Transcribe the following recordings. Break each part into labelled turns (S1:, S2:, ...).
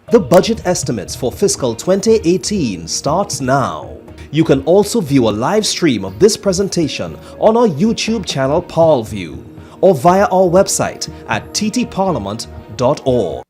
S1: The budget estimates for fiscal 2018 starts now. You can also view a live stream of this presentation on our YouTube channel ParlView or via our website at ttparliament.org.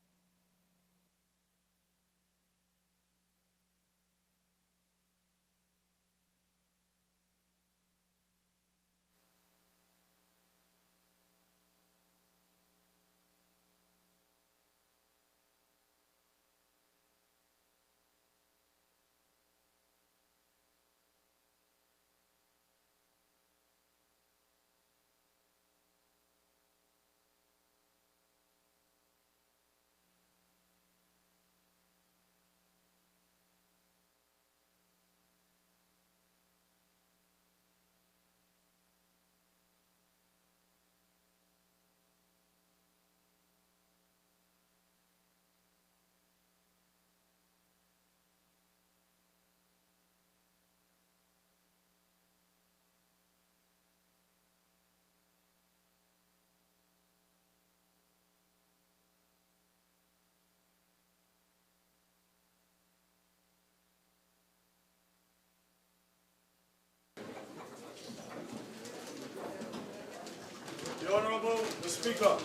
S2: The Honorable the Speaker.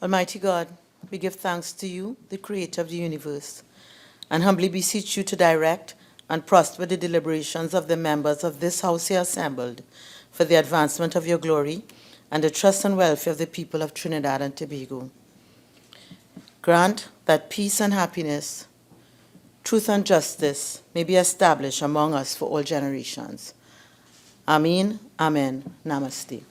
S3: Almighty God, we give thanks to you, the creator of the universe, and humbly beseech you to direct and prosper the deliberations of the members of this house here assembled for the advancement of your glory and the trust and welfare of the people of Trinidad and Tobago. Grant that peace and happiness, truth and justice may be established among us for all generations. Amen, amen, namaste.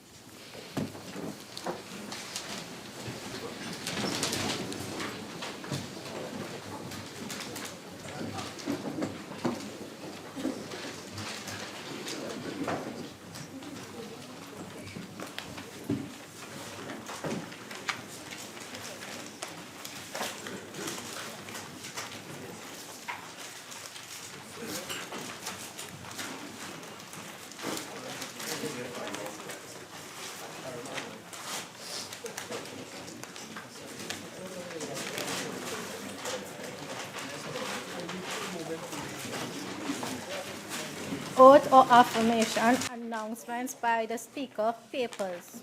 S4: Oath or affirmation announcements by the Speaker. Papers.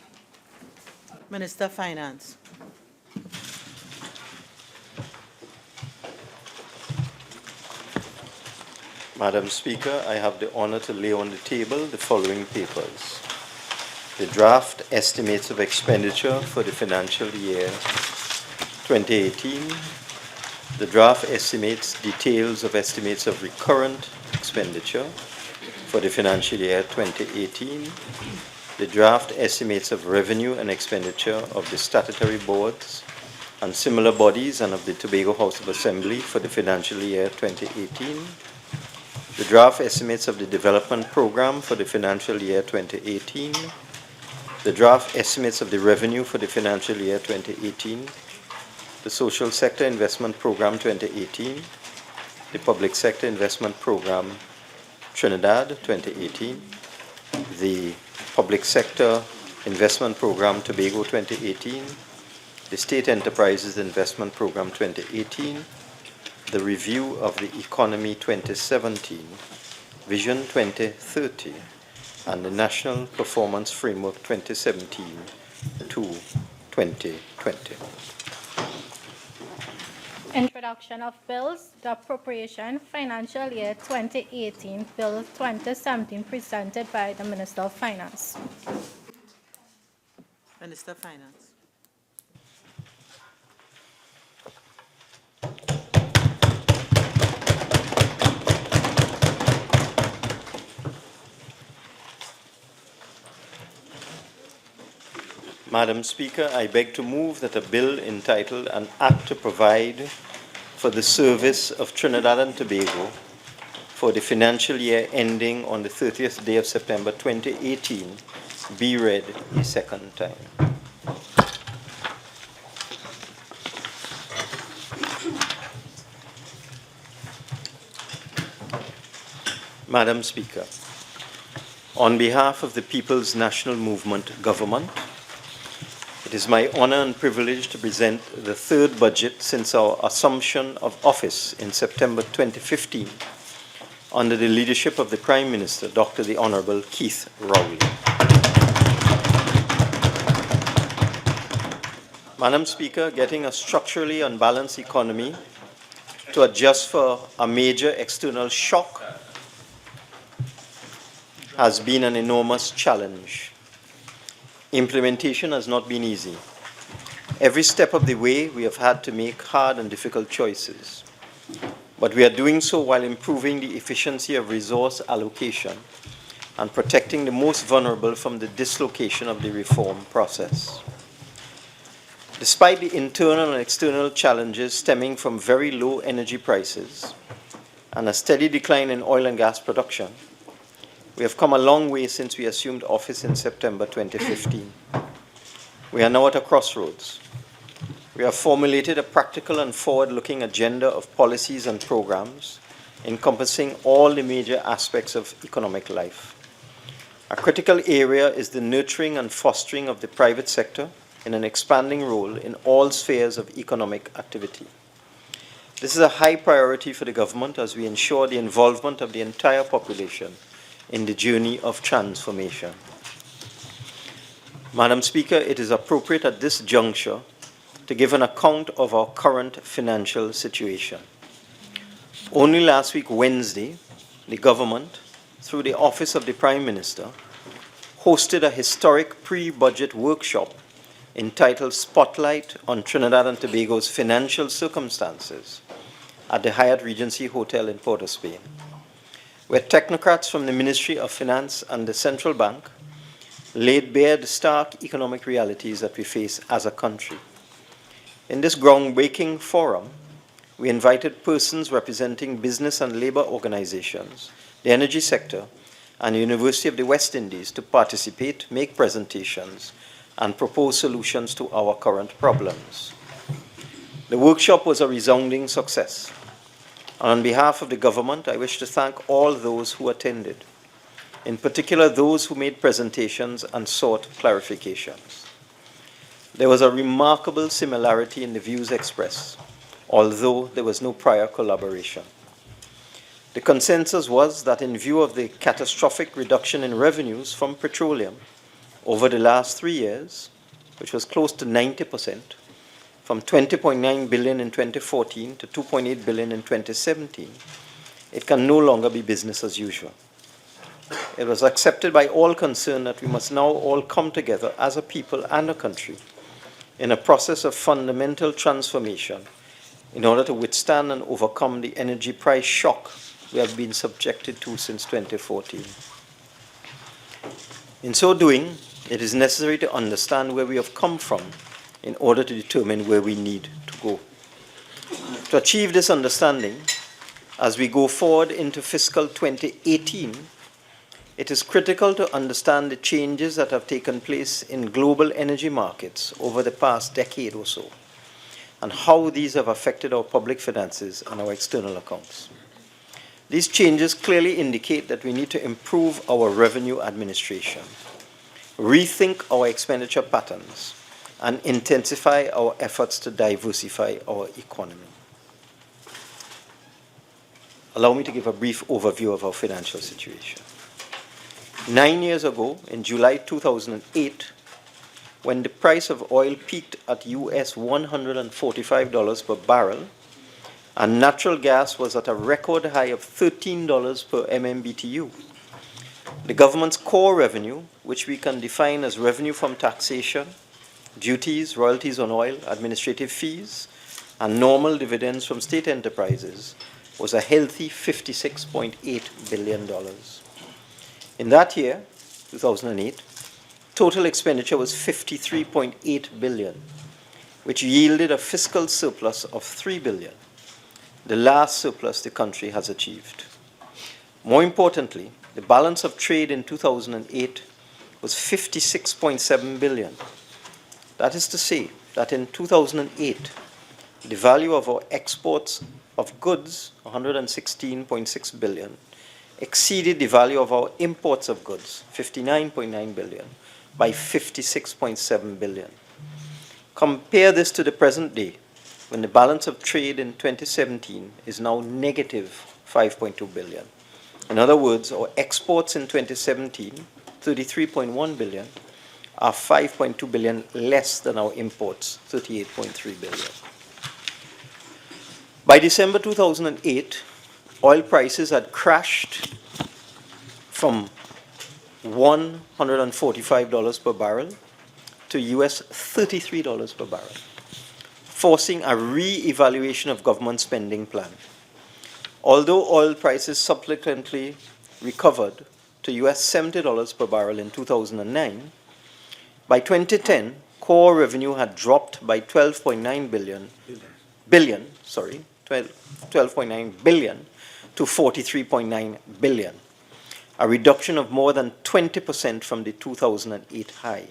S3: Minister of Finance.
S5: Madam Speaker, I have the honor to lay on the table the following papers. The draft estimates of expenditure for the financial year 2018, the draft estimates details of estimates of recurrent expenditure for the financial year 2018, the draft estimates of revenue and expenditure of the statutory boards and similar bodies and of the Tobago House of Assembly for the financial year 2018, the draft estimates of the development program for the financial year 2018, the draft estimates of the revenue for the financial year 2018, the social sector investment program 2018, the public sector investment program Trinidad 2018, the public sector investment program Tobago 2018, the state enterprises investment program 2018, the review of the economy 2017, vision 2030, and the national performance framework 2017 to 2020.
S4: Introduction of bills. The appropriation financial year 2018 bill 2017 presented by the Minister of Finance.
S3: Minister of Finance.
S5: Madam Speaker, I beg to move that a bill entitled An Act to Provide for the Service of Trinidad and Tobago for the financial year ending on the 30th day of September 2018 be read a second time. Madam Speaker, on behalf of the People's National Movement government, it is my honor and privilege to present the third budget since our assumption of office in September 2015 under the leadership of the Prime Minister, Dr. the Honorable Keith Rowley. Madam Speaker, getting a structurally unbalanced economy to adjust for a major external shock has been an enormous challenge. Implementation has not been easy. Every step of the way, we have had to make hard and difficult choices. But we are doing so while improving the efficiency of resource allocation and protecting the most vulnerable from the dislocation of the reform process. Despite the internal and external challenges stemming from very low energy prices and a steady decline in oil and gas production, we have come a long way since we assumed office in September 2015. We are now at a crossroads. We have formulated a practical and forward-looking agenda of policies and programs encompassing all the major aspects of economic life. A critical area is the nurturing and fostering of the private sector in an expanding role in all spheres of economic activity. This is a high priority for the government as we ensure the involvement of the entire population in the journey of transformation. Madam Speaker, it is appropriate at this juncture to give an account of our current financial situation. Only last week, Wednesday, the government, through the Office of the Prime Minister, hosted a historic pre-budget workshop entitled Spotlight on Trinidad and Tobago's Financial Circumstances at the Hyatt Regency Hotel in Port of Spain, where technocrats from the Ministry of Finance and the Central Bank laid bare the stark economic realities that we face as a country. In this groundbreaking forum, we invited persons representing business and labor organizations, the energy sector, and the University of the West Indies to participate, make presentations, and propose solutions to our current problems. The workshop was a resounding success. And on behalf of the government, I wish to thank all those who attended, in particular those who made presentations and sought clarifications. There was a remarkable similarity in the views expressed, although there was no prior collaboration. The consensus was that in view of the catastrophic reduction in revenues from petroleum over the last 3 years, which was close to 90%, from 20.9 billion in 2014 to 2.8 billion in 2017, it can no longer be business as usual. It was accepted by all concerned that we must now all come together as a people and a country in a process of fundamental transformation in order to withstand and overcome the energy price shock we have been subjected to since 2014. In so doing, it is necessary to understand where we have come from in order to determine where we need to go. To achieve this understanding, as we go forward into fiscal 2018, it is critical to understand the changes that have taken place in global energy markets over the past decade or so, and how these have affected our public finances and our external accounts. These changes clearly indicate that we need to improve our revenue administration, rethink our expenditure patterns, and intensify our efforts to diversify our economy. Allow me to give a brief overview of our financial situation. 9 years ago, in July 2008, when the price of oil peaked at US $145 per barrel, and natural gas was at a record high of $13 per MMBTU, the government's core revenue, which we can define as revenue from taxation, duties, royalties on oil, administrative fees, and normal dividends from state enterprises, was a healthy $56.8 billion. In that year, 2008, total expenditure was $53.8 billion, which yielded a fiscal surplus of $3 billion, the last surplus the country has achieved. More importantly, the balance of trade in 2008 was $56.7 billion. That is to say that in 2008, the value of our exports of goods, $116.6 billion, exceeded the value of our imports of goods, 59.9 billion, by 56.7 billion. Compare this to the present day, when the balance of trade in 2017 is now negative 5.2 billion. In other words, our exports in 2017, 33.1 billion, are 5.2 billion less than our imports, 38.3 billion. By December 2008, oil prices had crashed from $145 per barrel to US $33 per barrel, forcing a re-evaluation of government spending plan. Although oil prices subsequently recovered to US $70 per barrel in 2009, by 2010, core revenue had dropped by 12.9 billion to 43.9 billion, a reduction of more than 20% from the 2008 high.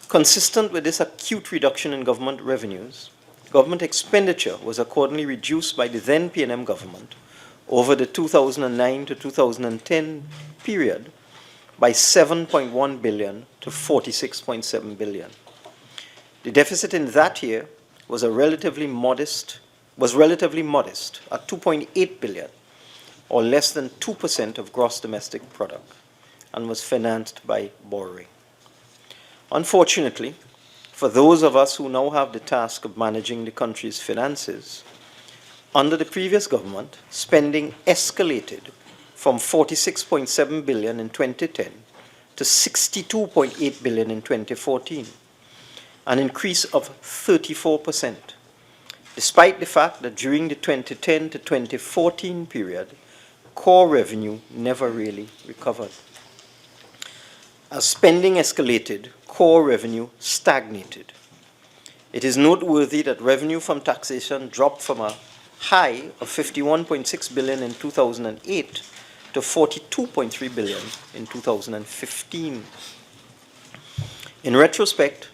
S5: Consistent with this acute reduction in government revenues, government expenditure was accordingly reduced by the then PNM government over the 2009 to 2010 period by 7.1 billion to 46.7 billion. The deficit in that year was relatively modest at 2.8 billion, or less than 2% of gross domestic product, and was financed by borrowing. Unfortunately, for those of us who now have the task of managing the country's finances, under the previous government, spending escalated from 46.7 billion in 2010 to 62.8 billion in 2014, an increase of 34%, despite the fact that during the 2010 to 2014 period, core revenue never really recovered. As spending escalated, core revenue stagnated. It is noteworthy that revenue from taxation dropped from a high of 51.6 billion in 2008 to 42.3 billion in 2015. In retrospect,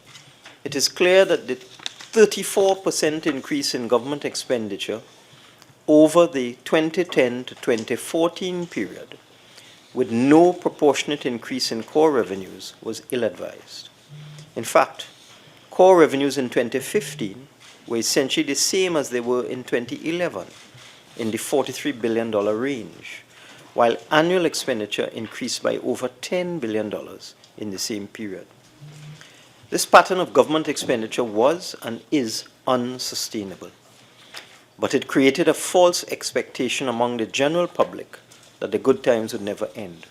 S5: it is clear that the 34% increase in government expenditure over the 2010 to 2014 period, with no proportionate increase in core revenues, was ill-advised. In fact, core revenues in 2015 were essentially the same as they were in 2011, in the $43 billion range, while annual expenditure increased by over $10 billion in the same period. This pattern of government expenditure was and is unsustainable, but it created a false expectation among the general public that the good times would never end.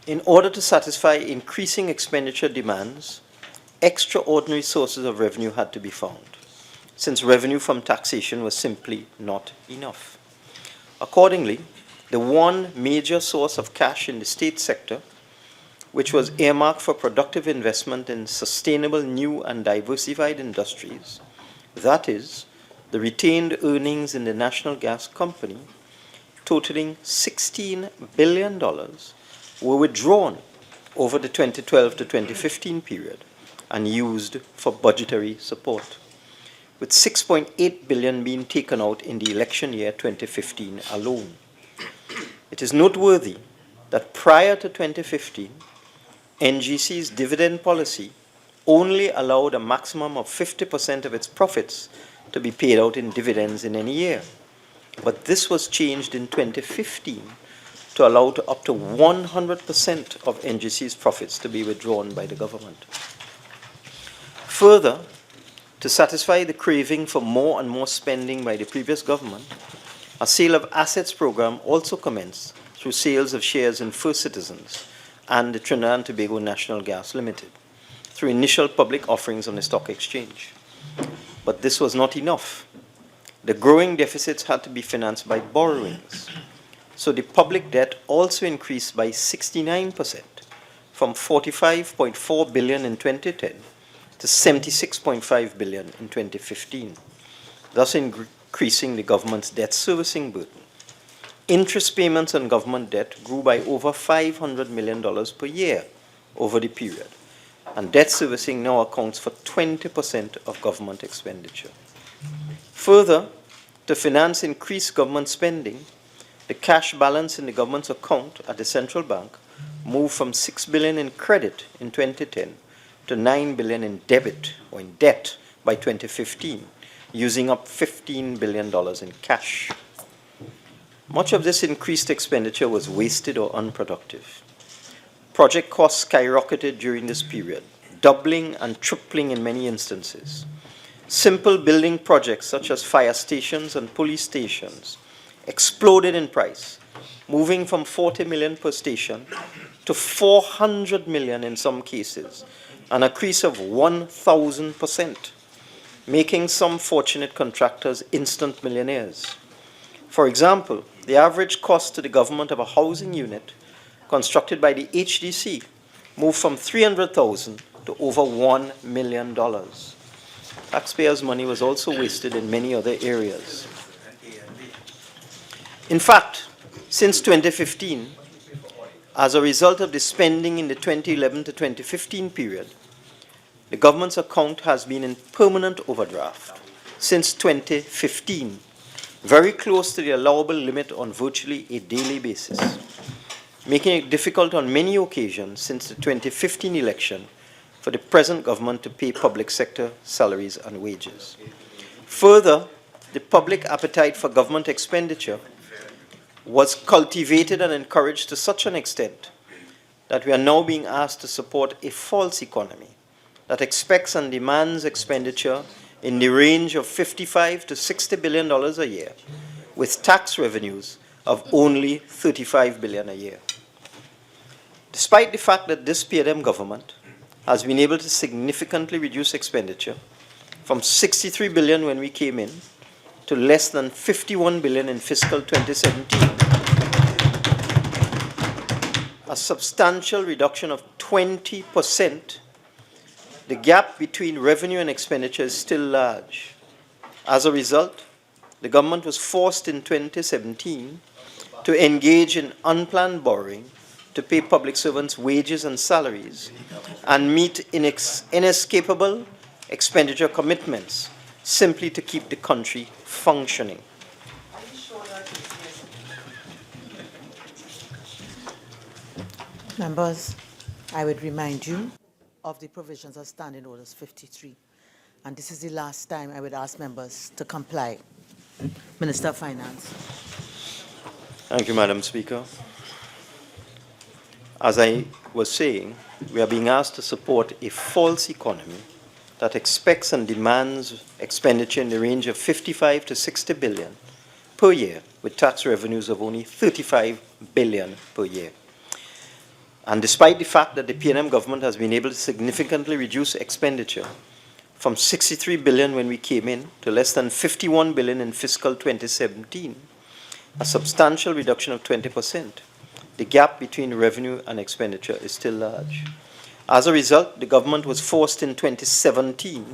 S5: In order to satisfy increasing expenditure demands, extraordinary sources of revenue had to be found, since revenue from taxation was simply not enough. Accordingly, the one major source of cash in the state sector, which was earmarked for productive investment in sustainable new and diversified industries, that is, the retained earnings in the National Gas Company, totaling $16 billion, were withdrawn over the 2012 to 2015 period and used for budgetary support, with $6.8 billion being taken out in the election year 2015 alone. It is noteworthy that prior to 2015, NGC's dividend policy only allowed a maximum of 50% of its profits to be paid out in dividends in any year. But this was changed in 2015 to allow up to 100% of NGC's profits to be withdrawn by the government. Further, to satisfy the craving for more and more spending by the previous government, a sale of assets program also commenced through sales of shares in First Citizens and the Trinidad and Tobago National Gas Limited through initial public offerings on the stock exchange. But this was not enough. The growing deficits had to be financed by borrowings. So the public debt also increased by 69%, from 45.4 billion in 2010 to 76.5 billion in 2015, thus increasing the government's debt servicing burden. Interest payments on government debt grew by over $500 million per year over the period, and debt servicing now accounts for 20% of government expenditure. Further, to finance increased government spending, the cash balance in the government's account at the central bank moved from 6 billion in credit in 2010 to 9 billion in debit or in debt by 2015, using up $15 billion in cash. Much of this increased expenditure was wasted or unproductive. Project costs skyrocketed during this period, doubling and tripling in many instances. Simple building projects such as fire stations and police stations exploded in price, moving from 40 million per station to 400 million in some cases, an increase of 1,000%, making some fortunate contractors instant millionaires. For example, the average cost to the government of a housing unit constructed by the HDC moved from $300,000 to over $1 million. Taxpayers' money was also wasted in many other areas. In fact, since 2015, as a result of the spending in the 2011 to 2015 period, the government's account has been in permanent overdraft since 2015, very close to the allowable limit on virtually a daily basis, making it difficult on many occasions since the 2015 election for the present government to pay public sector salaries and wages. Further, the public appetite for government expenditure was cultivated and encouraged to such an extent that we are now being asked to support a false economy that expects and demands expenditure in the range of $55 to $60 billion a year, with tax revenues of only $35 billion a year. Despite the fact that this PNM government has been able to significantly reduce expenditure from $63 billion when we came in to less than $51 billion in fiscal 2017, a substantial reduction of 20%, the gap between revenue and expenditure is still large. As a result, the government was forced in 2017 to engage in unplanned borrowing to pay public servants wages and salaries and meet inescapable expenditure commitments simply to keep the country functioning.
S3: Members, I would remind you of the provisions of Standing Orders 53. And this is the last time I would ask members to comply. Minister of Finance.
S5: Thank you, Madam Speaker. As I was saying, we are being asked to support a false economy that expects and demands expenditure in the range of 55 to 60 billion per year, with tax revenues of only 35 billion per year. And despite the fact that the PNM government has been able to significantly reduce expenditure from 63 billion when we came in to less than 51 billion in fiscal 2017, a substantial reduction of 20%, the gap between revenue and expenditure is still large. As a result, the government was forced in 2017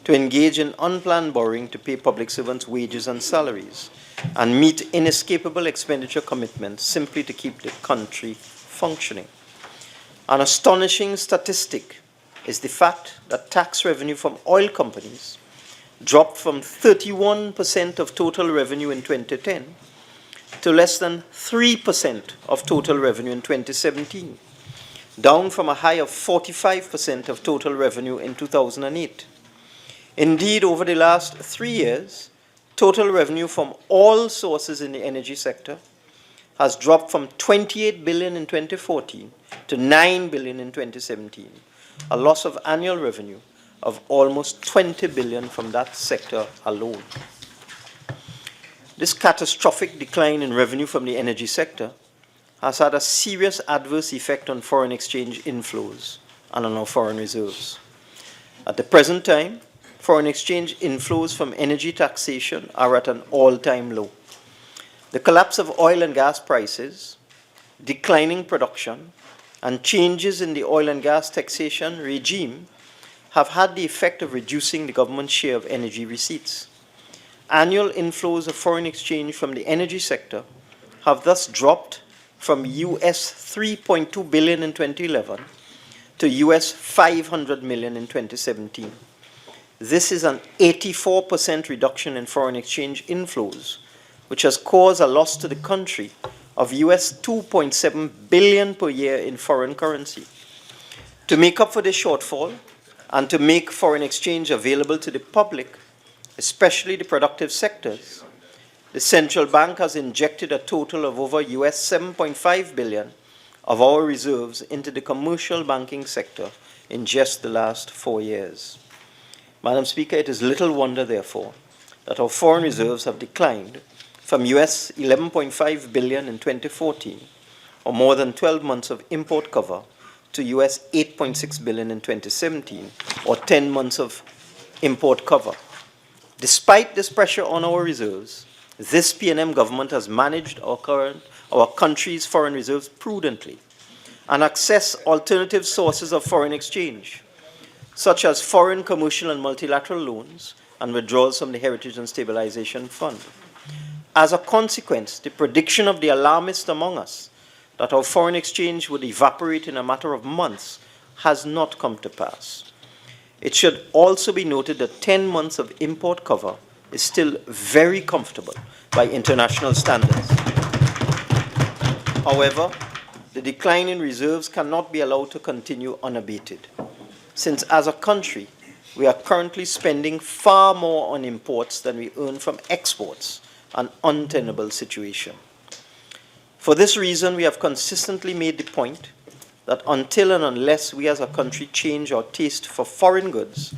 S5: to engage in unplanned borrowing to pay public servants wages and salaries and meet inescapable expenditure commitments simply to keep the country functioning. An astonishing statistic is the fact that tax revenue from oil companies dropped from 31% of total revenue in 2010 to less than 3% of total revenue in 2017, down from a high of 45% of total revenue in 2008. Indeed, over the last 3 years, total revenue from all sources in the energy sector has dropped from 28 billion in 2014 to 9 billion in 2017, a loss of annual revenue of almost 20 billion from that sector alone. This catastrophic decline in revenue from the energy sector has had a serious adverse effect on foreign exchange inflows and on our foreign reserves. At the present time, foreign exchange inflows from energy taxation are at an all-time low. The collapse of oil and gas prices, declining production, and changes in the oil and gas taxation regime have had the effect of reducing the government's share of energy receipts. Annual inflows of foreign exchange from the energy sector have thus dropped from US 3.2 billion in 2011 to US 500 million in 2017. This is an 84% reduction in foreign exchange inflows which has caused a loss to the country of US $2.7 billion per year in foreign currency. To make up for this shortfall and to make foreign exchange available to the public, especially the productive sectors, the central bank has injected a total of over US $7.5 billion of our reserves into the commercial banking sector in just the last 4 years. Madam Speaker, it is little wonder, therefore, that our foreign reserves have declined from US $11.5 billion in 2014, or more than 12 months of import cover, to US $8.6 billion in 2017, or 10 months of import cover. Despite this pressure on our reserves, this PNM government has managed our country's foreign reserves prudently and access alternative sources of foreign exchange, such as foreign commercial and multilateral loans and withdrawals from the Heritage and Stabilization Fund. As a consequence, the prediction of the alarmists among us that our foreign exchange would evaporate in a matter of months has not come to pass. It should also be noted that 10 months of import cover is still very comfortable by international standards. However, the decline in reserves cannot be allowed to continue unabated, since as a country, we are currently spending far more on imports than we earn from exports, an untenable situation. For this reason, we have consistently made the point that until and unless we as a country change our taste for foreign goods,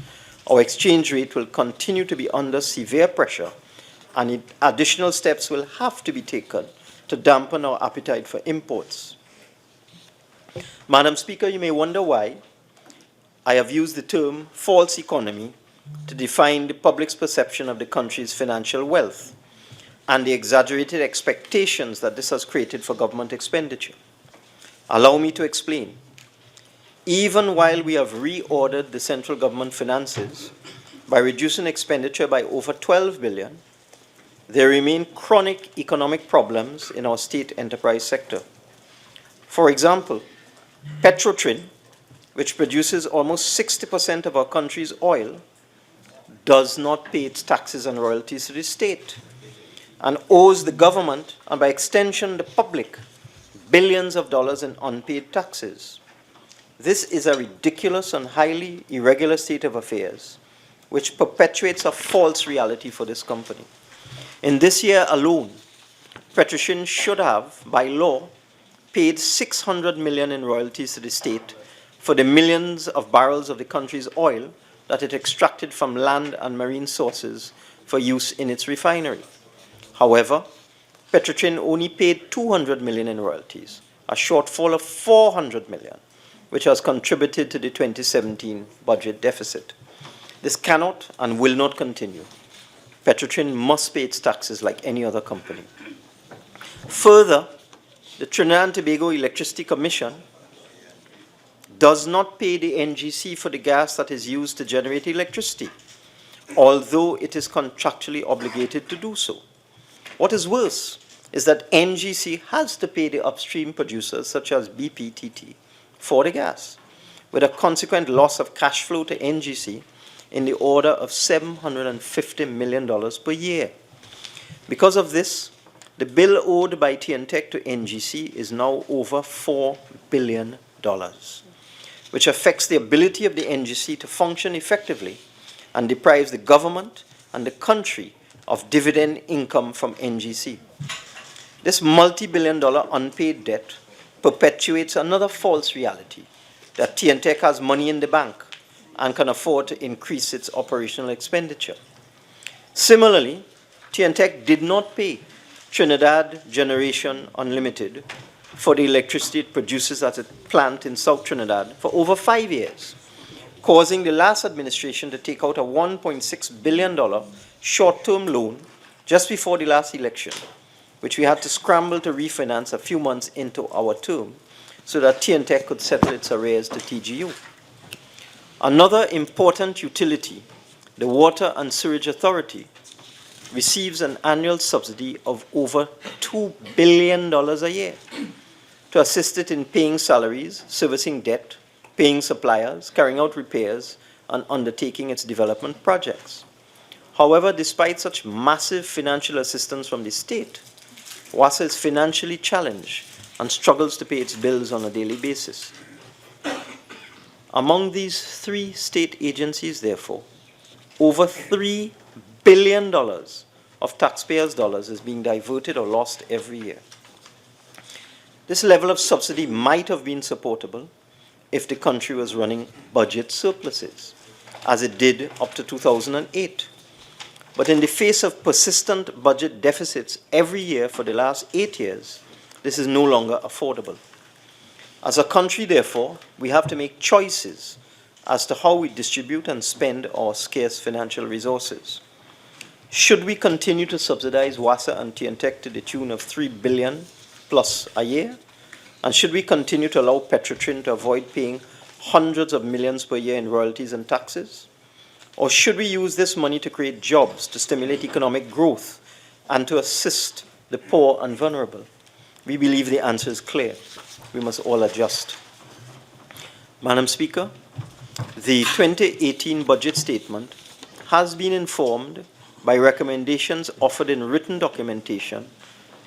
S5: our exchange rate will continue to be under severe pressure, and additional steps will have to be taken to dampen our appetite for imports. Madam Speaker, you may wonder why I have used the term false economy to define the public's perception of the country's financial wealth and the exaggerated expectations that this has created for government expenditure. Allow me to explain. Even while we have reordered the central government finances by reducing expenditure by over $12 billion, there remain chronic economic problems in our state enterprise sector. For example, Petrotrin, which produces almost 60% of our country's oil, does not pay its taxes and royalties to the state and owes the government, and by extension the public, billions of dollars in unpaid taxes. This is a ridiculous and highly irregular state of affairs, which perpetuates a false reality for this company. In this year alone, Petrotrin should have, by law, paid $600 million in royalties to the state for the millions of barrels of the country's oil that it extracted from land and marine sources for use in its refinery. However, Petrotrin only paid $200 million in royalties, a shortfall of $400 million, which has contributed to the 2017 budget deficit. This cannot and will not continue. Petrotrin must pay its taxes like any other company. Further, the Trinidad and Tobago Electricity Commission does not pay the NGC for the gas that is used to generate electricity, although it is contractually obligated to do so. What is worse is that NGC has to pay the upstream producers, such as BPTT, for the gas, with a consequent loss of cash flow to NGC in the order of $750 million per year. Because of this, the bill owed by TNTech to NGC is now over $4 billion, which affects the ability of the NGC to function effectively and deprives the government and the country of dividend income from NGC. This multi-billion-dollar unpaid debt perpetuates another false reality, that TNTech has money in the bank and can afford to increase its operational expenditure. Similarly, TNTech did not pay Trinidad Generation Unlimited for the electricity it produces at a plant in South Trinidad for over 5 years, causing the last administration to take out a $1.6 billion short-term loan just before the last election, which we had to scramble to refinance a few months into our term so that TNTech could settle its arrears to TGU. Another important utility, the Water and Sewerage Authority, receives an annual subsidy of over $2 billion a year to assist it in paying salaries, servicing debt, paying suppliers, carrying out repairs, and undertaking its development projects. However, despite such massive financial assistance from the state, WASA is financially challenged and struggles to pay its bills on a daily basis. Among these three state agencies, therefore, over $3 billion of taxpayers' dollars is being diverted or lost every year. This level of subsidy might have been supportable if the country was running budget surpluses, as it did up to 2008. But in the face of persistent budget deficits every year for the last 8 years, this is no longer affordable. As a country, therefore, we have to make choices as to how we distribute and spend our scarce financial resources. Should we continue to subsidize WASA and TNTEC to the tune of $3 billion plus a year? And should we continue to allow Petrotrin to avoid paying hundreds of millions per year in royalties and taxes? Or should we use this money to create jobs, to stimulate economic growth, and to assist the poor and vulnerable? We believe the answer is clear. We must all adjust. Madam Speaker, the 2018 budget statement has been informed by recommendations offered in written documentation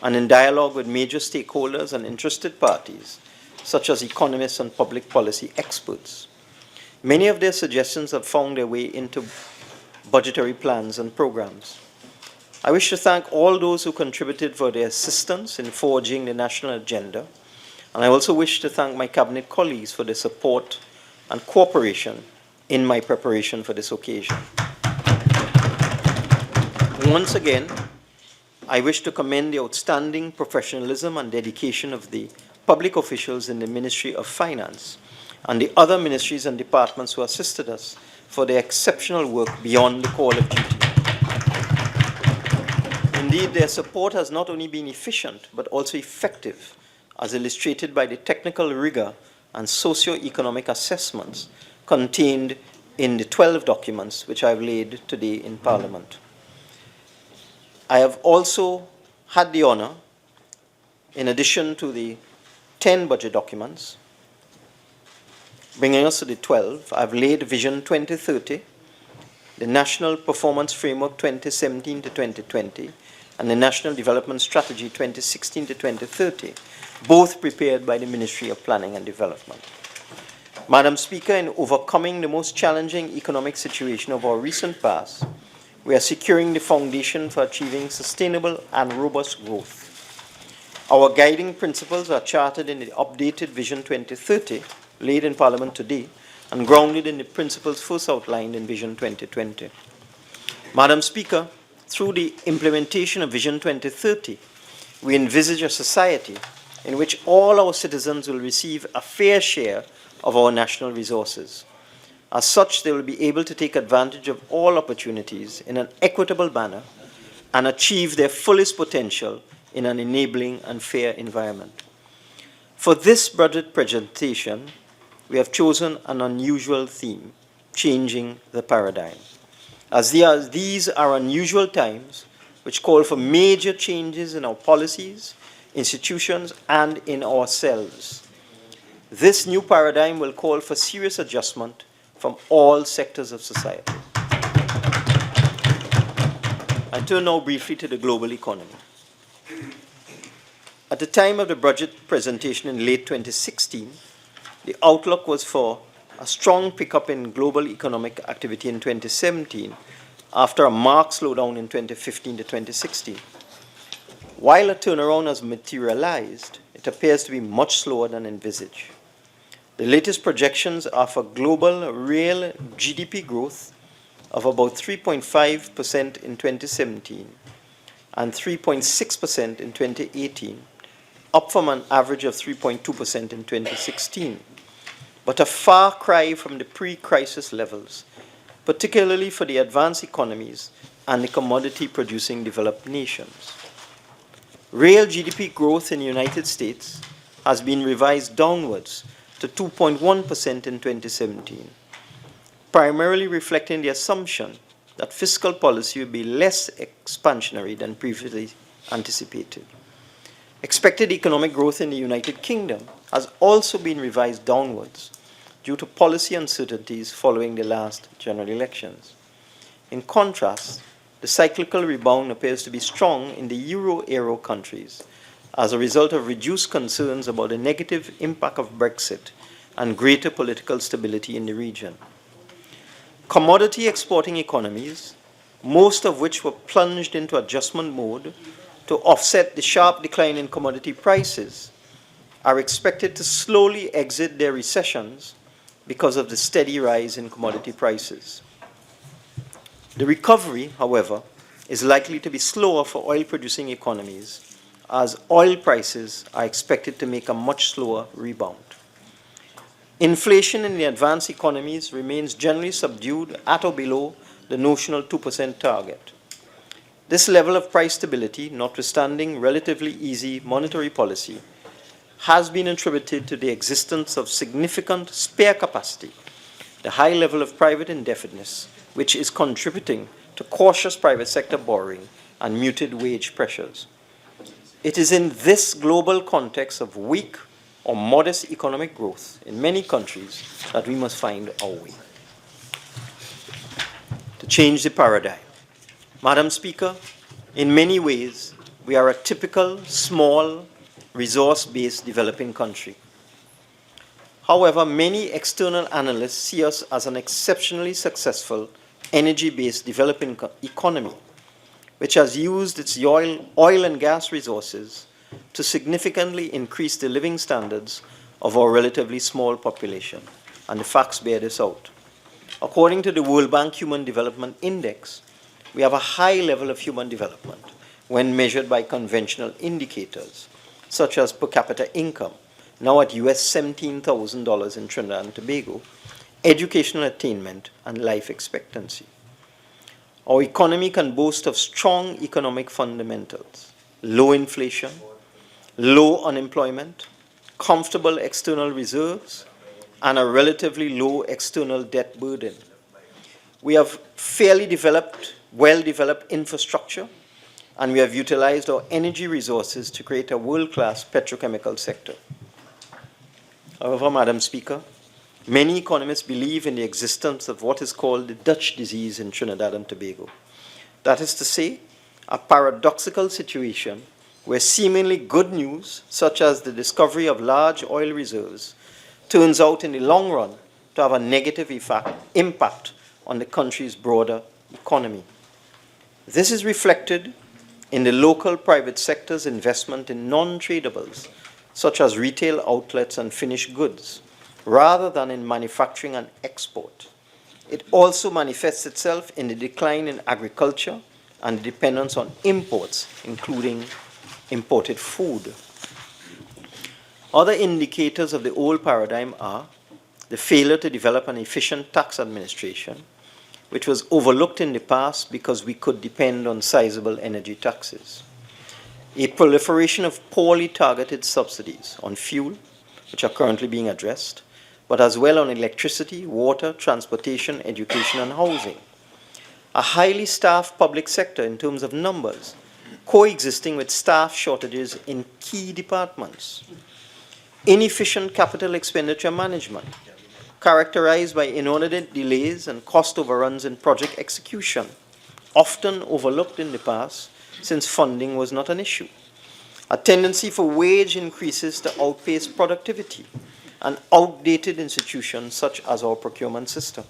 S5: and in dialogue with major stakeholders and interested parties, such as economists and public policy experts. Many of their suggestions have found their way into budgetary plans and programs. I wish to thank all those who contributed for their assistance in forging the national agenda, and I also wish to thank my cabinet colleagues for their support and cooperation in my preparation for this occasion. Once again, I wish to commend the outstanding professionalism and dedication of the public officials in the Ministry of Finance and the other ministries and departments who assisted us for their exceptional work beyond the call of duty. Indeed, their support has not only been efficient, but also effective, as illustrated by the technical rigor and socio-economic assessments contained in the 12 documents which I have laid today in Parliament. I have also had the honor, in addition to the 10 budget documents, bringing us to the 12, I've laid Vision 2030, the National Performance Framework 2017 to 2020, and the National Development Strategy 2016 to 2030, both prepared by the Ministry of Planning and Development. Madam Speaker, in overcoming the most challenging economic situation of our recent past, we are securing the foundation for achieving sustainable and robust growth. Our guiding principles are charted in the updated Vision 2030, laid in Parliament today, and grounded in the principles first outlined in Vision 2020. Madam Speaker, through the implementation of Vision 2030, we envisage a society in which all our citizens will receive a fair share of our national resources. As such, they will be able to take advantage of all opportunities in an equitable manner and achieve their fullest potential in an enabling and fair environment. For this budget presentation, we have chosen an unusual theme, changing the paradigm. As these are unusual times which call for major changes in our policies, institutions, and in ourselves. This new paradigm will call for serious adjustment from all sectors of society. I turn now briefly to the global economy. At the time of the budget presentation in late 2016, the outlook was for a strong pickup in global economic activity in 2017 after a marked slowdown in 2015 to 2016. While a turnaround has materialized, it appears to be much slower than envisaged. The latest projections are for global real GDP growth of about 3.5% in 2017 and 3.6% in 2018, up from an average of 3.2% in 2016, but a far cry from the pre-crisis levels, particularly for the advanced economies and the commodity-producing developed nations. Real GDP growth in the United States has been revised downwards to 2.1% in 2017, primarily reflecting the assumption that fiscal policy will be less expansionary than previously anticipated. Expected economic growth in the United Kingdom has also been revised downwards due to policy uncertainties following the last general elections. In contrast, the cyclical rebound appears to be strong in the euro countries as a result of reduced concerns about the negative impact of Brexit and greater political stability in the region. Commodity exporting economies, most of which were plunged into adjustment mode to offset the sharp decline in commodity prices, are expected to slowly exit their recessions because of the steady rise in commodity prices. The recovery, however, is likely to be slower for oil-producing economies, as oil prices are expected to make a much slower rebound. Inflation in the advanced economies remains generally subdued at or below the notional 2% target. This level of price stability, notwithstanding relatively easy monetary policy, has been attributed to the existence of significant spare capacity, the high level of private indebtedness, which is contributing to cautious private sector borrowing and muted wage pressures. It is in this global context of weak or modest economic growth in many countries that we must find our way. To change the paradigm. Madam Speaker, in many ways, we are a typical, small, resource-based developing country. However, many external analysts see us as an exceptionally successful energy-based developing economy, which has used its oil and gas resources to significantly increase the living standards of our relatively small population. And the facts bear this out. According to the World Bank Human Development Index, we have a high level of human development when measured by conventional indicators, such as per capita income, now at US $17,000 in Trinidad and Tobago, educational attainment, and life expectancy. Our economy can boast of strong economic fundamentals, low inflation, low unemployment, comfortable external reserves, and a relatively low external debt burden. We have fairly developed, well-developed infrastructure, and we have utilized our energy resources to create a world-class petrochemical sector. However, Madam Speaker, many economists believe in the existence of what is called the Dutch disease in Trinidad and Tobago. That is to say, a paradoxical situation where seemingly good news, such as the discovery of large oil reserves, turns out in the long run to have a negative impact on the country's broader economy. This is reflected in the local private sector's investment in non-tradables, such as retail outlets and finished goods, rather than in manufacturing and export. It also manifests itself in the decline in agriculture and the dependence on imports, including imported food. Other indicators of the old paradigm are the failure to develop an efficient tax administration, which was overlooked in the past because we could depend on sizable energy taxes. A proliferation of poorly targeted subsidies on fuel, which are currently being addressed, but as well on electricity, water, transportation, education, and housing. A highly staffed public sector in terms of numbers, coexisting with staff shortages in key departments. Inefficient capital expenditure management, characterized by inordinate delays and cost overruns in project execution, often overlooked in the past since funding was not an issue. A tendency for wage increases to outpace productivity, and outdated institutions such as our procurement system.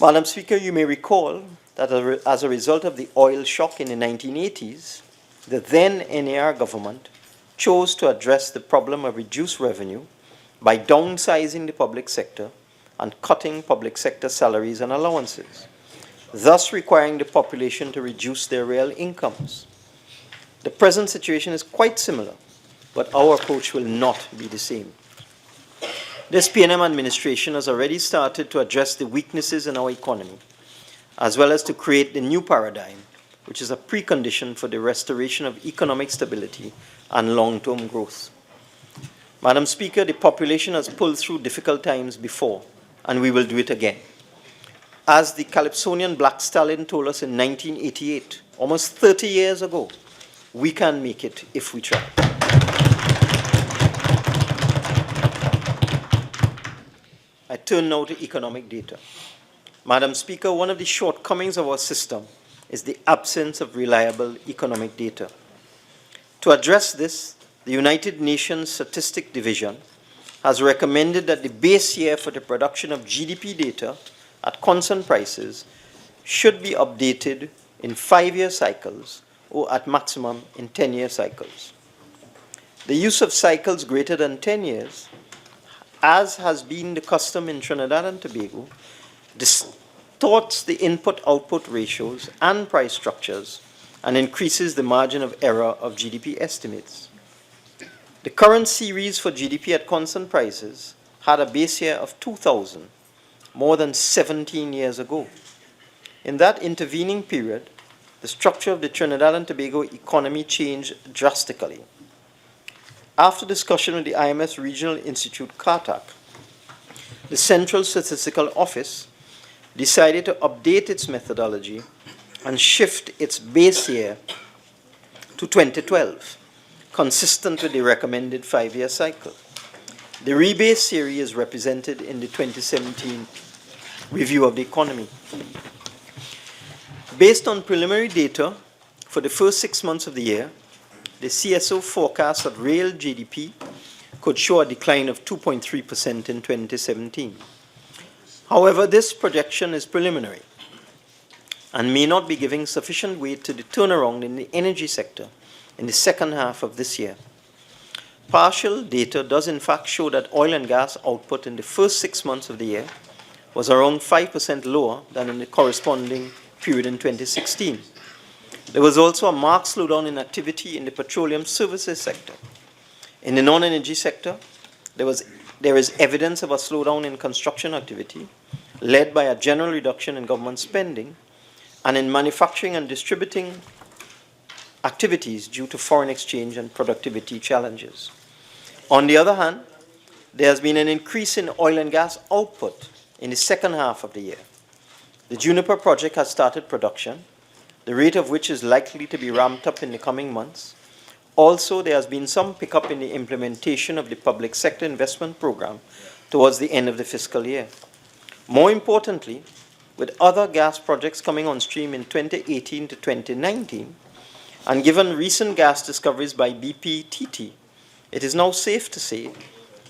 S5: Madam Speaker, you may recall that as a result of the oil shock in the 1980s, the then NAR government chose to address the problem of reduced revenue by downsizing the public sector and cutting public sector salaries and allowances, thus requiring the population to reduce their real incomes. The present situation is quite similar, but our approach will not be the same. This PNM administration has already started to address the weaknesses in our economy, as well as to create the new paradigm, which is a precondition for the restoration of economic stability and long-term growth. Madam Speaker, the population has pulled through difficult times before, and we will do it again. As the Calypsonian Black Stallion told us in 1988, almost 30 years ago, we can make it if we try. I turn now to economic data. Madam Speaker, one of the shortcomings of our system is the absence of reliable economic data. To address this, the United Nations Statistic Division has recommended that the base year for the production of GDP data at constant prices should be updated in 5-year cycles or at maximum in 10-year cycles. The use of cycles greater than 10 years, as has been the custom in Trinidad and Tobago, distorts the input-output ratios and price structures and increases the margin of error of GDP estimates. The current series for GDP at constant prices had a base year of 2000, more than 17 years ago. In that intervening period, the structure of the Trinidad and Tobago economy changed drastically. After discussion with the IMF Regional Institute, CARTAC, the Central Statistical Office decided to update its methodology and shift its base year to 2012, consistent with the recommended 5-year cycle. The rebase series is represented in the 2017 review of the economy. Based on preliminary data for the first 6 months of the year, the CSO forecasts that real GDP could show a decline of 2.3% in 2017. However, this projection is preliminary and may not be giving sufficient weight to the turnaround in the energy sector in the second half of this year. Partial data does in fact show that oil and gas output in the first 6 months of the year was around 5% lower than in the corresponding period in 2016. There was also a marked slowdown in activity in the petroleum services sector. In the non-energy sector, there is evidence of a slowdown in construction activity, led by a general reduction in government spending, and in manufacturing and distributing activities due to foreign exchange and productivity challenges. On the other hand, there has been an increase in oil and gas output in the second half of the year. The Juniper project has started production, the rate of which is likely to be ramped up in the coming months. Also, there has been some pickup in the implementation of the public sector investment program towards the end of the fiscal year. More importantly, with other gas projects coming on stream in 2018 to 2019, and given recent gas discoveries by BPTT, it is now safe to say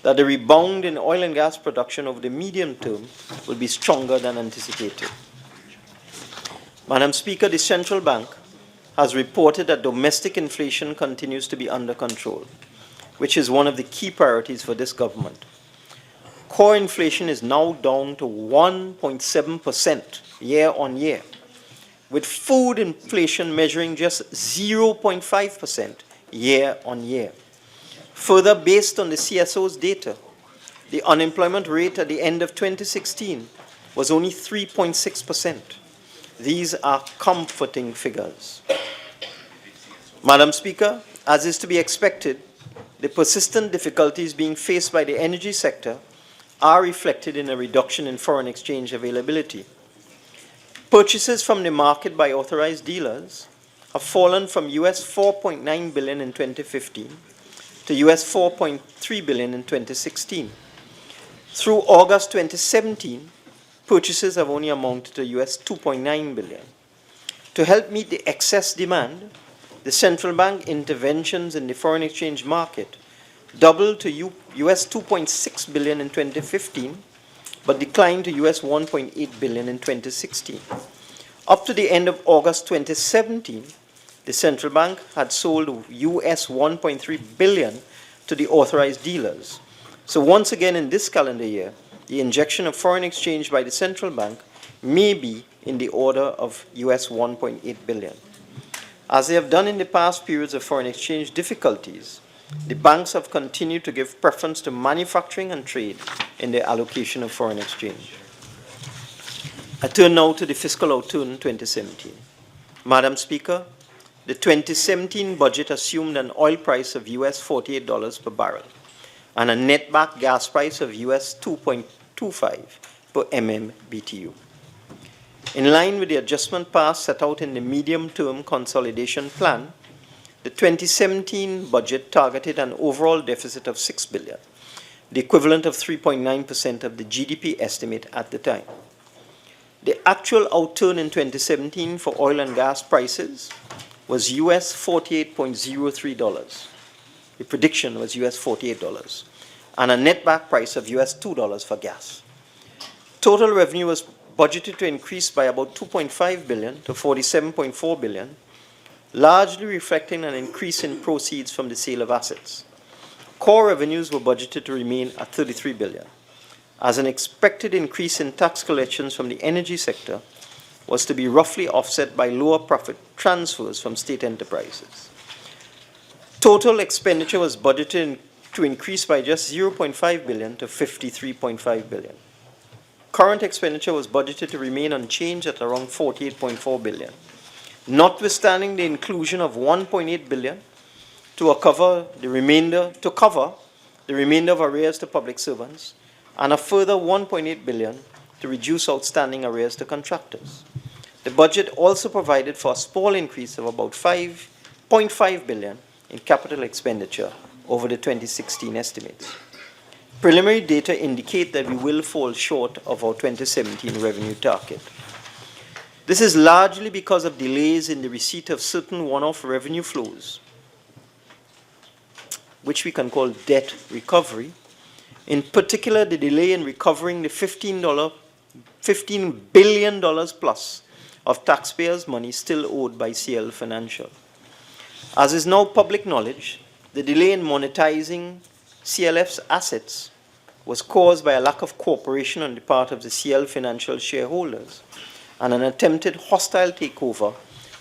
S5: that the rebound in oil and gas production over the medium term will be stronger than anticipated. Madam Speaker, the Central Bank has reported that domestic inflation continues to be under control, which is one of the key priorities for this government. Core inflation is now down to 1.7% year on year, with food inflation measuring just 0.5% year on year. Further, based on the CSO's data, the unemployment rate at the end of 2016 was only 3.6%. These are comforting figures. Madam Speaker, as is to be expected, the persistent difficulties being faced by the energy sector are reflected in a reduction in foreign exchange availability. Purchases from the market by authorized dealers have fallen from US $4.9 billion in 2015 to US $4.3 billion in 2016. Through August 2017, purchases have only amounted to US $2.9 billion. To help meet the excess demand, the central bank interventions in the foreign exchange market doubled to US $2.6 billion in 2015, but declined to US $1.8 billion in 2016. Up to the end of August 2017, the central bank had sold US $1.3 billion to the authorized dealers. So once again in this calendar year, the injection of foreign exchange by the central bank may be in the order of US $1.8 billion. As they have done in the past periods of foreign exchange difficulties, the banks have continued to give preference to manufacturing and trade in their allocation of foreign exchange. I turn now to the fiscal outturn 2017. Madam Speaker, the 2017 budget assumed an oil price of US $48 per barrel and a netback gas price of US 2.25 per MMBTU. In line with the adjustment path set out in the medium-term consolidation plan, the 2017 budget targeted an overall deficit of $6 billion, the equivalent of 3.9% of the GDP estimate at the time. The actual outturn in 2017 for oil and gas prices was US $48.03. The prediction was US $48, and a netback price of US $2 for gas. Total revenue was budgeted to increase by about 2.5 billion to 47.4 billion, largely reflecting an increase in proceeds from the sale of assets. Core revenues were budgeted to remain at 33 billion, as an expected increase in tax collections from the energy sector was to be roughly offset by lower profit transfers from state enterprises. Total expenditure was budgeted to increase by just 0.5 billion to 53.5 billion. Current expenditure was budgeted to remain unchanged at around 48.4 billion, notwithstanding the inclusion of 1.8 billion to cover the remainder of arrears to public servants, and a further 1.8 billion to reduce outstanding arrears to contractors. The budget also provided for a small increase of about 5.5 billion in capital expenditure over the 2016 estimates. Preliminary data indicate that we will fall short of our 2017 revenue target. This is largely because of delays in the receipt of certain one-off revenue flows, which we can call debt recovery. In particular, the delay in recovering the $15 billion plus of taxpayers' money still owed by CL Financial. As is now public knowledge, the delay in monetizing CLF's assets was caused by a lack of cooperation on the part of the CL Financial shareholders and an attempted hostile takeover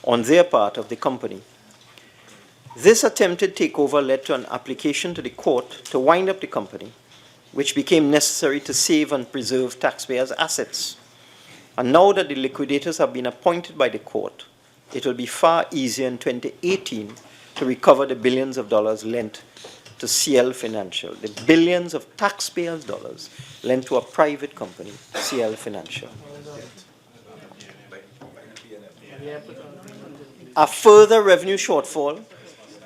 S5: on their part of the company. This attempted takeover led to an application to the court to wind up the company, which became necessary to save and preserve taxpayers' assets. And now that the liquidators have been appointed by the court, it will be far easier in 2018 to recover the billions of dollars lent to CL Financial, the billions of taxpayers' dollars lent to a private company, CL Financial. A further revenue shortfall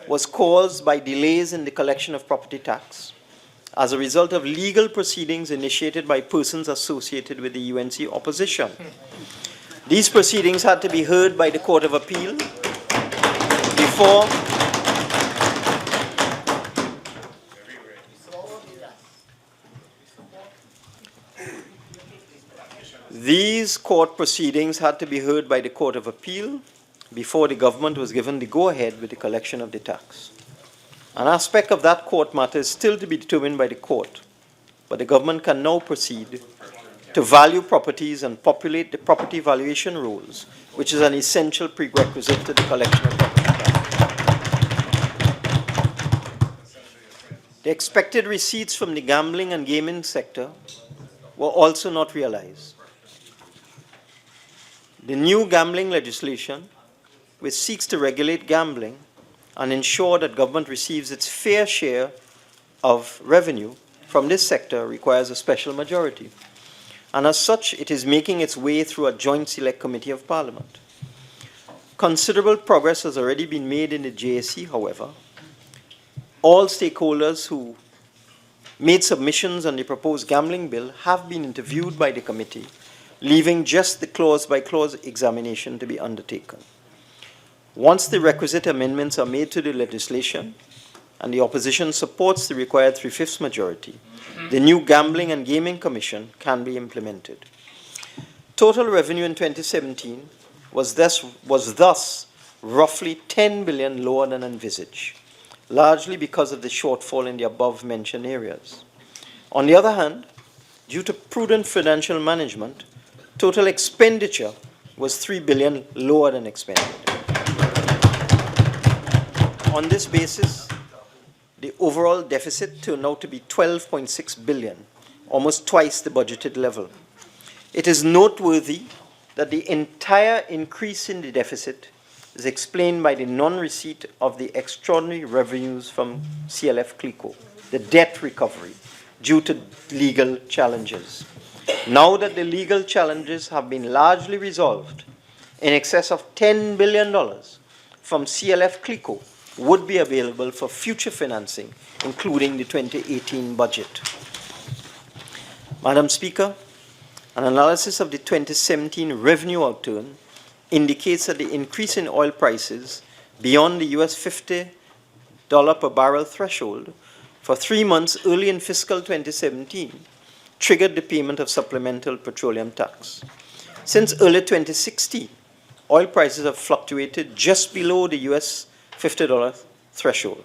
S5: was caused by delays in the collection of property tax as a result of legal proceedings initiated by persons associated with the UNC opposition. These proceedings had to be heard by the Court of Appeal before These court proceedings had to be heard by the Court of Appeal before the government was given the go-ahead with the collection of the tax. An aspect of that court matter is still to be determined by the court, but the government can now proceed to value properties and populate the property valuation rules, which is an essential prerequisite to the collection of property tax. The expected receipts from the gambling and gaming sector were also not realized. The new gambling legislation, which seeks to regulate gambling and ensure that government receives its fair share of revenue from this sector, requires a special majority. And as such, it is making its way through a joint select committee of Parliament. Considerable progress has already been made in the JSC, however. All stakeholders who made submissions on the proposed gambling bill have been interviewed by the committee, leaving just the clause-by-clause examination to be undertaken. Once the requisite amendments are made to the legislation and the opposition supports the required 3/5 majority, the new Gambling and Gaming Commission can be implemented. Total revenue in 2017 was thus roughly 10 billion lower than envisaged, largely because of the shortfall in the above-mentioned areas. On the other hand, due to prudent financial management, total expenditure was 3 billion lower than expended. On this basis, the overall deficit turned out to be 12.6 billion, almost twice the budgeted level. It is noteworthy that the entire increase in the deficit is explained by the non-receipt of the extraordinary revenues from CLF CLICO, the debt recovery, due to legal challenges. Now that the legal challenges have been largely resolved, in excess of $10 billion from CLF CLICO would be available for future financing, including the 2018 budget. Madam Speaker, An analysis of the 2017 revenue outturn indicates that the increase in oil prices beyond the US $50 per barrel threshold for 3 months early in fiscal 2017 triggered the payment of supplemental petroleum tax. Since early 2016, oil prices have fluctuated just below the US $50 threshold,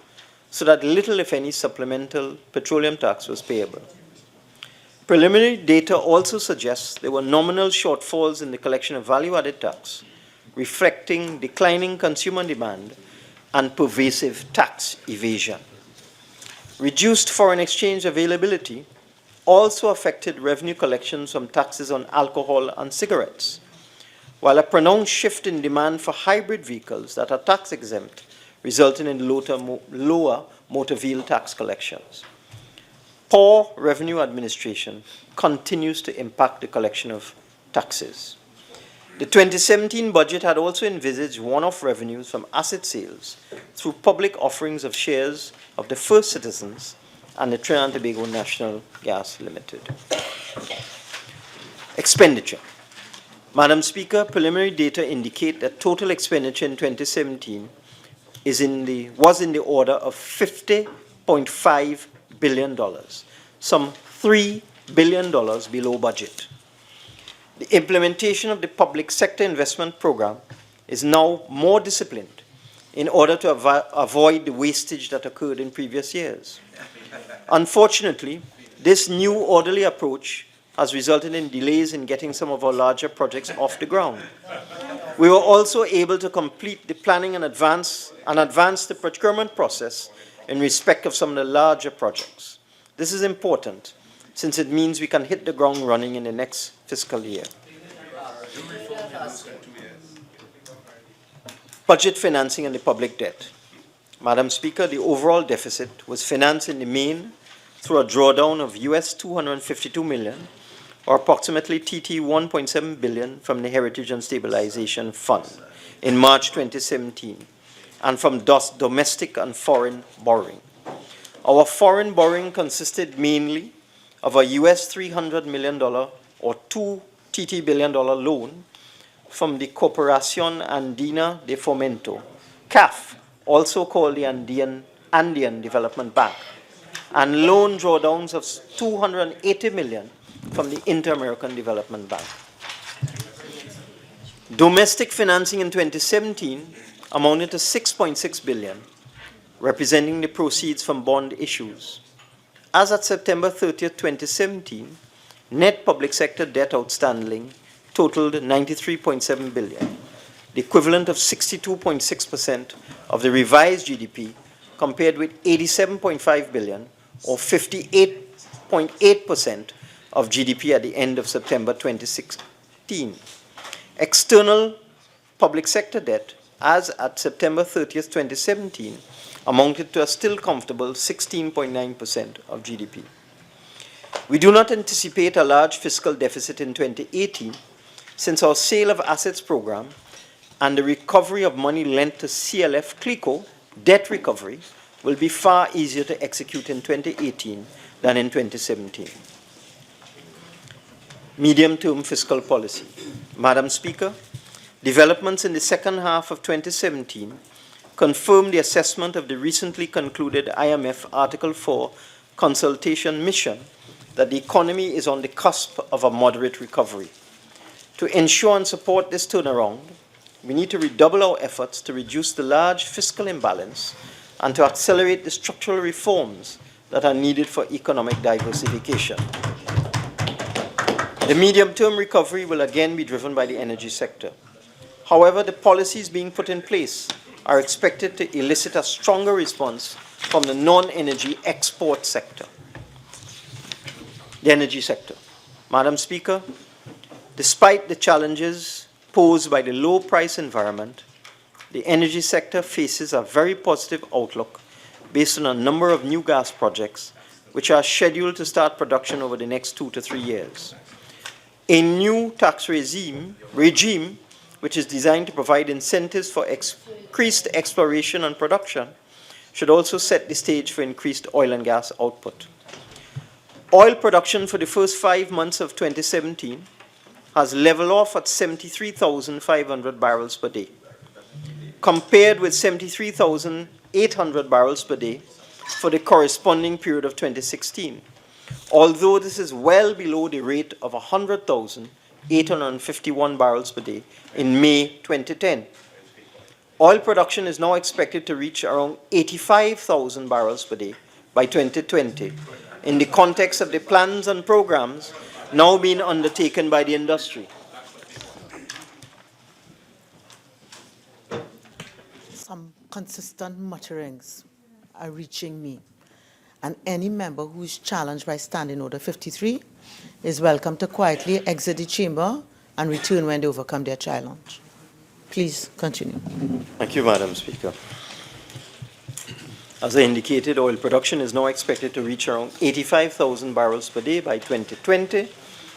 S5: so that little, if any, supplemental petroleum tax was payable. Preliminary data also suggests there were nominal shortfalls in the collection of value-added tax, reflecting declining consumer demand and pervasive tax evasion. Reduced foreign exchange availability also affected revenue collections from taxes on alcohol and cigarettes, while a pronounced shift in demand for hybrid vehicles that are tax-exempt, resulting in lower motor vehicle tax collections. Poor revenue administration continues to impact the collection of taxes. The 2017 budget had also envisaged one-off revenues from asset sales through public offerings of shares of the First Citizens and the Trinidad and Tobago National Gas Limited. Expenditure. Madam Speaker, preliminary data indicate that total expenditure in 2017 was in the order of $50.5 billion, some $3 billion below budget. The implementation of the public sector investment program is now more disciplined in order to avoid the wastage that occurred in previous years. Unfortunately, this new orderly approach has resulted in delays in getting some of our larger projects off the ground. We were also able to complete the planning and advance the procurement process in respect of some of the larger projects. This is important, since it means we can hit the ground running in the next fiscal year. Budget financing and the public debt. Madam Speaker, the overall deficit was financed in the main through a drawdown of US $252 million, or approximately TT 1.7 billion from the Heritage and Stabilization Fund in March 2017, and from domestic and foreign borrowing. Our foreign borrowing consisted mainly of a US $300 million or 2 TT billion loan from the Corporación Andina de Fomento, CAF, also called the Andean Development Bank, and loan drawdowns of $280 million from the Inter-American Development Bank. Domestic financing in 2017 amounted to $6.6 billion, representing the proceeds from bond issues. As at September 30, 2017, net public sector debt outstanding totaled $93.7 billion, the equivalent of 62.6% of the revised GDP, compared with $87.5 billion, or 58.8% of GDP at the end of September 2016. External public sector debt, as at September 30, 2017, amounted to a still comfortable 16.9% of GDP. We do not anticipate a large fiscal deficit in 2018, since our sale of assets program and the recovery of money lent to CLF CLICO, debt recovery, will be far easier to execute in 2018 than in 2017. Medium-term fiscal policy. Madam Speaker, developments in the second half of 2017 confirmed the assessment of the recently concluded IMF Article 4 consultation mission that the economy is on the cusp of a moderate recovery. To ensure and support this turnaround, we need to redouble our efforts to reduce the large fiscal imbalance and to accelerate the structural reforms that are needed for economic diversification. The medium-term recovery will again be driven by the energy sector. However, the policies being put in place are expected to elicit a stronger response from the non-energy export sector. The energy sector. Madam Speaker, despite the challenges posed by the low price environment, the energy sector faces a very positive outlook based on a number of new gas projects which are scheduled to start production over the next 2 to 3 years. A new tax regime which is designed to provide incentives for increased exploration and production should also set the stage for increased oil and gas output. Oil production for the first 5 months of 2017 has leveled off at 73,500 barrels per day, compared with 73,800 barrels per day for the corresponding period of 2016, although this is well below the rate of 100,851 barrels per day in May 2010. Oil production is now expected to reach around 85,000 barrels per day by 2020 in the context of the plans and programs now being undertaken by the industry.
S3: Some consistent mutterings are reaching me, and any member who is challenged by Standing Order 53 is welcome to quietly exit the chamber and return when they overcome their challenge. Please continue.
S5: Thank you, Madam Speaker. As I indicated, oil production is now expected to reach around 85,000 barrels per day by 2020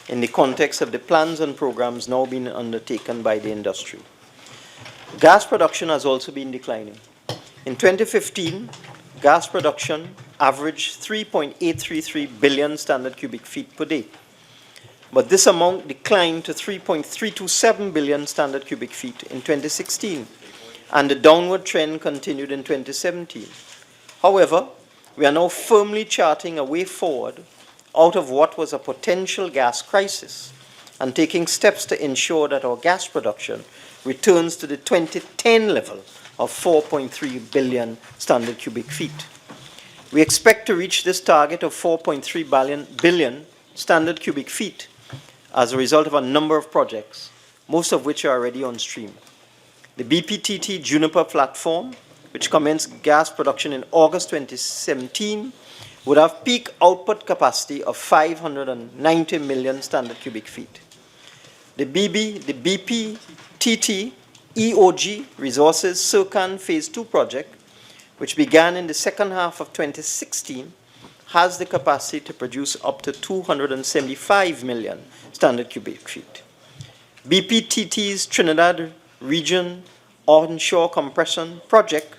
S5: in the context of the plans and programs now being undertaken by the industry. Gas production has also been declining. In 2015, gas production averaged 3.833 billion standard cubic feet per day, but this amount declined to 3.327 billion standard cubic feet in 2016, and the downward trend continued in 2017. However, we are now firmly charting a way forward out of what was a potential gas crisis and taking steps to ensure that our gas production returns to the 2010 level of 4.3 billion standard cubic feet. We expect to reach this target of 4.3 billion standard cubic feet as a result of a number of projects, most of which are already on stream. The BPTT Juniper platform, which commenced gas production in August 2017, would have peak output capacity of 590 million standard cubic feet. The BPTT EOG Resources Sircan Phase 2 project, which began in the second half of 2016, has the capacity to produce up to 275 million standard cubic feet. BPTT's Trinidad Region Onshore Compression Project,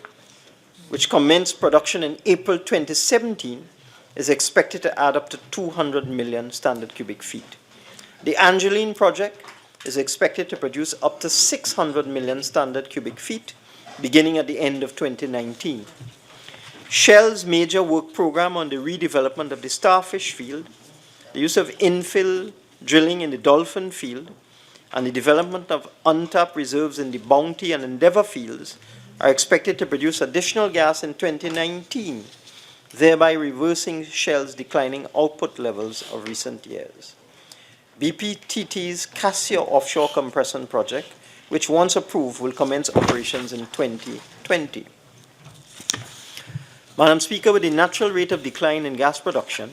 S5: which commenced production in April 2017, is expected to add up to 200 million standard cubic feet. The Angeline project is expected to produce up to 600 million standard cubic feet beginning at the end of 2019. Shell's major work program on the redevelopment of the Starfish field, the use of infill drilling in the Dolphin field, and the development of untapped reserves in the Bounty and Endeavour fields are expected to produce additional gas in 2019, thereby reversing Shell's declining output levels of recent years. BPTT's Cassia offshore compression project, which once approved will commence operations in 2020. Madam Speaker, with the natural rate of decline in gas production,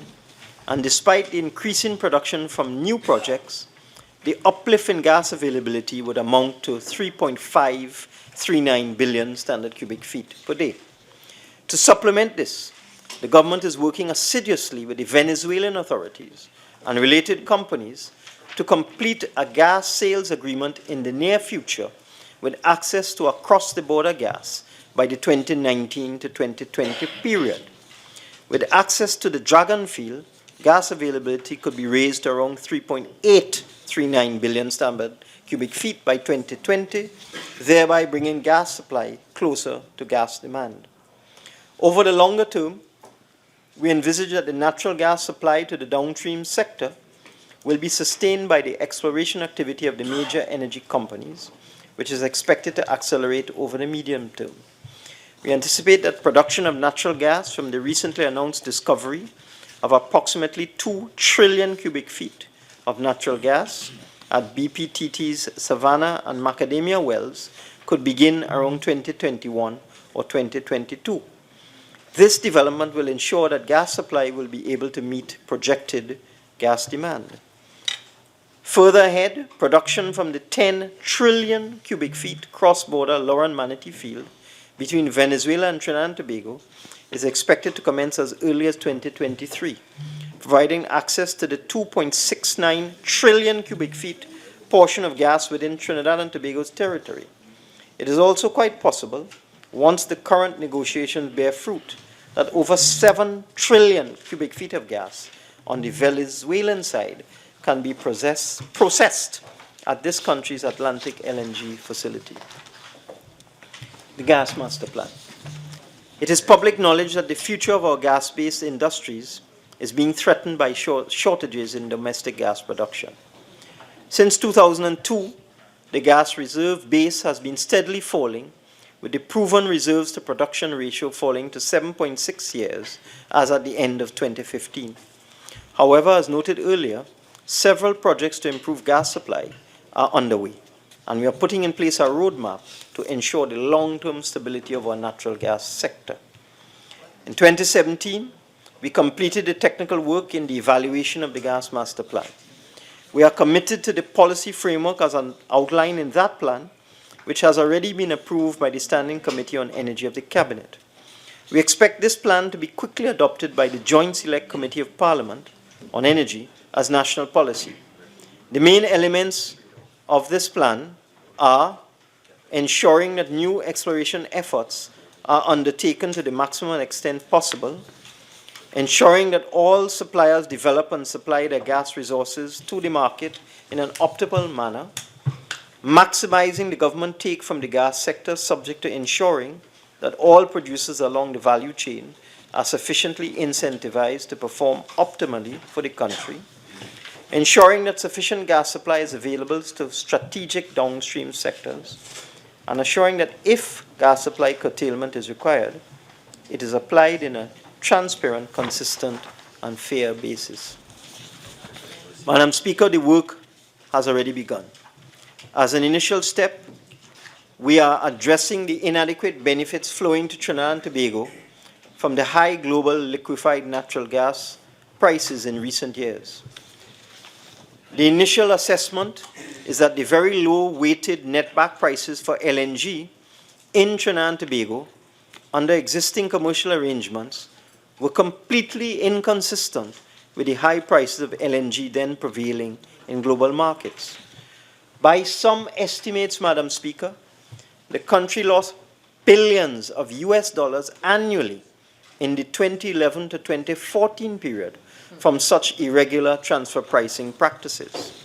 S5: and despite the increase in production from new projects, the uplift in gas availability would amount to 3.539 billion standard cubic feet per day. To supplement this, the government is working assiduously with the Venezuelan authorities and related companies to complete a gas sales agreement in the near future with access to across-the-border gas by the 2019 to 2020 period. With access to the Dragon field, gas availability could be raised to around 3.839 billion standard cubic feet by 2020, thereby bringing gas supply closer to gas demand. Over the longer term, we envisage that the natural gas supply to the downstream sector will be sustained by the exploration activity of the major energy companies, which is expected to accelerate over the medium term. We anticipate that production of natural gas from the recently announced discovery of approximately 2 trillion cubic feet of natural gas at BPTT's Savannah and Macadamia wells could begin around 2021 or 2022. This development will ensure that gas supply will be able to meet projected gas demand. Further ahead, production from the 10 trillion cubic feet cross-border Loran-Manatee field between Venezuela and Trinidad and Tobago is expected to commence as early as 2023, providing access to the 2.69 trillion cubic feet portion of gas within Trinidad and Tobago's territory. It is also quite possible, once the current negotiations bear fruit, that over 7 trillion cubic feet of gas on the Venezuelan side can be processed at this country's Atlantic LNG facility. The Gas Master Plan. It is public knowledge that the future of our gas-based industries is being threatened by shortages in domestic gas production. Since 2002, the gas reserve base has been steadily falling, with the proven reserves to production ratio falling to 7.6 years as at the end of 2015. However, as noted earlier, several projects to improve gas supply are underway, and we are putting in place a roadmap to ensure the long-term stability of our natural gas sector. In 2017, we completed the technical work in the evaluation of the Gas Master Plan. We are committed to the policy framework as outlined in that plan, which has already been approved by the Standing Committee on Energy of the Cabinet. We expect this plan to be quickly adopted by the Joint Select Committee of Parliament on Energy as national policy. The main elements of this plan are ensuring that new exploration efforts are undertaken to the maximum extent possible, ensuring that all suppliers develop and supply their gas resources to the market in an optimal manner, maximizing the government take from the gas sector subject to ensuring that all producers along the value chain are sufficiently incentivized to perform optimally for the country, ensuring that sufficient gas supply is available to strategic downstream sectors, and assuring that if gas supply curtailment is required, it is applied in a transparent, consistent, and fair basis. Madam Speaker, the work has already begun. As an initial step, we are addressing the inadequate benefits flowing to Trinidad and Tobago from the high global liquefied natural gas prices in recent years. The initial assessment is that the very low weighted netback prices for LNG in Trinidad and Tobago under existing commercial arrangements were completely inconsistent with the high prices of LNG then prevailing in global markets. By some estimates, Madam Speaker, the country lost billions of US dollars annually in the 2011 to 2014 period from such irregular transfer pricing practices.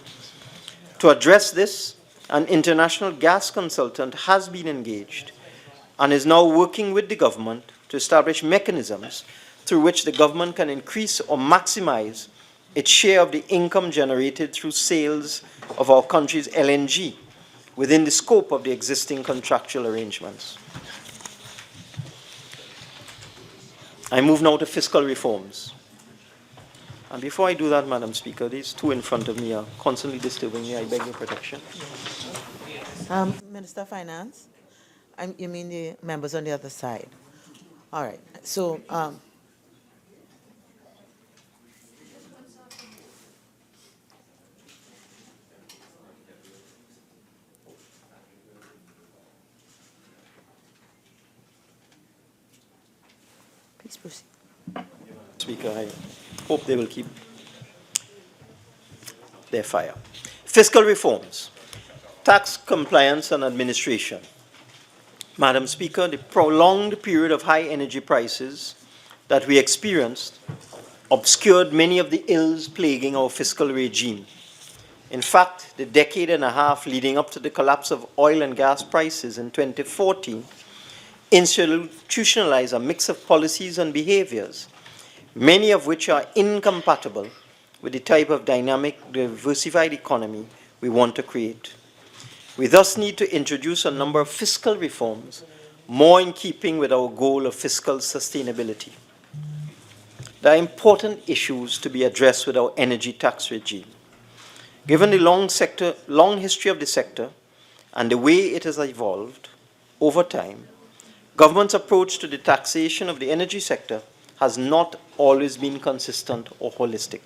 S5: To address this, an international gas consultant has been engaged and is now working with the government to establish mechanisms through which the government can increase or maximize its share of the income generated through sales of our country's LNG within the scope of the existing contractual arrangements. I move now to fiscal reforms. And before I do that, Madam Speaker, these two in front of me are constantly disturbing me. I beg your protection.
S3: Minister of Finance, you mean the members on the other side? All right. So, please proceed.
S5: Speaker, I hope they will keep their fire. Fiscal reforms, tax compliance and administration. Madam Speaker, the prolonged period of high energy prices that we experienced obscured many of the ills plaguing our fiscal regime. In fact, the decade and a half leading up to the collapse of oil and gas prices in 2014 institutionalized a mix of policies and behaviors, many of which are incompatible with the type of dynamic, diversified economy we want to create. We thus need to introduce a number of fiscal reforms more in keeping with our goal of fiscal sustainability. There are important issues to be addressed with our energy tax regime. Given the long history of the sector and the way it has evolved over time, government's approach to the taxation of the energy sector has not always been consistent or holistic.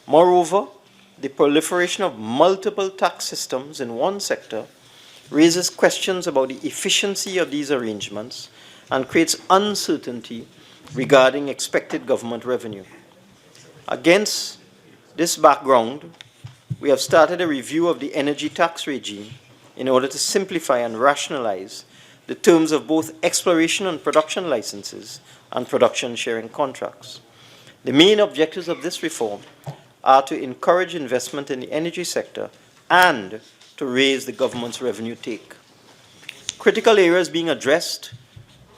S5: Moreover, the proliferation of multiple tax systems in one sector raises questions about the efficiency of these arrangements and creates uncertainty regarding expected government revenue. Against this background, we have started a review of the energy tax regime in order to simplify and rationalize the terms of both exploration and production licenses and production sharing contracts. The main objectives of this reform are to encourage investment in the energy sector and to raise the government's revenue take. Critical areas being addressed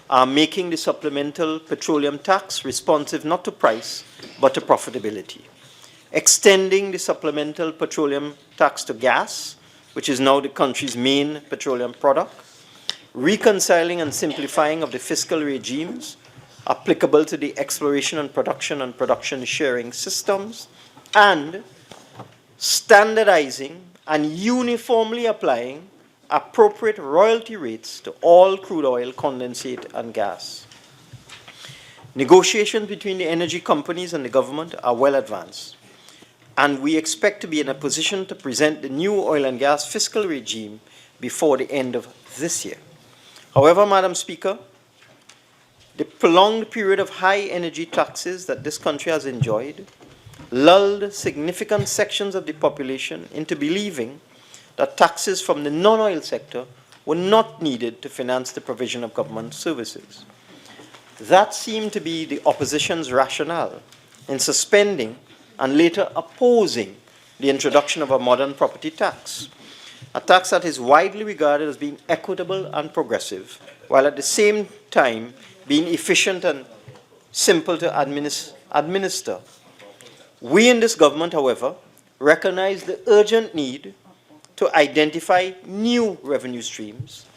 S5: are making the supplemental petroleum tax responsive not to price, but to profitability. Extending the supplemental petroleum tax to gas, which is now the country's main petroleum product. Reconciling and simplifying of the fiscal regimes applicable to the exploration and production sharing systems, and standardizing and uniformly applying appropriate royalty rates to all crude oil, condensate, and gas. Negotiations between the energy companies and the government are well advanced, and we expect to be in a position to present the new oil and gas fiscal regime before the end of this year. However, Madam Speaker, the prolonged period of high energy taxes that this country has enjoyed lulled significant sections of the population into believing that taxes from the non-oil sector were not needed to finance the provision of government services. That seemed to be the opposition's rationale in suspending and later opposing the introduction of a modern property tax, a tax that is widely regarded as being equitable and progressive, while at the same time being efficient and simple to administer. We in this government, however, recognize the urgent need to identify new revenue streams,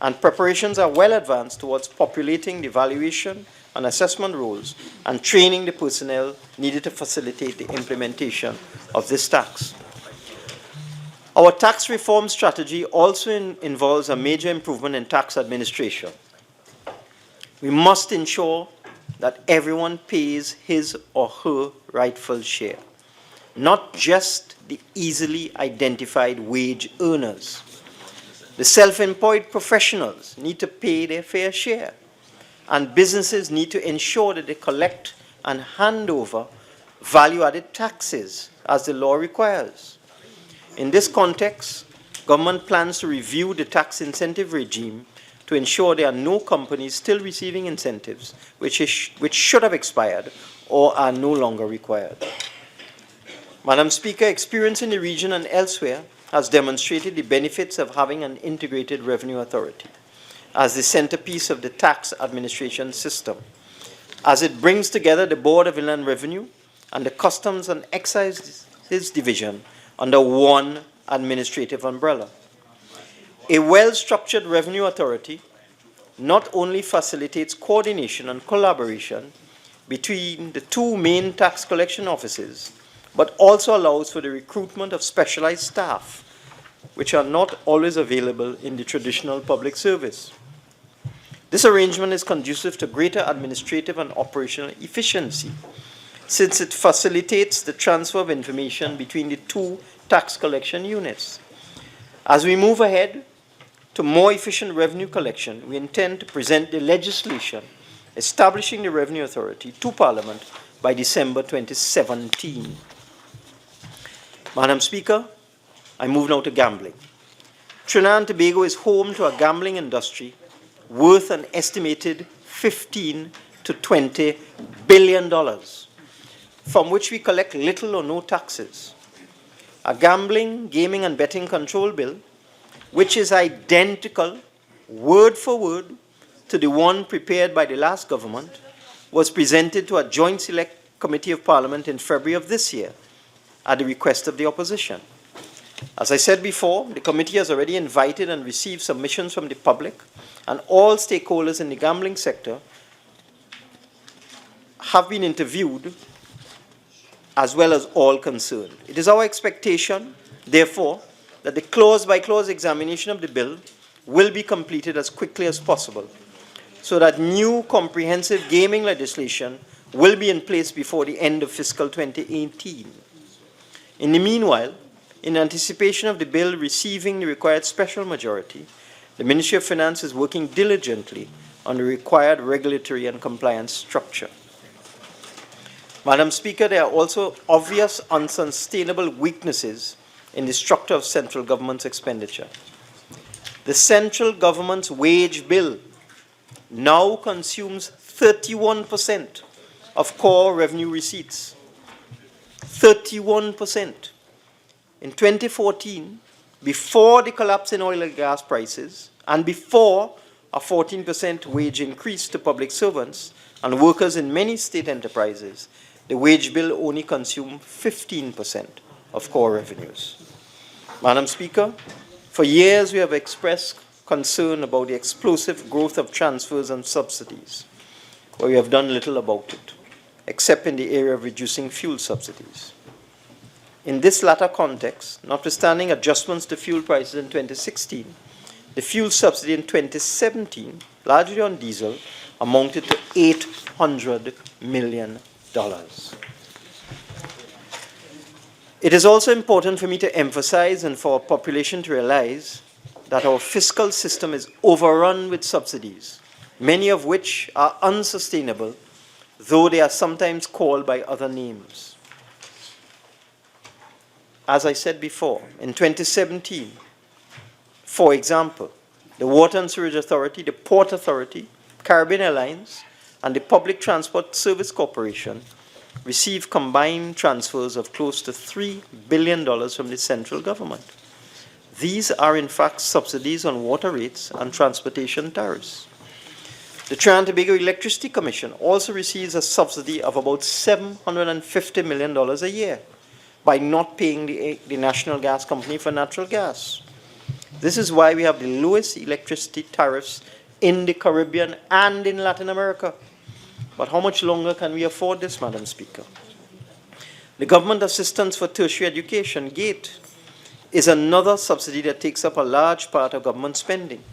S5: and preparations are well advanced towards populating the valuation and assessment roles and training the personnel needed to facilitate the implementation of this tax. Our tax reform strategy also involves a major improvement in tax administration. We must ensure that everyone pays his or her rightful share, not just the easily identified wage earners. The self-employed professionals need to pay their fair share, and businesses need to ensure that they collect and hand over value-added taxes as the law requires. In this context, government plans to review the tax incentive regime to ensure there are no companies still receiving incentives which should have expired or are no longer required. Madam Speaker, experience in the region and elsewhere has demonstrated the benefits of having an integrated revenue authority as the centerpiece of the tax administration system, as it brings together the Board of Inland Revenue and the Customs and Excise Division under one administrative umbrella. A well-structured revenue authority not only facilitates coordination and collaboration between the two main tax collection offices, but also allows for the recruitment of specialized staff, which are not always available in the traditional public service. This arrangement is conducive to greater administrative and operational efficiency, since it facilitates the transfer of information between the two tax collection units. As we move ahead to more efficient revenue collection, we intend to present the legislation establishing the Revenue Authority to Parliament by December 2017. Madam Speaker, I move now to gambling. Trinidad and Tobago is home to a gambling industry worth an estimated $15 to $20 billion, from which we collect little or no taxes. A gambling, gaming, and betting control bill, which is identical, word for word, to the one prepared by the last government, was presented to a joint select committee of Parliament in February of this year at the request of the opposition. As I said before, the committee has already invited and received submissions from the public and all stakeholders in the gambling sector have been interviewed, as well as all concerned. It is our expectation, therefore, that the clause-by-clause examination of the bill will be completed as quickly as possible, so that new comprehensive gaming legislation will be in place before the end of fiscal 2018. In the meanwhile, in anticipation of the bill receiving the required special majority, the Ministry of Finance is working diligently on the required regulatory and compliance structure. Madam Speaker, there are also obvious unsustainable weaknesses in the structure of central government's expenditure. The central government's wage bill now consumes 31% of core revenue receipts. 31%. in 2014, before the collapse in oil and gas prices, and before a 14% wage increase to public servants and workers in many state enterprises, the wage bill only consumed 15% of core revenues. Madam Speaker, for years we have expressed concern about the explosive growth of transfers and subsidies, but we have done little about it, except in the area of reducing fuel subsidies. In this latter context, notwithstanding adjustments to fuel prices in 2016, the fuel subsidy in 2017, largely on diesel, amounted to $800 million. It is also important for me to emphasize and for our population to realize that our fiscal system is overrun with subsidies, many of which are unsustainable, though they are sometimes called by other names. As I said before, in 2017, for example, the Water and Sewerage Authority, the Port Authority, Caribbean Airlines, and the Public Transport Service Corporation received combined transfers of close to $3 billion from the central government. These are in fact subsidies on water rates and transportation tariffs. The Trinidad and Tobago Electricity Commission also receives a subsidy of about $750 million a year by not paying the National Gas Company for natural gas. This is why we have the lowest electricity tariffs in the Caribbean and in Latin America. But how much longer can we afford this, Madam Speaker? The Government Assistance for Tertiary Education, GATE, is another subsidy that takes up a large part of government spending.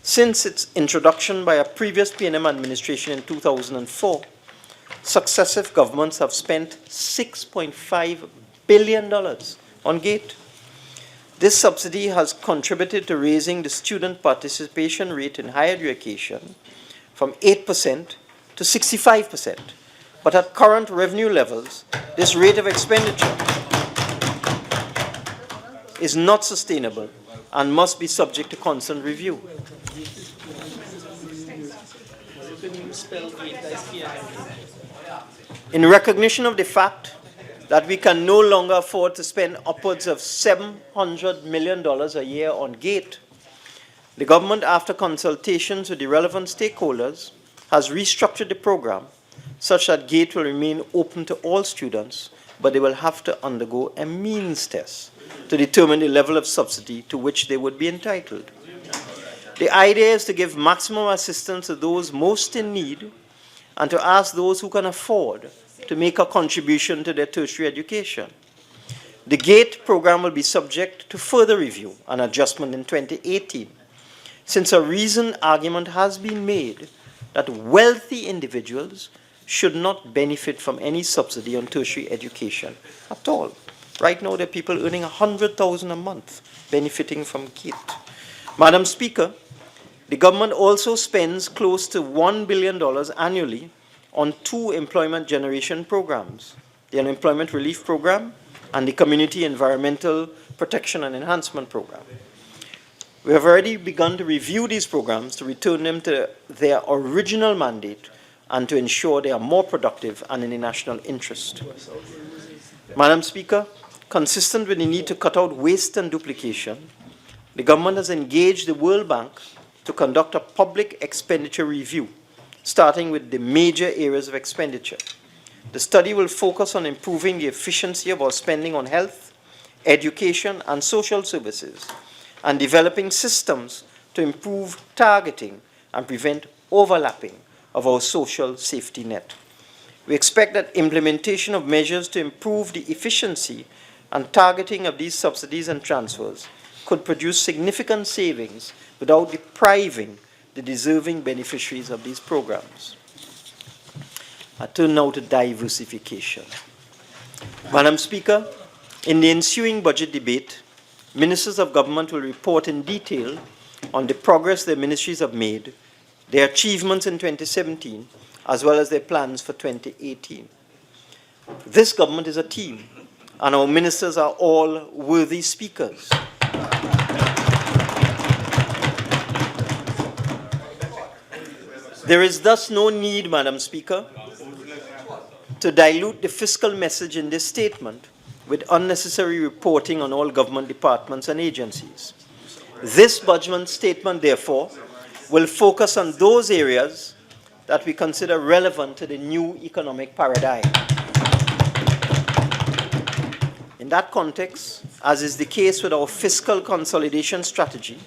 S5: Since its introduction by a previous PNM administration in 2004, successive governments have spent $6.5 billion on GATE. This subsidy has contributed to raising the student participation rate in higher education from 8% to 65%. But at current revenue levels, this rate of expenditure is not sustainable and must be subject to constant review. In recognition of the fact that we can no longer afford to spend upwards of $700 million a year on GATE, the government, after consultations with the relevant stakeholders, has restructured the program such that GATE will remain open to all students, but they will have to undergo a means test to determine the level of subsidy to which they would be entitled. The idea is to give maximum assistance to those most in need and to ask those who can afford to make a contribution to their tertiary education. The GATE program will be subject to further review and adjustment in 2018, since a reasoned argument has been made that wealthy individuals should not benefit from any subsidy on tertiary education at all. Right now, there are people earning $100,000 a month benefiting from GATE. Madam Speaker, the government also spends close to $1 billion annually on two employment generation programs, the Unemployment Relief Program and the Community Environmental Protection and Enhancement Program. We have already begun to review these programs to return them to their original mandate and to ensure they are more productive and in the national interest. Madam Speaker, consistent with the need to cut out waste and duplication, the government has engaged the World Bank to conduct a public expenditure review, starting with the major areas of expenditure. The study will focus on improving the efficiency of our spending on health, education, and social services, and developing systems to improve targeting and prevent overlapping of our social safety net. We expect that implementation of measures to improve the efficiency and targeting of these subsidies and transfers could produce significant savings without depriving the deserving beneficiaries of these programs. I turn now to diversification. Madam Speaker, in the ensuing budget debate, ministers of government will report in detail on the progress their ministries have made, their achievements in 2017, as well as their plans for 2018. This government is a team, and our ministers are all worthy speakers. There is thus no need, Madam Speaker, to dilute the fiscal message in this statement, with unnecessary reporting on all government departments and agencies. This budget statement, therefore, will focus on those areas that we consider relevant to the new economic paradigm. In that context, as is the case with our fiscal consolidation strategy,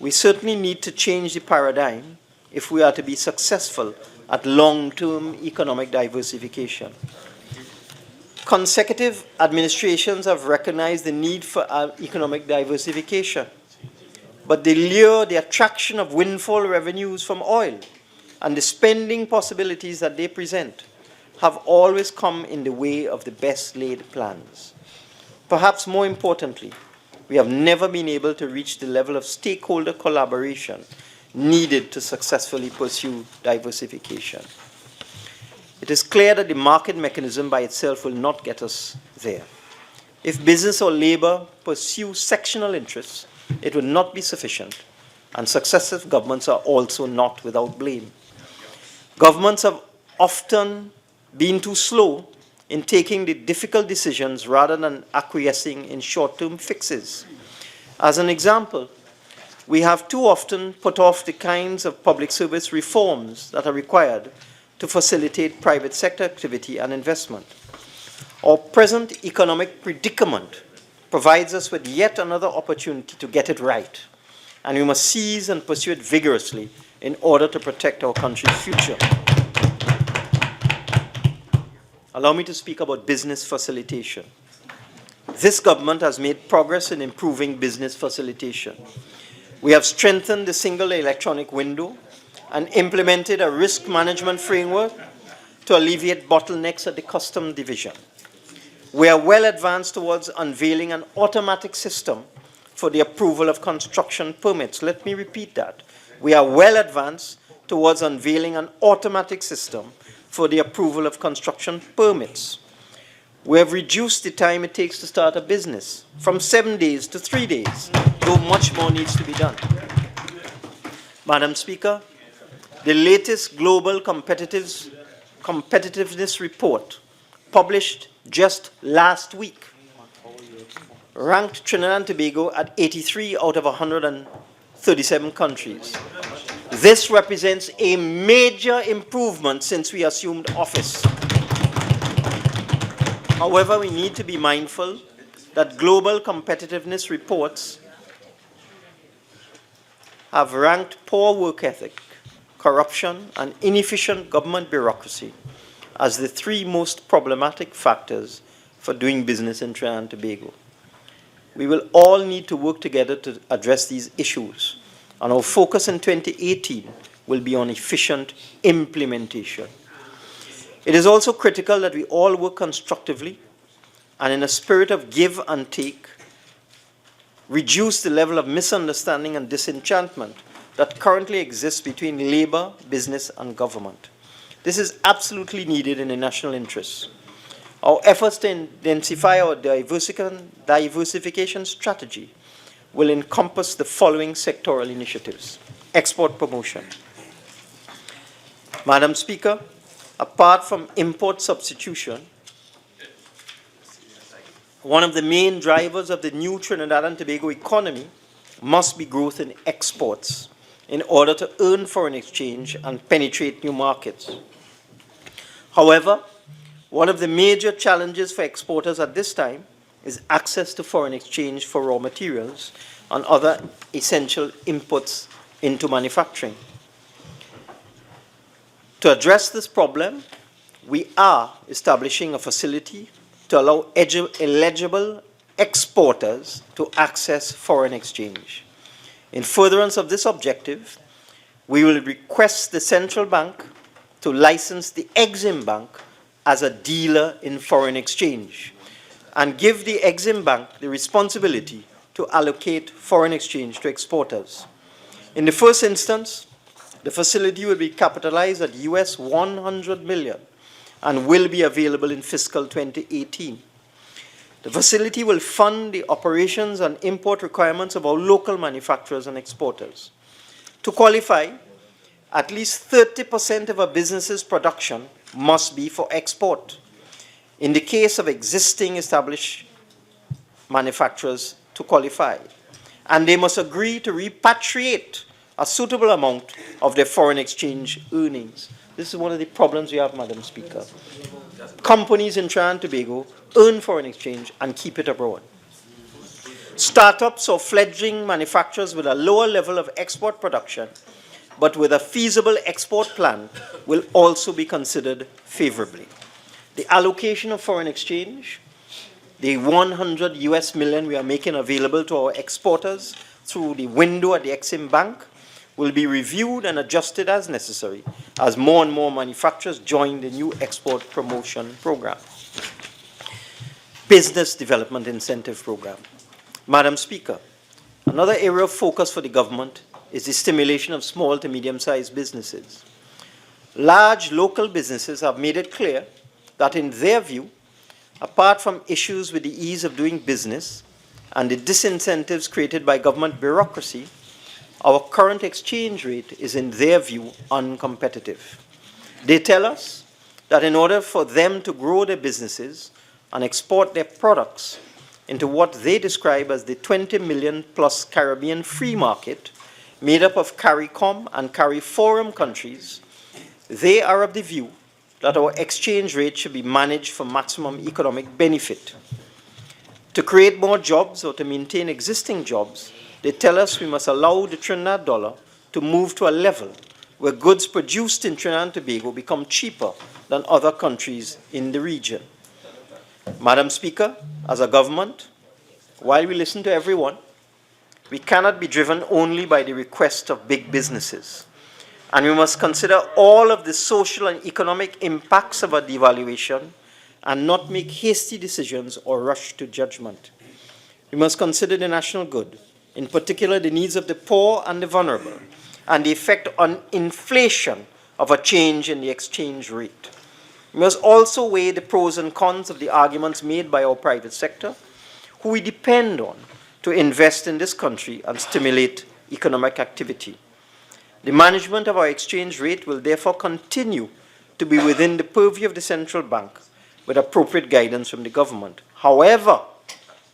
S5: we certainly need to change the paradigm if we are to be successful at long-term economic diversification. Consecutive administrations have recognized the need for economic diversification, but the lure, the attraction of windfall revenues from oil and the spending possibilities that they present have always come in the way of the best laid plans. Perhaps more importantly, we have never been able to reach the level of stakeholder collaboration needed to successfully pursue diversification. It is clear that the market mechanism by itself will not get us there. If business or labor pursue sectional interests, it will not be sufficient, and successive governments are also not without blame. Governments have often been too slow in taking the difficult decisions rather than acquiescing in short-term fixes. As an example, we have too often put off the kinds of public service reforms that are required to facilitate private sector activity and investment. Our present economic predicament provides us with yet another opportunity to get it right, and we must seize and pursue it vigorously in order to protect our country's future. Allow me to speak about business facilitation. This government has made progress in improving business facilitation. We have strengthened the single electronic window and implemented a risk management framework to alleviate bottlenecks at the Customs Division. We are well advanced towards unveiling an automatic system for the approval of construction permits. Let me repeat that. We are well advanced towards unveiling an automatic system for the approval of construction permits. We have reduced the time it takes to start a business from 7 days to 3 days, though much more needs to be done. Madam Speaker, the latest Global Competitiveness Report, published just last week, ranked Trinidad and Tobago at 83 out of 137 countries. This represents a major improvement since we assumed office. However, we need to be mindful that global competitiveness reports have ranked poor work ethic, corruption, and inefficient government bureaucracy as the three most problematic factors for doing business in Trinidad and Tobago. We will all need to work together to address these issues, and our focus in 2018 will be on efficient implementation. It is also critical that we all work constructively and in a spirit of give and take, reduce the level of misunderstanding and disenchantment that currently exists between labor, business, and government. This is absolutely needed in the national interest. Our efforts to intensify our diversification strategy will encompass the following sectoral initiatives. Export promotion. Madam Speaker, apart from import substitution, one of the main drivers of the new Trinidad and Tobago economy must be growth in exports in order to earn foreign exchange and penetrate new markets. However, one of the major challenges for exporters at this time is access to foreign exchange for raw materials and other essential inputs into manufacturing. To address this problem, we are establishing a facility to allow eligible exporters to access foreign exchange. In furtherance of this objective, we will request the central bank to license the Exim Bank as a dealer in foreign exchange and give the Exim Bank the responsibility to allocate foreign exchange to exporters. In the first instance, the facility will be capitalized at US $100 million and will be available in fiscal 2018. The facility will fund the operations and import requirements of our local manufacturers and exporters. To qualify, at least 30% of a business's production must be for export. in the case of existing established manufacturers to qualify. And they must agree to repatriate a suitable amount of their foreign exchange earnings. This is one of the problems we have, Madam Speaker. Companies in Trinidad and Tobago earn foreign exchange and keep it abroad. Startups or fledgling manufacturers with a lower level of export production, but with a feasible export plan, will also be considered favorably. The allocation of foreign exchange, the 100 US million we are making available to our exporters through the window at the Exim Bank, will be reviewed and adjusted as necessary as more and more manufacturers join the new export promotion program. Business Development Incentive Program. Madam Speaker, another area of focus for the government is the stimulation of small to medium-sized businesses. Large local businesses have made it clear that in their view, apart from issues with the ease of doing business and the disincentives created by government bureaucracy, our current exchange rate is, in their view, uncompetitive. They tell us that in order for them to grow their businesses and export their products into what they describe as the 20 million plus Caribbean free market, made up of CARICOM and CARIFORUM countries, they are of the view that our exchange rate should be managed for maximum economic benefit. To create more jobs or to maintain existing jobs, they tell us we must allow the Trinidad dollar to move to a level where goods produced in Trinidad and Tobago become cheaper than other countries in the region. Madam Speaker, as a government, while we listen to everyone, we cannot be driven only by the request of big businesses. And we must consider all of the social and economic impacts of a devaluation and not make hasty decisions or rush to judgment. We must consider the national good, in particular the needs of the poor and the vulnerable, and the effect on inflation of a change in the exchange rate. We must also weigh the pros and cons of the arguments made by our private sector, who we depend on to invest in this country and stimulate economic activity. The management of our exchange rate will therefore continue to be within the purview of the central bank with appropriate guidance from the government. However,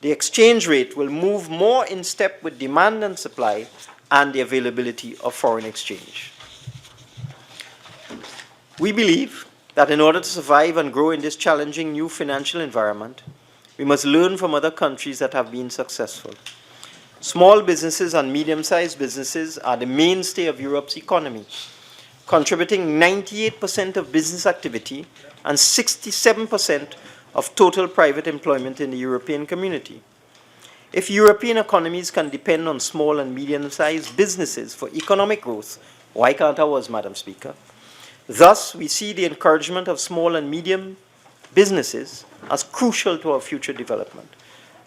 S5: the exchange rate will move more in step with demand and supply and the availability of foreign exchange. We believe that in order to survive and grow in this challenging new financial environment, we must learn from other countries that have been successful. Small businesses and medium-sized businesses are the mainstay of Europe's economy, contributing 98% of business activity and 67% of total private employment in the European community. If European economies can depend on small and medium-sized businesses for economic growth, why can't ours, Madam Speaker? Thus, we see the encouragement of small and medium businesses as crucial to our future development.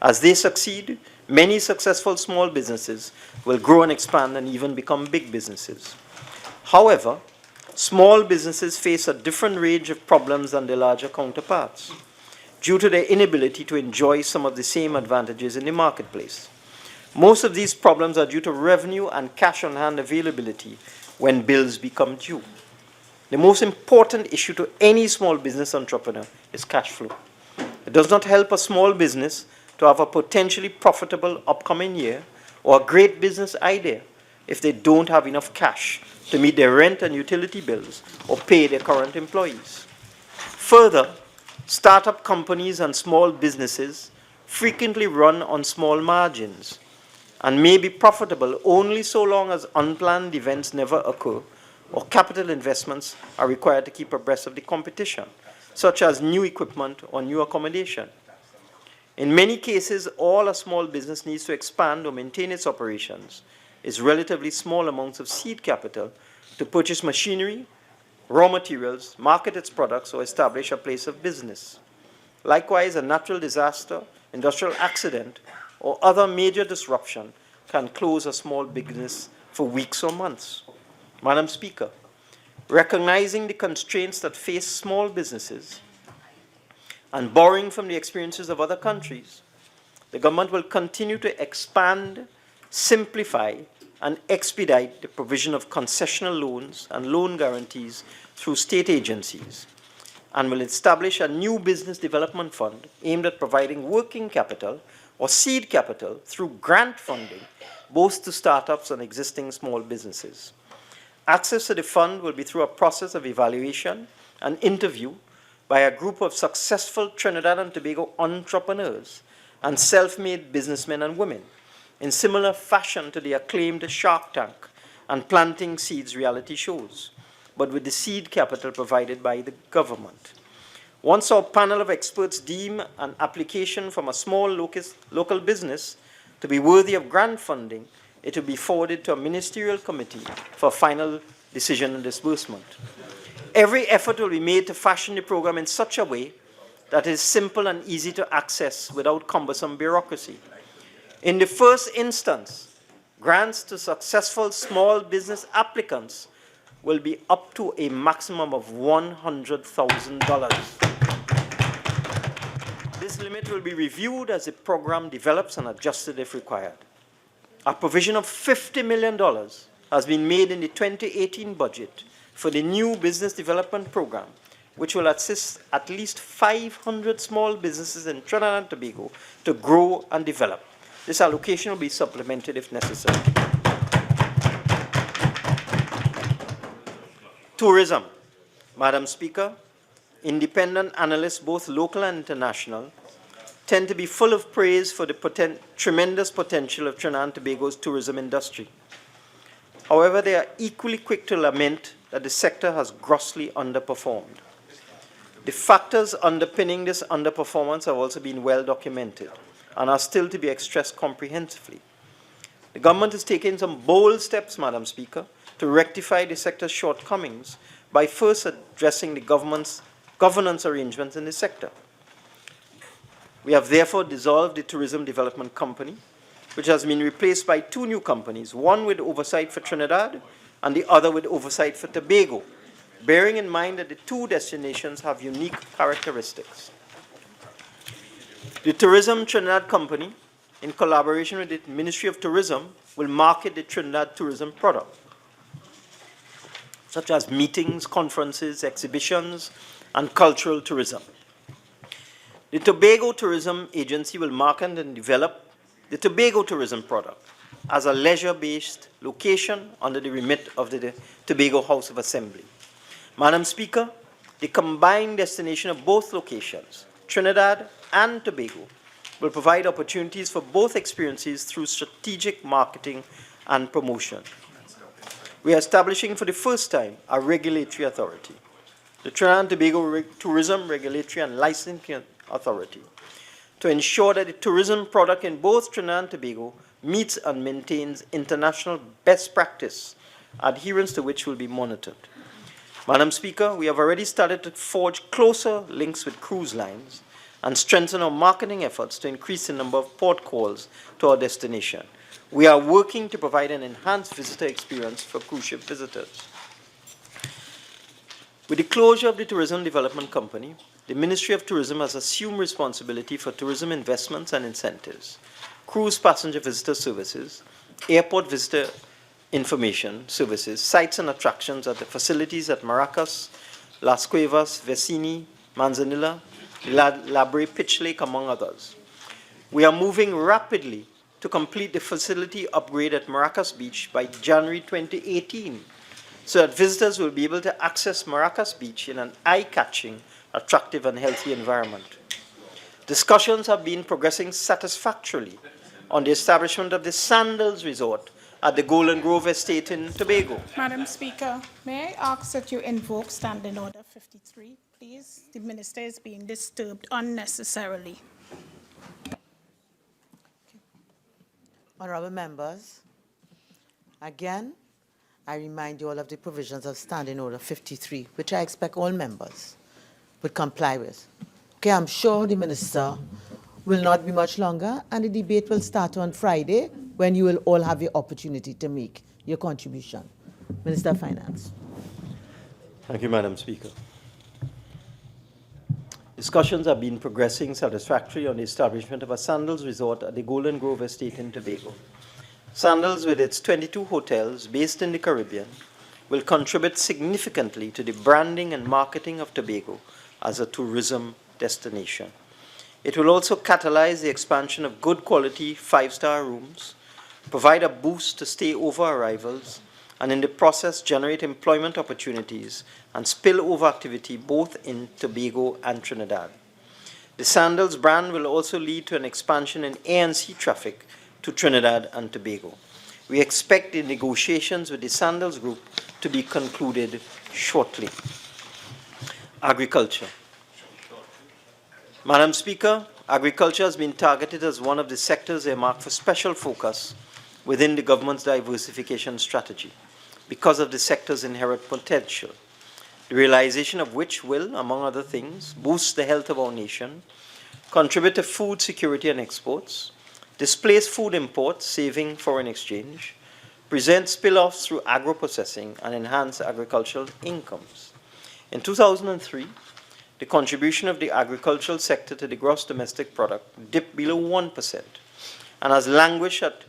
S5: As they succeed, many successful small businesses will grow and expand and even become big businesses. However, small businesses face a different range of problems than their larger counterparts, due to their inability to enjoy some of the same advantages in the marketplace. Most of these problems are due to revenue and cash on hand availability when bills become due. The most important issue to any small business entrepreneur is cash flow. It does not help a small business to have a potentially profitable upcoming year or a great business idea if they don't have enough cash to meet their rent and utility bills or pay their current employees. Further, startup companies and small businesses frequently run on small margins and may be profitable only so long as unplanned events never occur or capital investments are required to keep abreast of the competition, such as new equipment or new accommodation. In many cases, all a small business needs to expand or maintain its operations is relatively small amounts of seed capital to purchase machinery, raw materials, market its products, or establish a place of business. Likewise, a natural disaster, industrial accident, or other major disruption can close a small business for weeks or months. Madam Speaker, recognizing the constraints that face small businesses and borrowing from the experiences of other countries, the government will continue to expand, simplify, and expedite the provision of concessional loans and loan guarantees through state agencies, and will establish a new business development fund aimed at providing working capital or seed capital through grant funding, both to startups and existing small businesses. Access to the fund will be through a process of evaluation and interview by a group of successful Trinidad and Tobago entrepreneurs and self-made businessmen and women, in similar fashion to the acclaimed Shark Tank and Planting Seeds reality shows, but with the seed capital provided by the government. Once our panel of experts deem an application from a small local business to be worthy of grant funding, it will be forwarded to a ministerial committee for final decision and disbursement. Every effort will be made to fashion the program in such a way that it is simple and easy to access without cumbersome bureaucracy. In the first instance, grants to successful small business applicants will be up to a maximum of $100,000. This limit will be reviewed as the program develops and adjusted if required. A provision of $50 million has been made in the 2018 budget for the new business development program, which will assist at least 500 small businesses in Trinidad and Tobago to grow and develop. This allocation will be supplemented if necessary. Tourism. Madam Speaker, independent analysts, both local and international, tend to be full of praise for the tremendous potential of Trinidad and Tobago's tourism industry. However, they are equally quick to lament that the sector has grossly underperformed. The factors underpinning this underperformance have also been well documented and are still to be expressed comprehensively. The government has taken some bold steps, Madam Speaker, to rectify the sector's shortcomings by first addressing the government's governance arrangements in the sector. We have therefore dissolved the Tourism Development Company, which has been replaced by two new companies, one with oversight for Trinidad and the other with oversight for Tobago, bearing in mind that the two destinations have unique characteristics. The Tourism Trinidad Company, in collaboration with the Ministry of Tourism, will market the Trinidad tourism product, such as meetings, conferences, exhibitions, and cultural tourism. The Tobago Tourism Agency will market and develop the Tobago tourism product as a leisure-based location under the remit of the Tobago House of Assembly. Madam Speaker, the combined destination of both locations, Trinidad and Tobago, will provide opportunities for both experiences through strategic marketing and promotion. We are establishing for the first time a regulatory authority, the Trinidad and Tobago Tourism Regulatory and Licensing Authority, to ensure that the tourism product in both Trinidad and Tobago meets and maintains international best practice, adherence to which will be monitored. Madam Speaker, we have already started to forge closer links with cruise lines and strengthen our marketing efforts to increase the number of port calls to our destination. We are working to provide an enhanced visitor experience for cruise ship visitors. With the closure of the Tourism Development Company, the Ministry of Tourism has assumed responsibility for tourism investments and incentives, cruise passenger visitor services, airport visitor information services, sites and attractions at the facilities at Maracas, Las Cuevas, Vecini, Manzanilla, Labre, Pitch Lake, among others. We are moving rapidly to complete the facility upgrade at Maracas Beach by January 2018, so that visitors will be able to access Maracas Beach in an eye-catching, attractive and healthy environment. Discussions have been progressing satisfactorily on the establishment of the Sandals Resort at the Golden Grove Estate in Tobago.
S6: Madam Speaker, may I ask that you invoke Standing Order 53, please? The Minister is being disturbed unnecessarily.
S3: Honorable members, again, I remind you all of the provisions of Standing Order 53, which I expect all members would comply with. Okay, I'm sure the Minister will not be much longer, and the debate will start on Friday when you will all have the opportunity to make your contribution. Minister of Finance.
S5: Thank you, Madam Speaker. Discussions have been progressing satisfactorily on the establishment of a Sandals Resort at the Golden Grove Estate in Tobago. Sandals, with its 22 hotels based in the Caribbean, will contribute significantly to the branding and marketing of Tobago as a tourism destination. It will also catalyze the expansion of good quality five-star rooms, provide a boost to stay-over arrivals, and in the process generate employment opportunities and spillover activity both in Tobago and Trinidad. The Sandals brand will also lead to an expansion in ANC traffic to Trinidad and Tobago. We expect the negotiations with the Sandals Group to be concluded shortly. Agriculture. Madam Speaker, agriculture has been targeted as one of the sectors earmarked for special focus within the government's diversification strategy because of the sector's inherent potential, the realization of which will, among other things, boost the health of our nation, contribute to food security and exports, displace food imports, saving foreign exchange, present spill-offs through agro-processing, and enhance agricultural incomes. In 2003, the contribution of the agricultural sector to the gross domestic product dipped below 1% and has languished at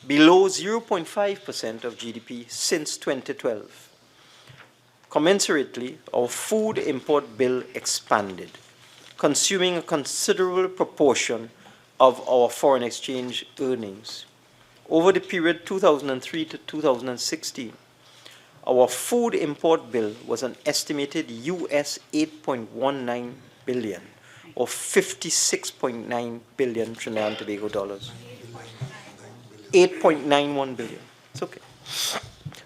S5: below 0.5% of GDP since 2012. Commensurately, our food import bill expanded, consuming a considerable proportion of our foreign exchange earnings. Over the period 2003 to 2016, our food import bill was an estimated US 8.19 billion or 56.9 billion Trinidad and Tobago dollars. 8.91 billion. It's okay.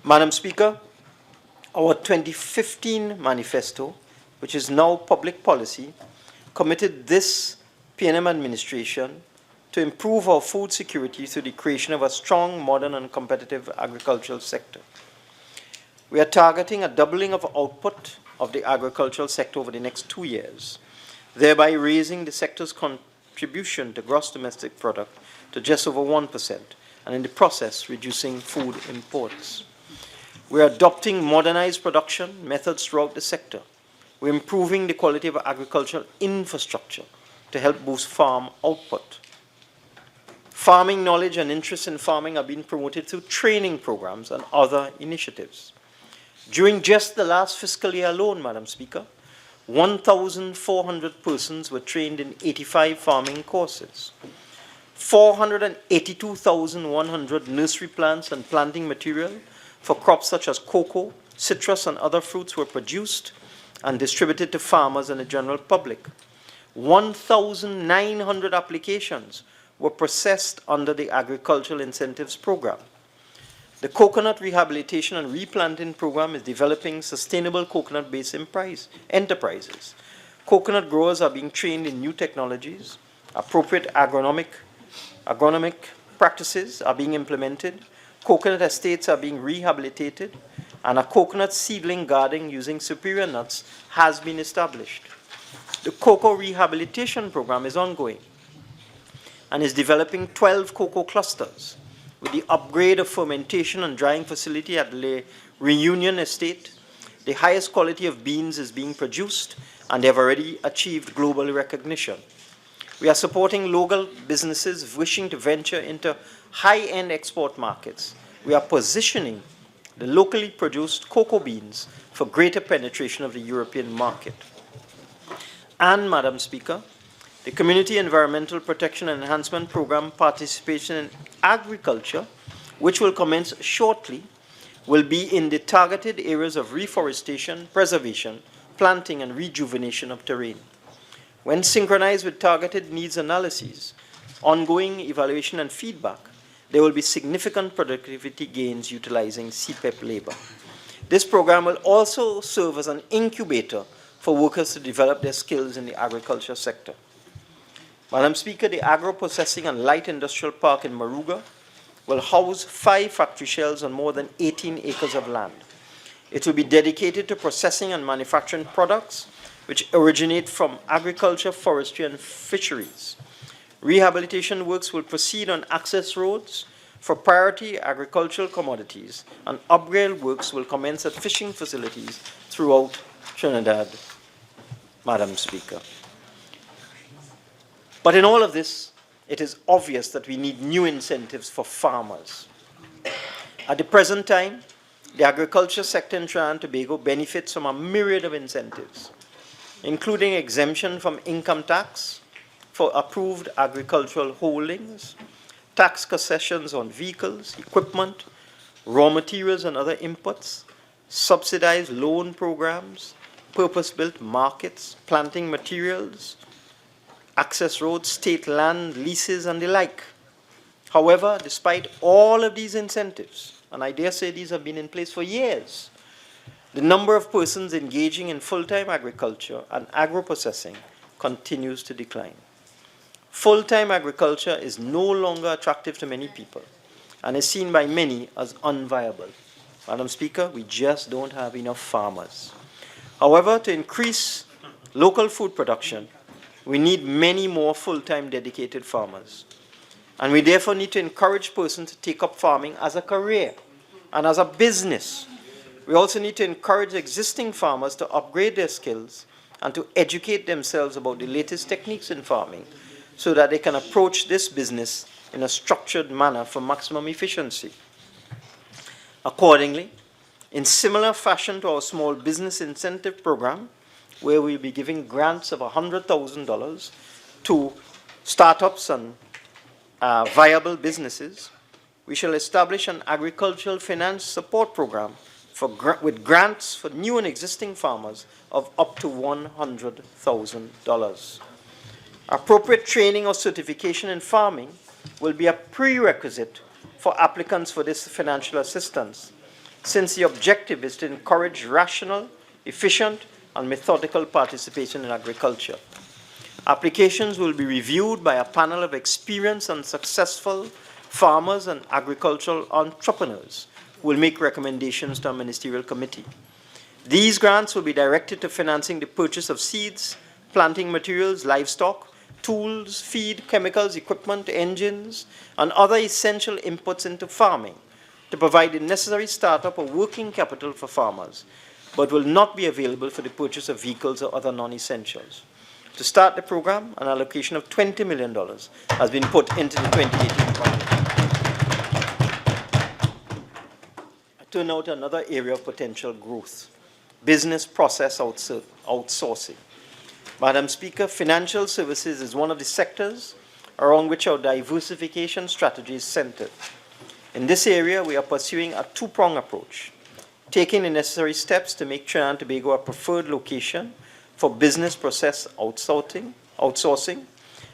S5: Madam Speaker, our 2015 manifesto, which is now public policy, committed this PNM administration to improve our food security through the creation of a strong, modern, and competitive agricultural sector. We are targeting a doubling of output of the agricultural sector over the next 2 years, thereby raising the sector's contribution to gross domestic product to just over 1%, and in the process, reducing food imports. We are adopting modernized production methods throughout the sector. We're improving the quality of agricultural infrastructure to help boost farm output. Farming knowledge and interest in farming are being promoted through training programs and other initiatives. During just the last fiscal year alone, Madam Speaker, 1,400 persons were trained in 85 farming courses. 482,100 nursery plants and planting material for crops such as cocoa, citrus, and other fruits were produced and distributed to farmers and the general public. 1,900 applications were processed under the Agricultural Incentives Program. The Coconut Rehabilitation and Replanting Program is developing sustainable coconut-based enterprises. Coconut growers are being trained in new technologies, appropriate agronomic practices are being implemented, coconut estates are being rehabilitated, and a coconut seedling garden using superior nuts has been established. The cocoa rehabilitation program is ongoing and is developing 12 cocoa clusters. With the upgrade of fermentation and drying facility at Le Reunion Estate, the highest quality of beans is being produced, and they have already achieved global recognition. We are supporting local businesses wishing to venture into high-end export markets. We are positioning the locally produced cocoa beans for greater penetration of the European market. And, Madam Speaker, the Community Environmental Protection and Enhancement Program participation in agriculture, which will commence shortly, will be in the targeted areas of reforestation, preservation, planting, and rejuvenation of terrain. When synchronized with targeted needs analyses, ongoing evaluation and feedback, there will be significant productivity gains utilizing CPEP labor. This program will also serve as an incubator for workers to develop their skills in the agriculture sector. Madam Speaker, the Agro-Processing and Light Industrial Park in Maruga will house 5 factory shells on more than 18 acres of land. It will be dedicated to processing and manufacturing products which originate from agriculture, forestry, and fisheries. Rehabilitation works will proceed on access roads for priority agricultural commodities, and upgrade works will commence at fishing facilities throughout Trinidad, Madam Speaker. But in all of this, it is obvious that we need new incentives for farmers. At the present time, the agriculture sector in Trinidad and Tobago benefits from a myriad of incentives, including exemption from income tax for approved agricultural holdings, tax concessions on vehicles, equipment, raw materials and other inputs, subsidized loan programs, purpose-built markets, planting materials, access roads, state land leases, and the like. However, despite all of these incentives, and I dare say these have been in place for years, the number of persons engaging in full-time agriculture and agro-processing continues to decline. Full-time agriculture is no longer attractive to many people and is seen by many as unviable. Madam Speaker, we just don't have enough farmers. However, to increase local food production, we need many more full-time dedicated farmers. And we therefore need to encourage persons to take up farming as a career and as a business. We also need to encourage existing farmers to upgrade their skills and to educate themselves about the latest techniques in farming so that they can approach this business in a structured manner for maximum efficiency. Accordingly, in similar fashion to our small business incentive program, where we'll be giving grants of $100,000 to startups and viable businesses, we shall establish an agricultural finance support program with grants for new and existing farmers of up to $100,000. Appropriate training or certification in farming will be a prerequisite for applicants for this financial assistance, since the objective is to encourage rational, efficient, and methodical participation in agriculture. Applications will be reviewed by a panel of experienced and successful farmers and agricultural entrepreneurs who will make recommendations to a ministerial committee. These grants will be directed to financing the purchase of seeds, planting materials, livestock, tools, feed, chemicals, equipment, engines, and other essential inputs into farming to provide the necessary startup or working capital for farmers, but will not be available for the purchase of vehicles or other non-essentials. To start the program, an allocation of $20 million has been put into the 2018 budget. I turn now to another area of potential growth: business process outsourcing. Madam Speaker, financial services is one of the sectors around which our diversification strategy is centered. In this area, we are pursuing a two-pronged approach, taking the necessary steps to make Trinidad and Tobago a preferred location for business process outsourcing,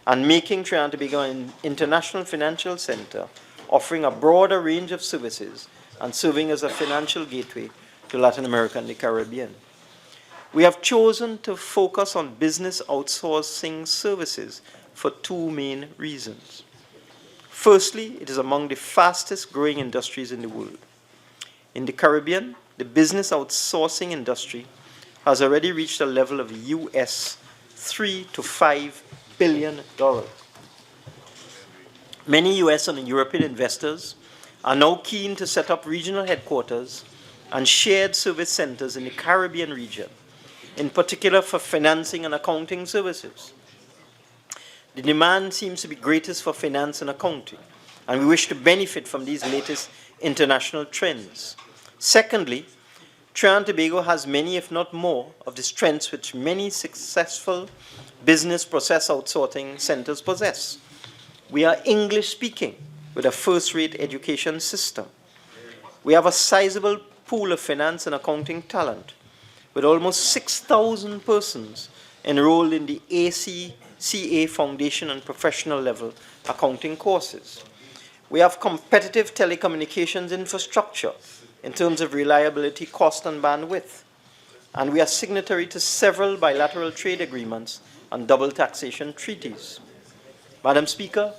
S5: and making Trinidad and Tobago an international financial center, offering a broader range of services and serving as a financial gateway to Latin America and the Caribbean. We have chosen to focus on business outsourcing services for two main reasons. Firstly, it is among the fastest growing industries in the world. In the Caribbean, the business outsourcing industry has already reached a level of US $3 to $5 billion. Many US and European investors are now keen to set up regional headquarters and shared service centers in the Caribbean region, in particular for financing and accounting services. The demand seems to be greatest for finance and accounting, and we wish to benefit from these latest international trends. Secondly, Trinidad and Tobago has many, if not more, of the strengths which many successful business process outsourcing centers possess. We are English-speaking with a first-rate education system. We have a sizable pool of finance and accounting talent, with almost 6,000 persons enrolled in the ACCA Foundation and professional level accounting courses. We have competitive telecommunications infrastructure in terms of reliability, cost, and bandwidth. And we are signatory to several bilateral trade agreements and double taxation treaties. Madam Speaker,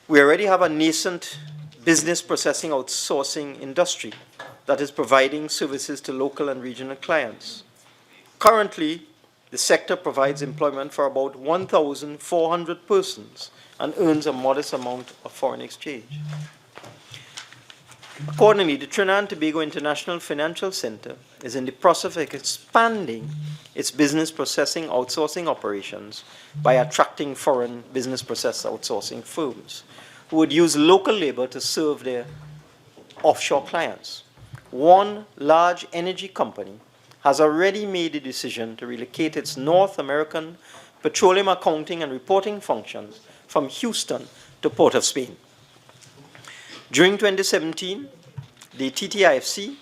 S5: we already have a nascent business processing outsourcing industry that is providing services to local and regional clients. Currently, the sector provides employment for about 1,400 persons and earns a modest amount of foreign exchange. Accordingly, the Trinidad and Tobago International Financial Center is in the process of expanding its business processing outsourcing operations by attracting foreign business process outsourcing firms who would use local labor to serve their offshore clients. One large energy company has already made the decision to relocate its North American petroleum accounting and reporting functions from Houston to Port of Spain. During 2017, the TTIFC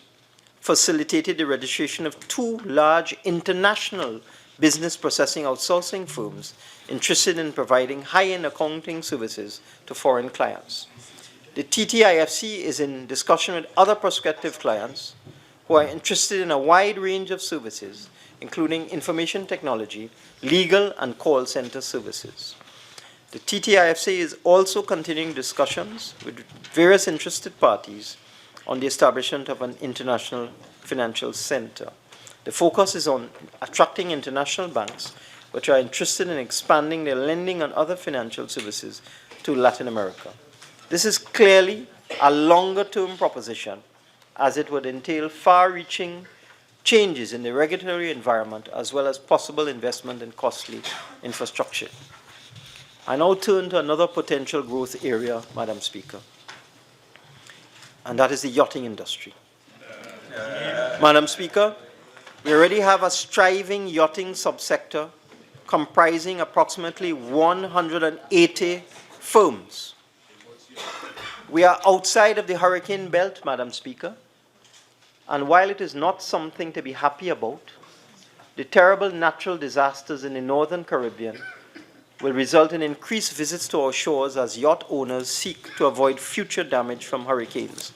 S5: facilitated the registration of 2 large international business processing outsourcing firms interested in providing high-end accounting services to foreign clients. The TTIFC is in discussion with other prospective clients who are interested in a wide range of services, including information technology, legal, and call center services. The TTIFC is also continuing discussions with various interested parties on the establishment of an international financial center. The focus is on attracting international banks which are interested in expanding their lending and other financial services to Latin America. This is clearly a longer-term proposition, as it would entail far-reaching changes in the regulatory environment as well as possible investment in costly infrastructure. I now turn to another potential growth area, Madam Speaker, and that is the yachting industry. Madam Speaker, we already have a striving yachting subsector comprising approximately 180 firms. We are outside of the hurricane belt, Madam Speaker, and while it is not something to be happy about, the terrible natural disasters in the Northern Caribbean will result in increased visits to our shores as yacht owners seek to avoid future damage from hurricanes.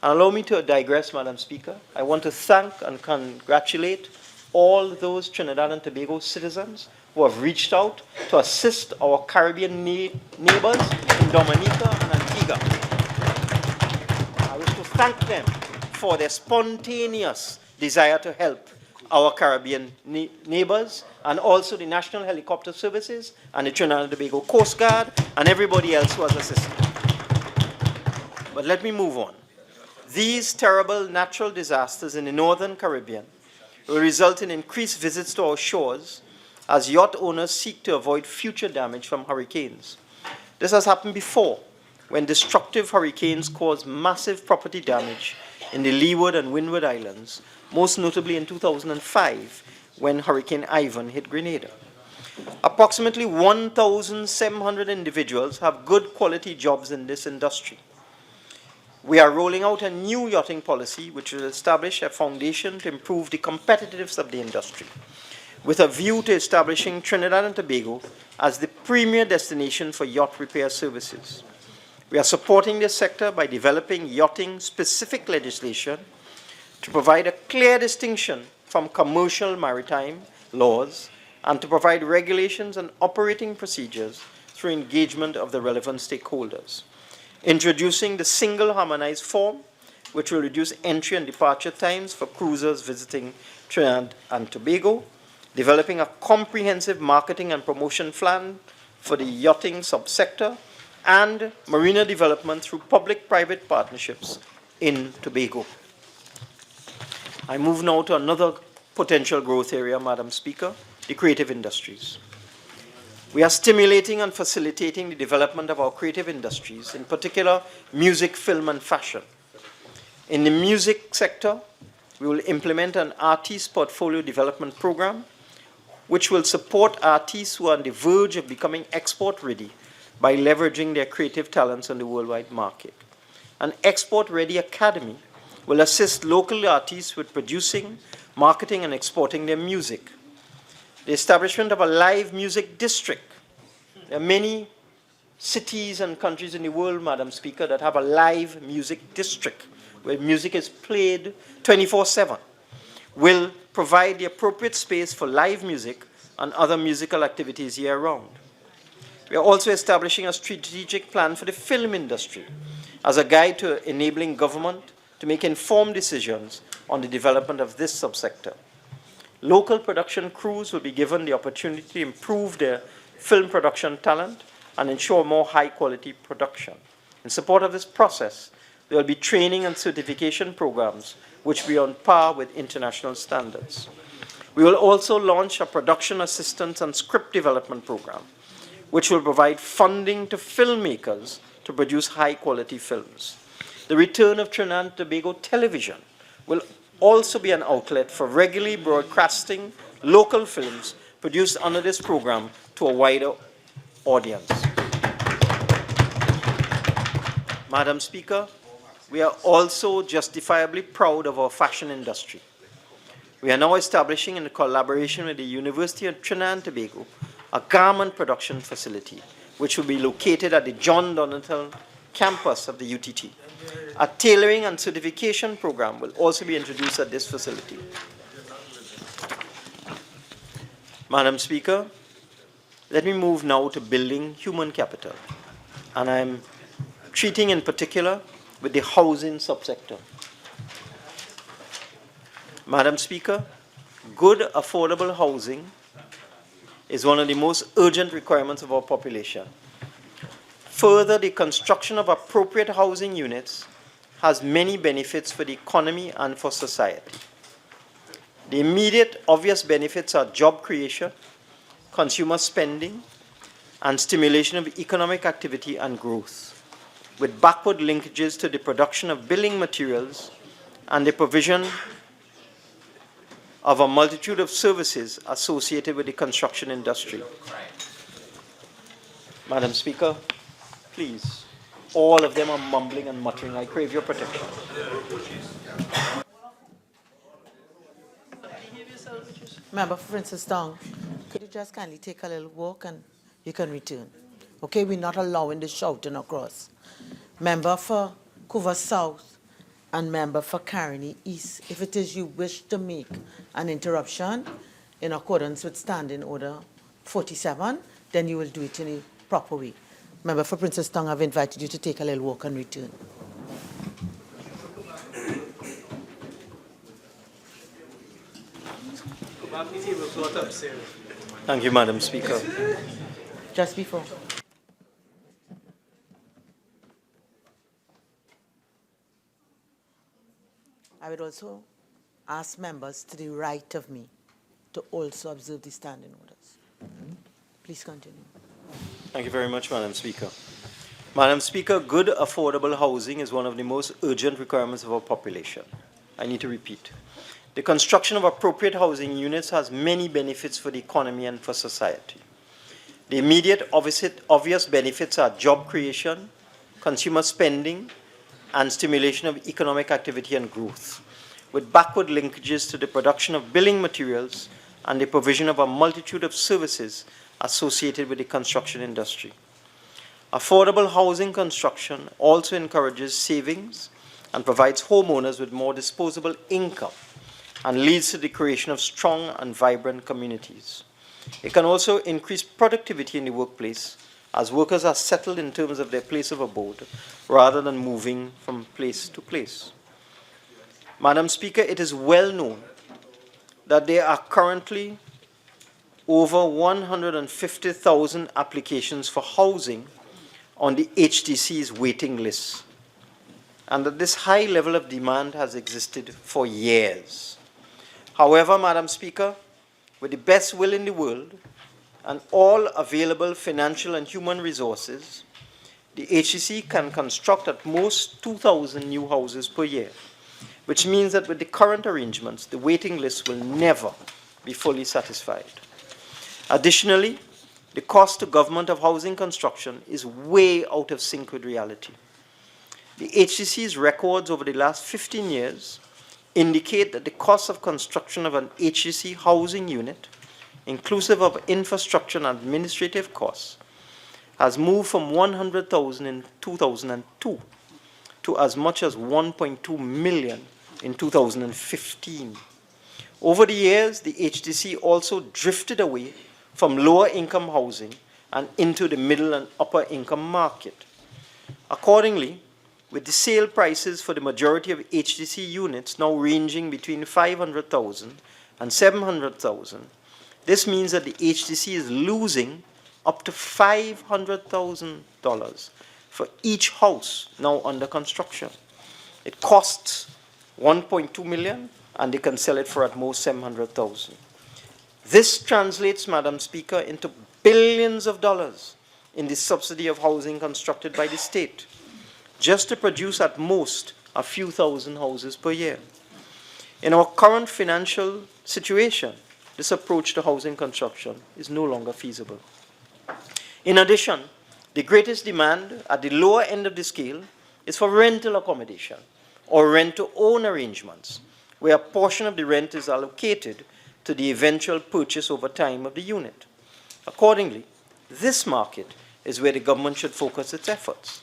S5: And allow me to digress, Madam Speaker. I want to thank and congratulate all those Trinidad and Tobago citizens who have reached out to assist our Caribbean neighbors in Dominica and Antigua. I wish to thank them for their spontaneous desire to help our Caribbean neighbors, and also the National Helicopter Services and the Trinidad and Tobago Coast Guard and everybody else who has assisted. But let me move on. These terrible natural disasters in the Northern Caribbean will result in increased visits to our shores as yacht owners seek to avoid future damage from hurricanes. This has happened before, when destructive hurricanes caused massive property damage in the Leeward and Windward Islands, most notably in 2005, when Hurricane Ivan hit Grenada. Approximately 1,700 individuals have good quality jobs in this industry. We are rolling out a new yachting policy which will establish a foundation to improve the competitiveness of the industry, with a view to establishing Trinidad and Tobago as the premier destination for yacht repair services. We are supporting this sector by developing yachting-specific legislation to provide a clear distinction from commercial maritime laws and to provide regulations and operating procedures through engagement of the relevant stakeholders. Introducing the single harmonized form, which will reduce entry and departure times for cruisers visiting Trinidad and Tobago. Developing a comprehensive marketing and promotion plan for the yachting subsector, and marina development through public-private partnerships in Tobago. I move now to another potential growth area, Madam Speaker, the creative industries. We are stimulating and facilitating the development of our creative industries, in particular music, film, and fashion. In the music sector, we will implement an artist portfolio development program which will support artists who are on the verge of becoming export-ready by leveraging their creative talents on the worldwide market. An export-ready academy will assist local artists with producing, marketing, and exporting their music. The establishment of a live music district. There are many cities and countries in the world, Madam Speaker, that have a live music district where music is played 24/7, will provide the appropriate space for live music and other musical activities year-round. We are also establishing a strategic plan for the film industry as a guide to enabling government to make informed decisions on the development of this subsector. Local production crews will be given the opportunity to improve their film production talent and ensure more high-quality production. In support of this process, there will be training and certification programs which will be on par with international standards. We will also launch a production assistance and script development program, which will provide funding to filmmakers to produce high-quality films. The return of Trinidad and Tobago television will also be an outlet for regularly broadcasting local films produced under this program to a wider audience. Madam Speaker, we are also justifiably proud of our fashion industry. We are now establishing, in collaboration with the University of Trinidad and Tobago, a garment production facility, which will be located at the John Donatel campus of the UTT. A tailoring and certification program will also be introduced at this facility. Madam Speaker, let me move now to building human capital, and I'm treating in particular with the housing subsector. Madam Speaker, good affordable housing is one of the most urgent requirements of our population. Further, the construction of appropriate housing units has many benefits for the economy and for society. The immediate obvious benefits are job creation, consumer spending, and stimulation of economic activity and growth, with backward linkages to the production of building materials and the provision of a multitude of services associated with the construction industry. Madam Speaker, please, all of them are mumbling and muttering. I crave your protection.
S3: Member for Princess Tong, could you just kindly take a little walk and you can return? Okay, we're not allowing the shouting across. Member for Couva South and member for Caroni East, if it is you wish to make an interruption in accordance with Standing Order 47, then you will do it in a proper way. Member for Princess Tong, I've invited you to take a little walk and return.
S5: Thank you, Madam Speaker.
S3: Just before. I would also ask members to the right of me to also observe the standing orders. Please continue.
S5: Thank you very much, Madam Speaker. Madam Speaker, good affordable housing is one of the most urgent requirements of our population. I need to repeat. The construction of appropriate housing units has many benefits for the economy and for society. The immediate obvious benefits are job creation, consumer spending, and stimulation of economic activity and growth, with backward linkages to the production of building materials and the provision of a multitude of services associated with the construction industry. Affordable housing construction also encourages savings and provides homeowners with more disposable income and leads to the creation of strong and vibrant communities. It can also increase productivity in the workplace as workers are settled in terms of their place of abode rather than moving from place to place. Madam Speaker, it is well known that there are currently over 150,000 applications for housing on the HDC's waiting list, and that this high level of demand has existed for years. However, Madam Speaker, with the best will in the world and all available financial and human resources, the HDC can construct at most 2,000 new houses per year, which means that with the current arrangements, the waiting list will never be fully satisfied. Additionally, the cost to government of housing construction is way out of sync with reality. The HDC's records over the last 15 years indicate that the cost of construction of an HDC housing unit, inclusive of infrastructure and administrative costs, has moved from 100,000 in 2002 to as much as 1.2 million in 2015. Over the years, the HDC also drifted away from lower income housing and into the middle and upper income market. Accordingly, with the sale prices for the majority of HDC units now ranging between 500,000 and 700,000, this means that the HDC is losing up to $500,000 for each house now under construction. It costs $1.2 million, and they can sell it for at most $700,000. This translates, Madam Speaker, into billions of dollars in the subsidy of housing constructed by the state, just to produce at most a few thousand houses per year. In our current financial situation, this approach to housing construction is no longer feasible. In addition, the greatest demand at the lower end of the scale is for rental accommodation or rent-to-own arrangements, where a portion of the rent is allocated to the eventual purchase over time of the unit. Accordingly, this market is where the government should focus its efforts.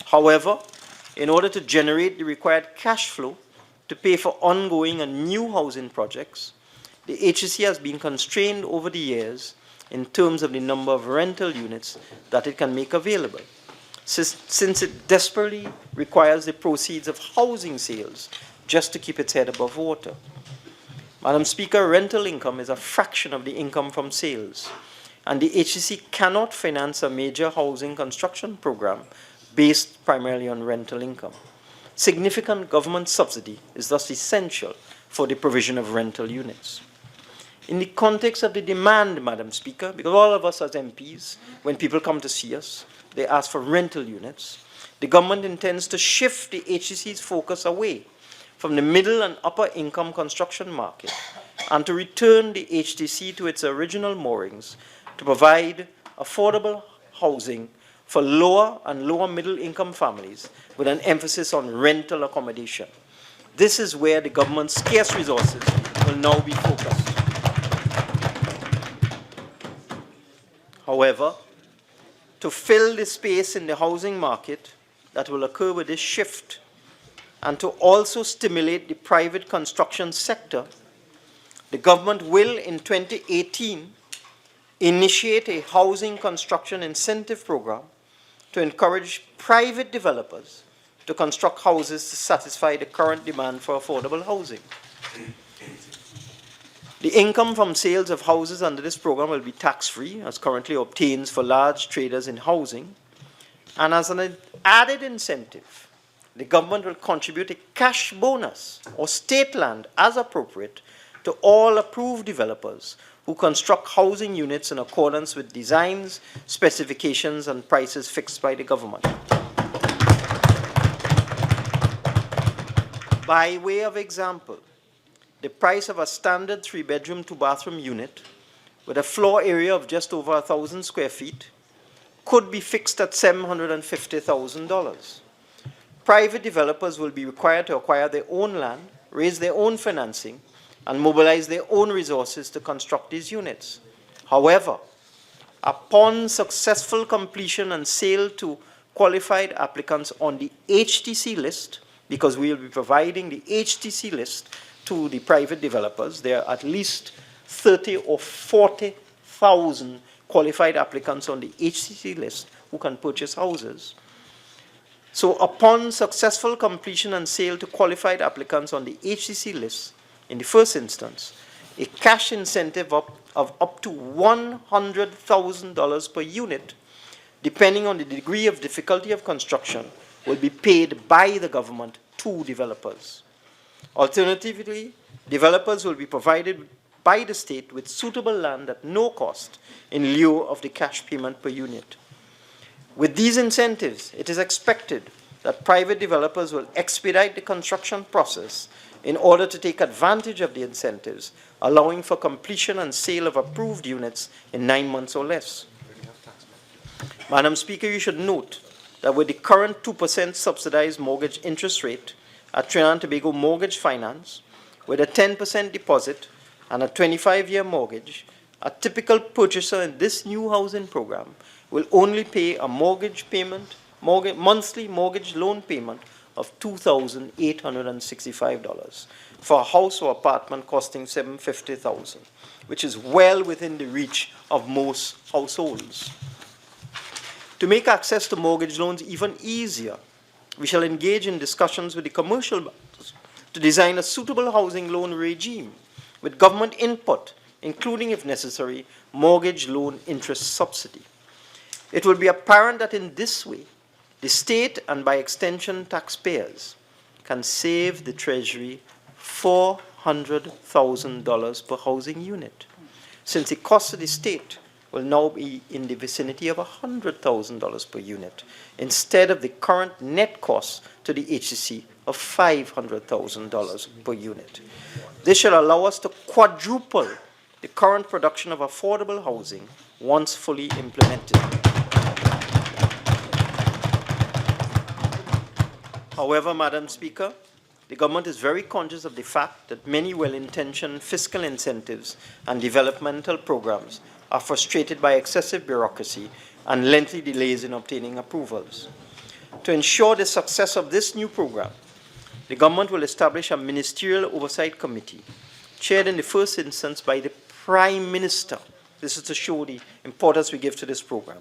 S5: However, in order to generate the required cash flow to pay for ongoing and new housing projects, the HEC has been constrained over the years in terms of the number of rental units that it can make available, since it desperately requires the proceeds of housing sales just to keep its head above water. Madam Speaker, rental income is a fraction of the income from sales, and the HEC cannot finance a major housing construction program based primarily on rental income. Significant government subsidy is thus essential for the provision of rental units. In the context of the demand, Madam Speaker, because all of us as MPs, when people come to see us, they ask for rental units, the government intends to shift the HEC's focus away from the middle and upper income construction market and to return the HTC to its original moorings to provide affordable housing for lower and lower middle income families with an emphasis on rental accommodation. This is where the government's scarce resources will now be focused. However, to fill the space in the housing market that will occur with this shift, and to also stimulate the private construction sector, the government will in 2018 initiate a housing construction incentive program to encourage private developers to construct houses to satisfy the current demand for affordable housing. The income from sales of houses under this program will be tax-free, as currently obtains for large traders in housing. And as an added incentive, the government will contribute a cash bonus or state land as appropriate to all approved developers who construct housing units in accordance with designs, specifications, and prices fixed by the government. By way of example, the price of a standard 3-bedroom, 2-bathroom unit with a floor area of just over 1,000 square feet could be fixed at $750,000. Private developers will be required to acquire their own land, raise their own financing, and mobilize their own resources to construct these units. However, upon successful completion and sale to qualified applicants on the HTC list, because we will be providing the HTC list to the private developers, there are at least 30 or 40,000 qualified applicants on the HTC list who can purchase houses. So upon successful completion and sale to qualified applicants on the HTC list, in the first instance, a cash incentive of up to $100,000 per unit, depending on the degree of difficulty of construction, will be paid by the government to developers. Alternatively, developers will be provided by the state with suitable land at no cost in lieu of the cash payment per unit. With these incentives, it is expected that private developers will expedite the construction process in order to take advantage of the incentives, allowing for completion and sale of approved units in 9 months or less. Madam Speaker, you should note that with the current 2% subsidized mortgage interest rate at Trinidad and Tobago Mortgage Finance, with a 10% deposit and a 25-year mortgage, a typical purchaser in this new housing program will only pay a monthly mortgage loan payment of $2,865 for a house or apartment costing $750,000, which is well within the reach of most households. To make access to mortgage loans even easier, we shall engage in discussions with the commercial banks to design a suitable housing loan regime with government input, including, if necessary, mortgage loan interest subsidy. It will be apparent that in this way, the state and by extension taxpayers can save the Treasury $400,000 per housing unit, since the cost of the state will now be in the vicinity of $100,000 per unit, instead of the current net cost to the HCC of $500,000 per unit. This should allow us to quadruple the current production of affordable housing once fully implemented. However, Madam Speaker, the government is very conscious of the fact that many well-intentioned fiscal incentives and developmental programs are frustrated by excessive bureaucracy and lengthy delays in obtaining approvals. To ensure the success of this new program, the government will establish a ministerial oversight committee, chaired in the first instance by the Prime Minister. This is to show the importance we give to this program,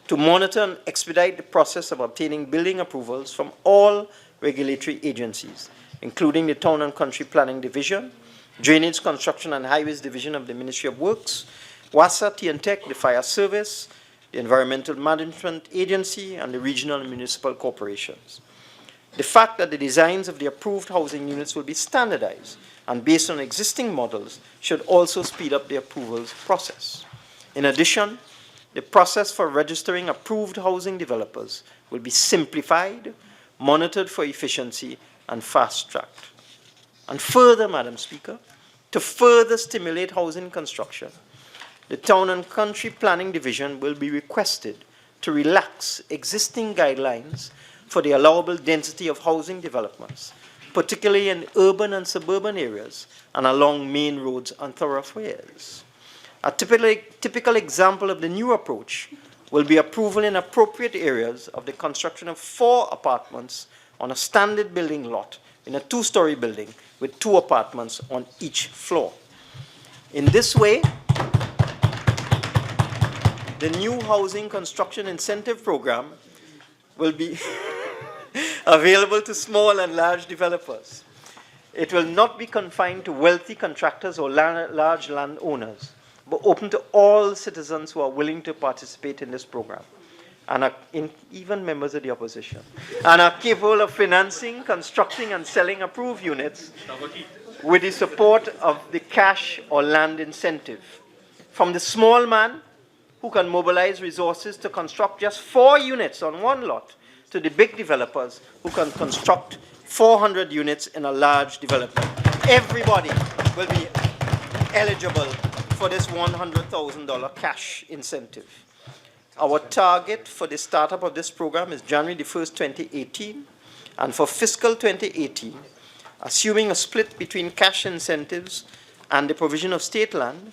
S5: to monitor and expedite the process of obtaining building approvals from all regulatory agencies, including the Town and Country Planning Division, Drainage, Construction and Highways Division of the Ministry of Works, WASA, TNTEC, the Fire Service, the Environmental Management Agency, and the regional and municipal corporations. The fact that the designs of the approved housing units will be standardized and based on existing models should also speed up the approvals process. In addition, the process for registering approved housing developers will be simplified, monitored for efficiency, and fast-tracked. And further, Madam Speaker, to further stimulate housing construction, the Town and Country Planning Division will be requested to relax existing guidelines for the allowable density of housing developments, particularly in urban and suburban areas and along main roads and thoroughfares. A typical example of the new approach will be approval in appropriate areas of the construction of 4 apartments on a standard building lot in a 2-story building with 2 apartments on each floor. In this way, the new housing construction incentive program will be available to small and large developers. It will not be confined to wealthy contractors or large landowners, but open to all citizens who are willing to participate in this program, and even members of the opposition, and are capable of financing, constructing, and selling approved units with the support of the cash or land incentive. From the small man who can mobilize resources to construct just 4 units on 1 lot, to the big developers who can construct 400 units in a large development. Everybody will be eligible for this $100,000 cash incentive. Our target for the startup of this program is January the 1st, 2018, and for fiscal 2018, assuming a split between cash incentives and the provision of state land,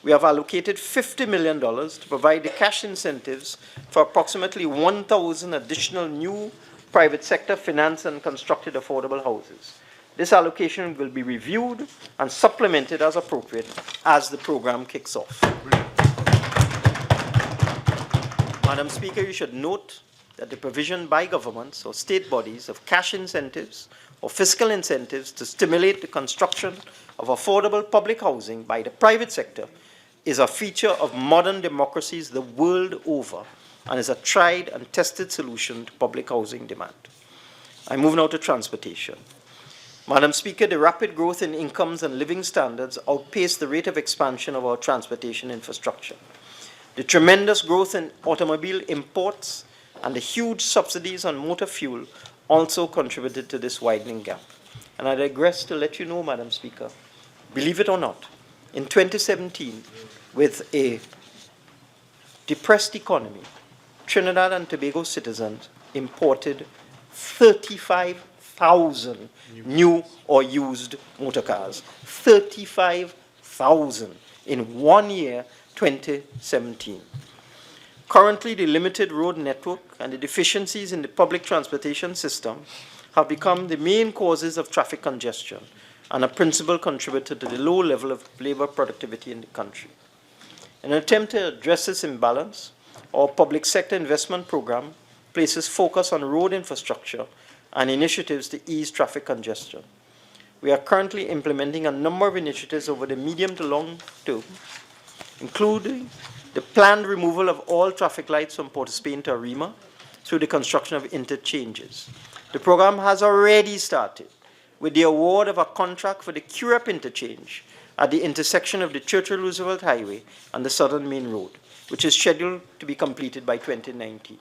S5: we have allocated $50 million to provide the cash incentives for approximately 1,000 additional new private sector financed and constructed affordable houses. This allocation will be reviewed and supplemented as appropriate as the program kicks off. Madam Speaker, you should note that the provision by governments or state bodies of cash incentives or fiscal incentives to stimulate the construction of affordable public housing by the private sector is a feature of modern democracies the world over and is a tried and tested solution to public housing demand. I move now to transportation. Madam Speaker, the rapid growth in incomes and living standards outpaced the rate of expansion of our transportation infrastructure. The tremendous growth in automobile imports and the huge subsidies on motor fuel also contributed to this widening gap. And I digress to let you know, Madam Speaker, believe it or not, in 2017, with a depressed economy, Trinidad and Tobago citizens imported 35,000 new or used motor cars. 35,000 in 1 year, 2017. Currently, the limited road network and the deficiencies in the public transportation system have become the main causes of traffic congestion and a principal contributor to the low level of labor productivity in the country. In an attempt to address this imbalance, our public sector investment program places focus on road infrastructure and initiatives to ease traffic congestion. We are currently implementing a number of initiatives over the medium to long term, including the planned removal of all traffic lights from Port of Spain to Arima through the construction of interchanges. The program has already started with the award of a contract for the Curep interchange at the intersection of the Churchill Roosevelt Highway and the Southern Main Road. which is scheduled to be completed by 2019.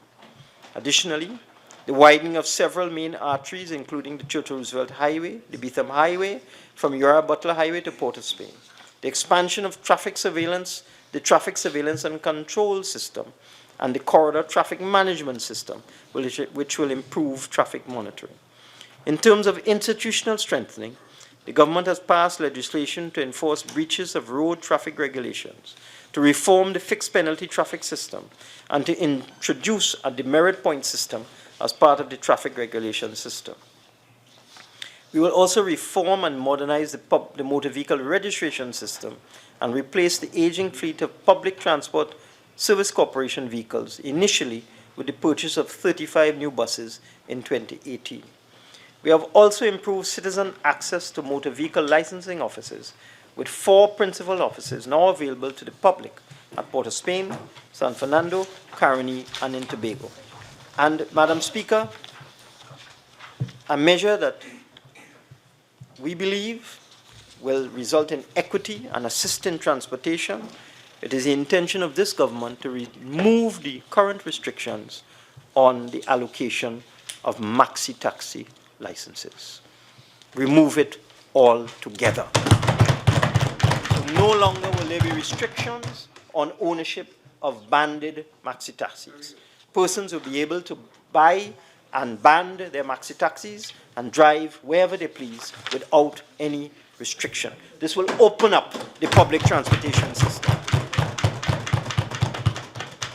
S5: Additionally, the widening of several main arteries, including the Churchill Roosevelt Highway, the Beetham Highway, from Uriah Butler Highway to Port of Spain, the expansion of traffic surveillance, the traffic surveillance and control system, and the corridor traffic management system, which will improve traffic monitoring. In terms of institutional strengthening, the government has passed legislation to enforce breaches of road traffic regulations, to reform the fixed penalty traffic system, and to introduce a demerit point system as part of the traffic regulation system. We will also reform and modernize the motor vehicle registration system and replace the aging fleet of public transport service corporation vehicles, initially with the purchase of 35 new buses in 2018. We have also improved citizen access to motor vehicle licensing offices, with 4 principal offices now available to the public at Port of Spain, San Fernando, Caroni, and in Tobago. And, Madam Speaker, a measure that we believe will result in equity and assist in transportation. It is the intention of this government to remove the current restrictions on the allocation of maxi-taxi licenses. Remove it altogether. So no longer will there be restrictions on ownership of banded maxi-taxis. Persons will be able to buy and band their maxi-taxis and drive wherever they please without any restriction. This will open up the public transportation system.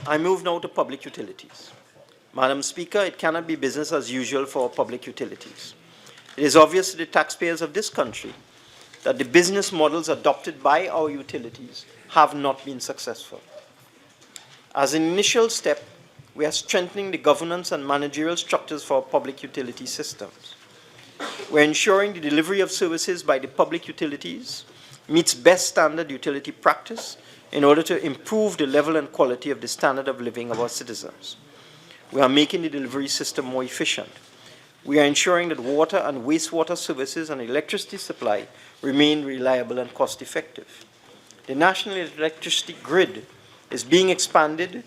S5: I move now to public utilities. Madam Speaker, it cannot be business as usual for public utilities. It is obvious to the taxpayers of this country that the business models adopted by our utilities have not been successful. As an initial step, we are strengthening the governance and managerial structures for our public utility systems. We're ensuring the delivery of services by the public utilities meets best standard utility practice in order to improve the level and quality of the standard of living of our citizens. We are making the delivery system more efficient. We are ensuring that water and wastewater services and electricity supply remain reliable and cost-effective. The national electricity grid is being expanded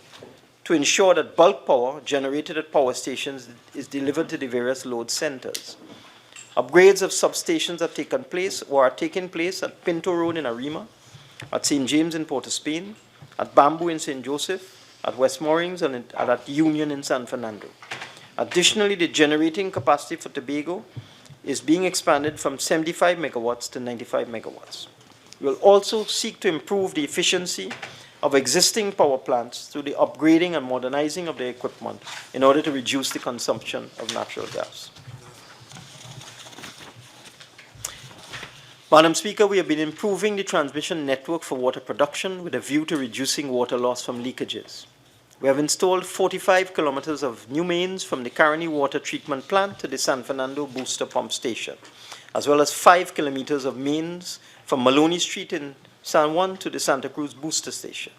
S5: to ensure that bulk power generated at power stations is delivered to the various load centers. Upgrades of substations have taken place or are taking place at Pinto Road in Arima, at St. James in Port of Spain, at Bamboo in St. Joseph, at West Moorings, and at Union in San Fernando. Additionally, the generating capacity for Tobago is being expanded from 75 megawatts to 95 megawatts. We will also seek to improve the efficiency of existing power plants through the upgrading and modernizing of their equipment in order to reduce the consumption of natural gas. Madam Speaker, we have been improving the transmission network for water production with a view to reducing water loss from leakages. We have installed 45 kilometers of new mains from the Caroni Water Treatment Plant to the San Fernando Booster Pump Station, as well as 5 kilometers of mains from Maloney Street in San Juan to the Santa Cruz Booster Station.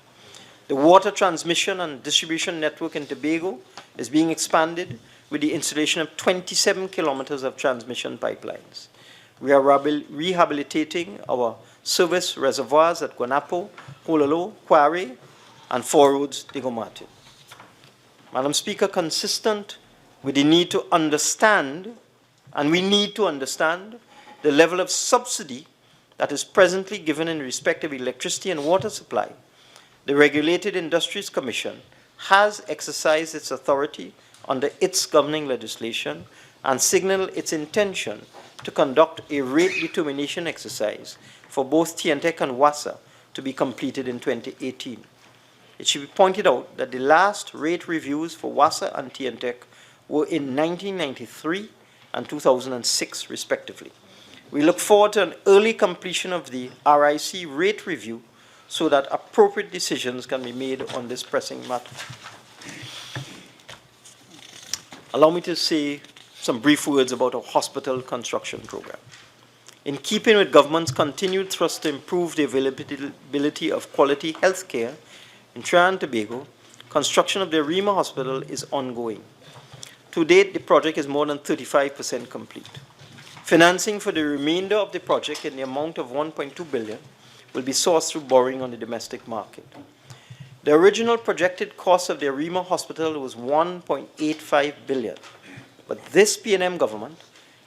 S5: The water transmission and distribution network in Tobago is being expanded with the installation of 27 kilometers of transmission pipelines. We are rehabilitating our service reservoirs at Guanapo, Hololo, Quarry, and Four Roads, Diego Martin. Madam Speaker, consistent with the need to understand, and we need to understand, the level of subsidy that is presently given in respect of electricity and water supply, the Regulated Industries Commission has exercised its authority under its governing legislation and signaled its intention to conduct a rate determination exercise for both TNTEC and WASA to be completed in 2018. It should be pointed out that the last rate reviews for WASA and TNTEC were in 1993 and 2006, respectively. We look forward to an early completion of the RIC rate review so that appropriate decisions can be made on this pressing matter. Allow me to say some brief words about our hospital construction program. In keeping with government's continued thrust to improve the availability of quality health care in Trinidad and Tobago, construction of the Arima Hospital is ongoing. To date, the project is more than 35% complete. Financing for the remainder of the project in the amount of $1.2 billion will be sourced through borrowing on the domestic market. The original projected cost of the Arima Hospital was $1.85 billion. But this PNM government,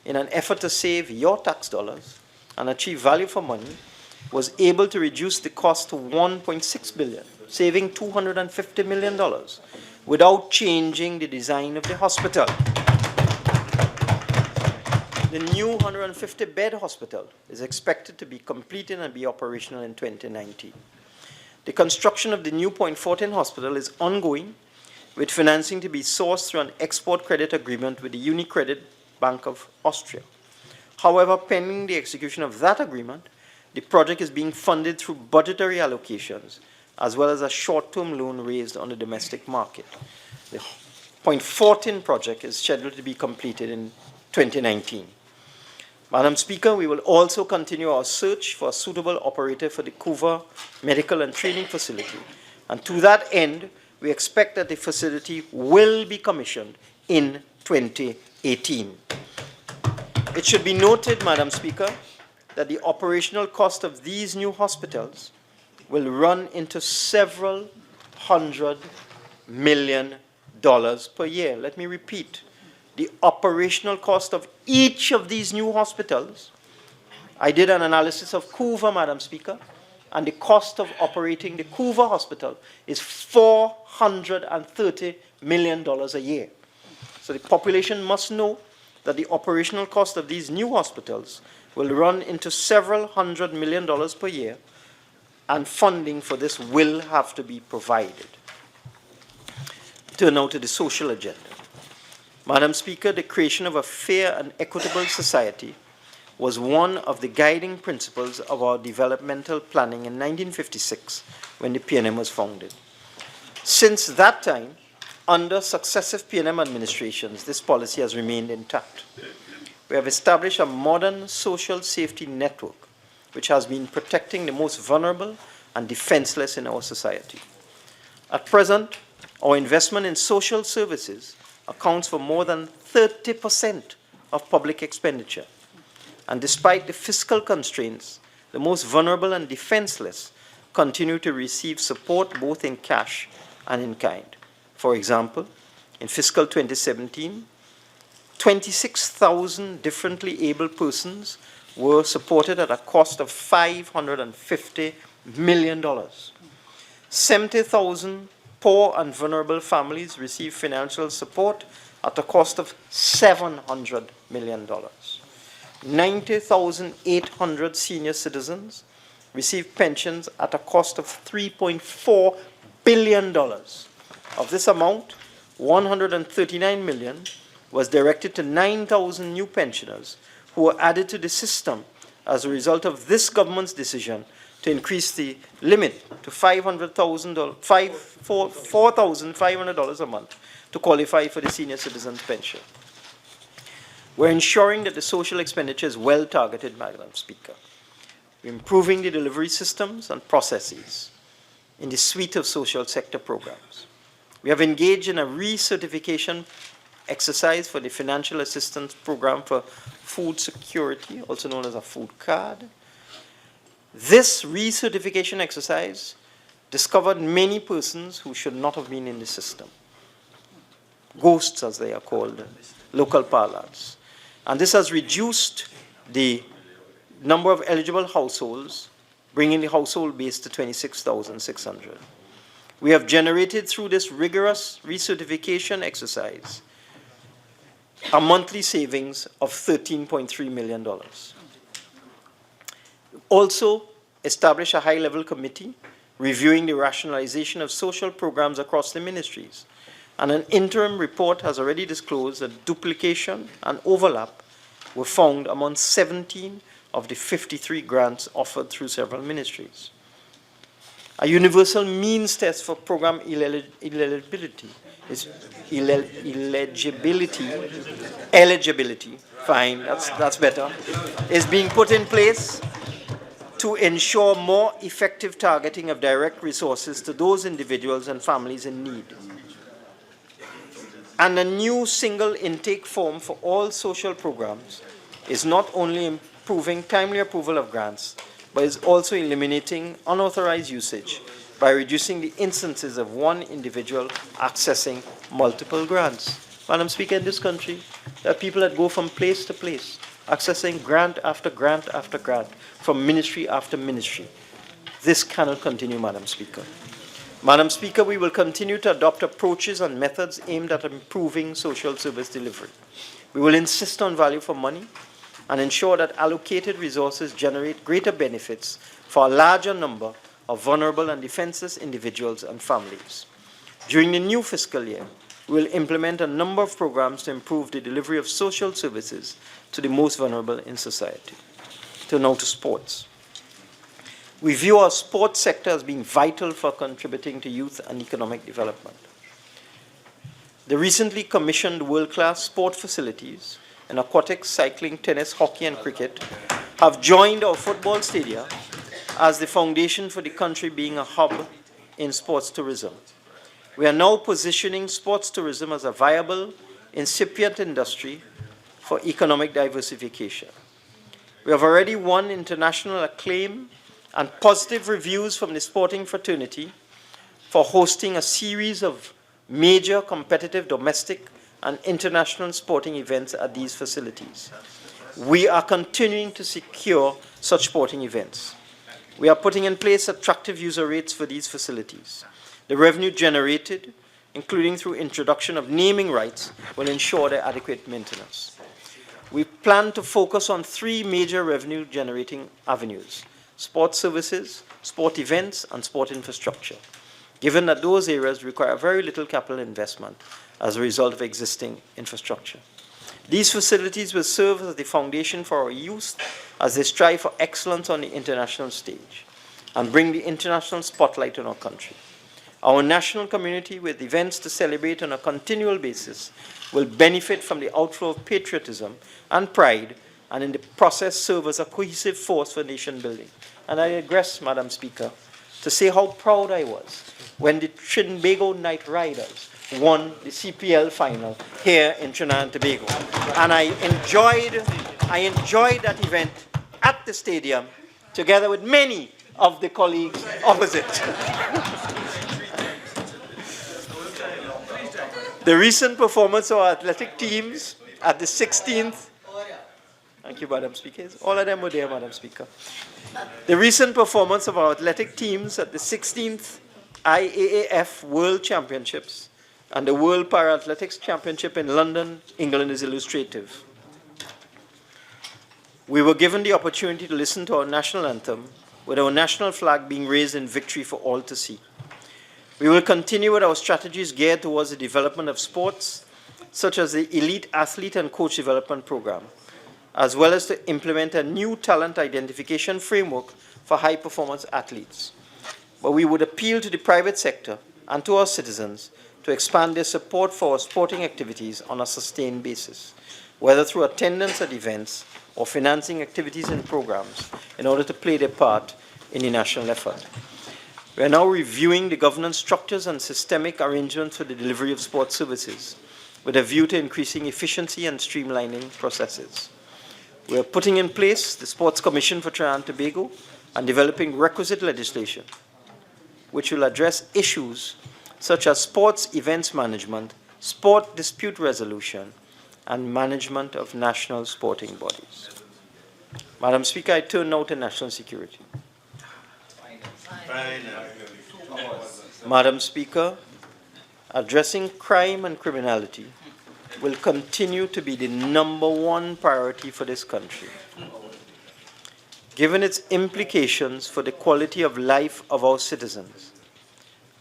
S5: in an effort to save your tax dollars and achieve value for money, was able to reduce the cost to $1.6 billion, saving $250 million without changing the design of the hospital. The new 150-bed hospital is expected to be completed and be operational in 2019. The construction of the new Point Fortin Hospital is ongoing, with financing to be sourced through an export credit agreement with the UniCredit Bank of Austria. However, pending the execution of that agreement, the project is being funded through budgetary allocations, as well as a short-term loan raised on the domestic market. The Point Fortin project is scheduled to be completed in 2019. Madam Speaker, we will also continue our search for a suitable operator for the Couva Medical and Training Facility. And to that end, we expect that the facility will be commissioned in 2018. It should be noted, Madam Speaker, that the operational cost of these new hospitals will run into several $100 million per year. Let me repeat. The operational cost of each of these new hospitals, I did an analysis of Couva, Madam Speaker, and the cost of operating the Couva Hospital is $430 million a year. So the population must know that the operational cost of these new hospitals will run into several $100 million per year, and funding for this will have to be provided. Turn now to the social agenda. Madam Speaker, the creation of a fair and equitable society was one of the guiding principles of our developmental planning in 1956 when the PNM was founded. Since that time, under successive PNM administrations, this policy has remained intact. We have established a modern social safety network which has been protecting the most vulnerable and defenseless in our society. At present, our investment in social services accounts for more than 30% of public expenditure. And despite the fiscal constraints, the most vulnerable and defenseless continue to receive support both in cash and in kind. For example, in fiscal 2017, 26,000 differently able persons were supported at a cost of $550 million. 70,000 poor and vulnerable families receive financial support at a cost of $700 million. 90,800 senior citizens receive pensions at a cost of $3.4 billion. Of this amount, $139 million was directed to 9,000 new pensioners who were added to the system as a result of this government's decision to increase the limit to $4,500 a month to qualify for the senior citizens pension. We're ensuring that the social expenditure is well targeted, Madam Speaker. We're improving the delivery systems and processes in the suite of social sector programs. We have engaged in a recertification exercise for the Financial Assistance Program for Food Security, also known as a food card. This recertification exercise discovered many persons who should not have been in the system. Ghosts, as they are called in local parlance. And this has reduced the number of eligible households, bringing the household base to 26,600. We have generated through this rigorous recertification exercise a monthly savings of $13.3 million. Also, establish a high-level committee reviewing the rationalization of social programs across the ministries. And an interim report has already disclosed that duplication and overlap were found among 17 of the 53 grants offered through several ministries. A universal means test for program eligibility, fine, that's better, is being put in place to ensure more effective targeting of direct resources to those individuals and families in need. And a new single intake form for all social programs is not only improving timely approval of grants, but is also eliminating unauthorized usage by reducing the instances of one individual accessing multiple grants. Madam Speaker, in this country, there are people that go from place to place, accessing grant after grant after grant, from ministry after ministry. This cannot continue, Madam Speaker. Madam Speaker, we will continue to adopt approaches and methods aimed at improving social service delivery. We will insist on value for money and ensure that allocated resources generate greater benefits for a larger number of vulnerable and defenseless individuals and families. During the new fiscal year, we will implement a number of programs to improve the delivery of social services to the most vulnerable in society. Now to sports. We view our sports sector as being vital for contributing to youth and economic development. The recently commissioned world-class sport facilities in aquatics, cycling, tennis, hockey, and cricket have joined our football stadia as the foundation for the country being a hub in sports tourism. We are now positioning sports tourism as a viable, incipient industry for economic diversification. We have already won international acclaim and positive reviews from the sporting fraternity for hosting a series of major competitive domestic and international sporting events at these facilities. We are continuing to secure such sporting events. We are putting in place attractive user rates for these facilities. The revenue generated, including through introduction of naming rights, will ensure their adequate maintenance. We plan to focus on 3 major revenue-generating avenues: sport services, sport events, and sport infrastructure, given that those areas require very little capital investment as a result of existing infrastructure. These facilities will serve as the foundation for our youth as they strive for excellence on the international stage and bring the international spotlight on our country. Our national community, with events to celebrate on a continual basis, will benefit from the outflow of patriotism and pride, and in the process serve as a cohesive force for nation building. And I digress, Madam Speaker, to say how proud I was when the Trinbago Knight Riders won the CPL final here in Trinidad and Tobago. And I enjoyed that event at the stadium together with many of the colleagues opposite. The recent performance of our athletic teams at the 16th, thank you, Madam Speaker. All of them were there, Madam Speaker. The recent performance of our athletic teams at the 16th IAAF World Championships and the World Para-Athletics Championship in London, England is illustrative. We were given the opportunity to listen to our national anthem, with our national flag being raised in victory for all to see. We will continue with our strategies geared towards the development of sports, such as the Elite Athlete and Coach Development Program, as well as to implement a new talent identification framework for high-performance athletes. But we would appeal to the private sector and to our citizens to expand their support for our sporting activities on a sustained basis, whether through attendance at events or financing activities and programs in order to play their part in the national effort. We are now reviewing the governance structures and systemic arrangements for the delivery of sports services, with a view to increasing efficiency and streamlining processes. We are putting in place the Sports Commission for Trinidad and Tobago and developing requisite legislation, which will address issues such as sports events management, sport dispute resolution, and management of national sporting bodies. Madam Speaker, I turn now to national security. Madam Speaker, addressing crime and criminality will continue to be the #1 priority for this country, given its implications for the quality of life of our citizens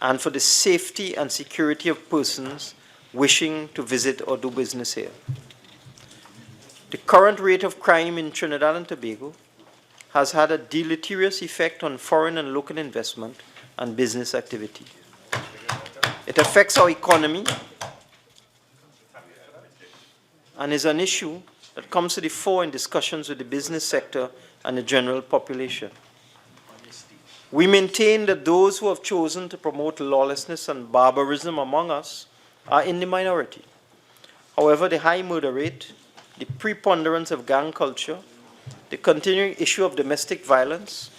S5: and for the safety and security of persons wishing to visit or do business here. The current rate of crime in Trinidad and Tobago has had a deleterious effect on foreign and local investment and business activity. It affects our economy and is an issue that comes to the fore in discussions with the business sector and the general population. We maintain that those who have chosen to promote lawlessness and barbarism among us are in the minority. However, the high murder rate, the preponderance of gang culture, the continuing issue of domestic violence,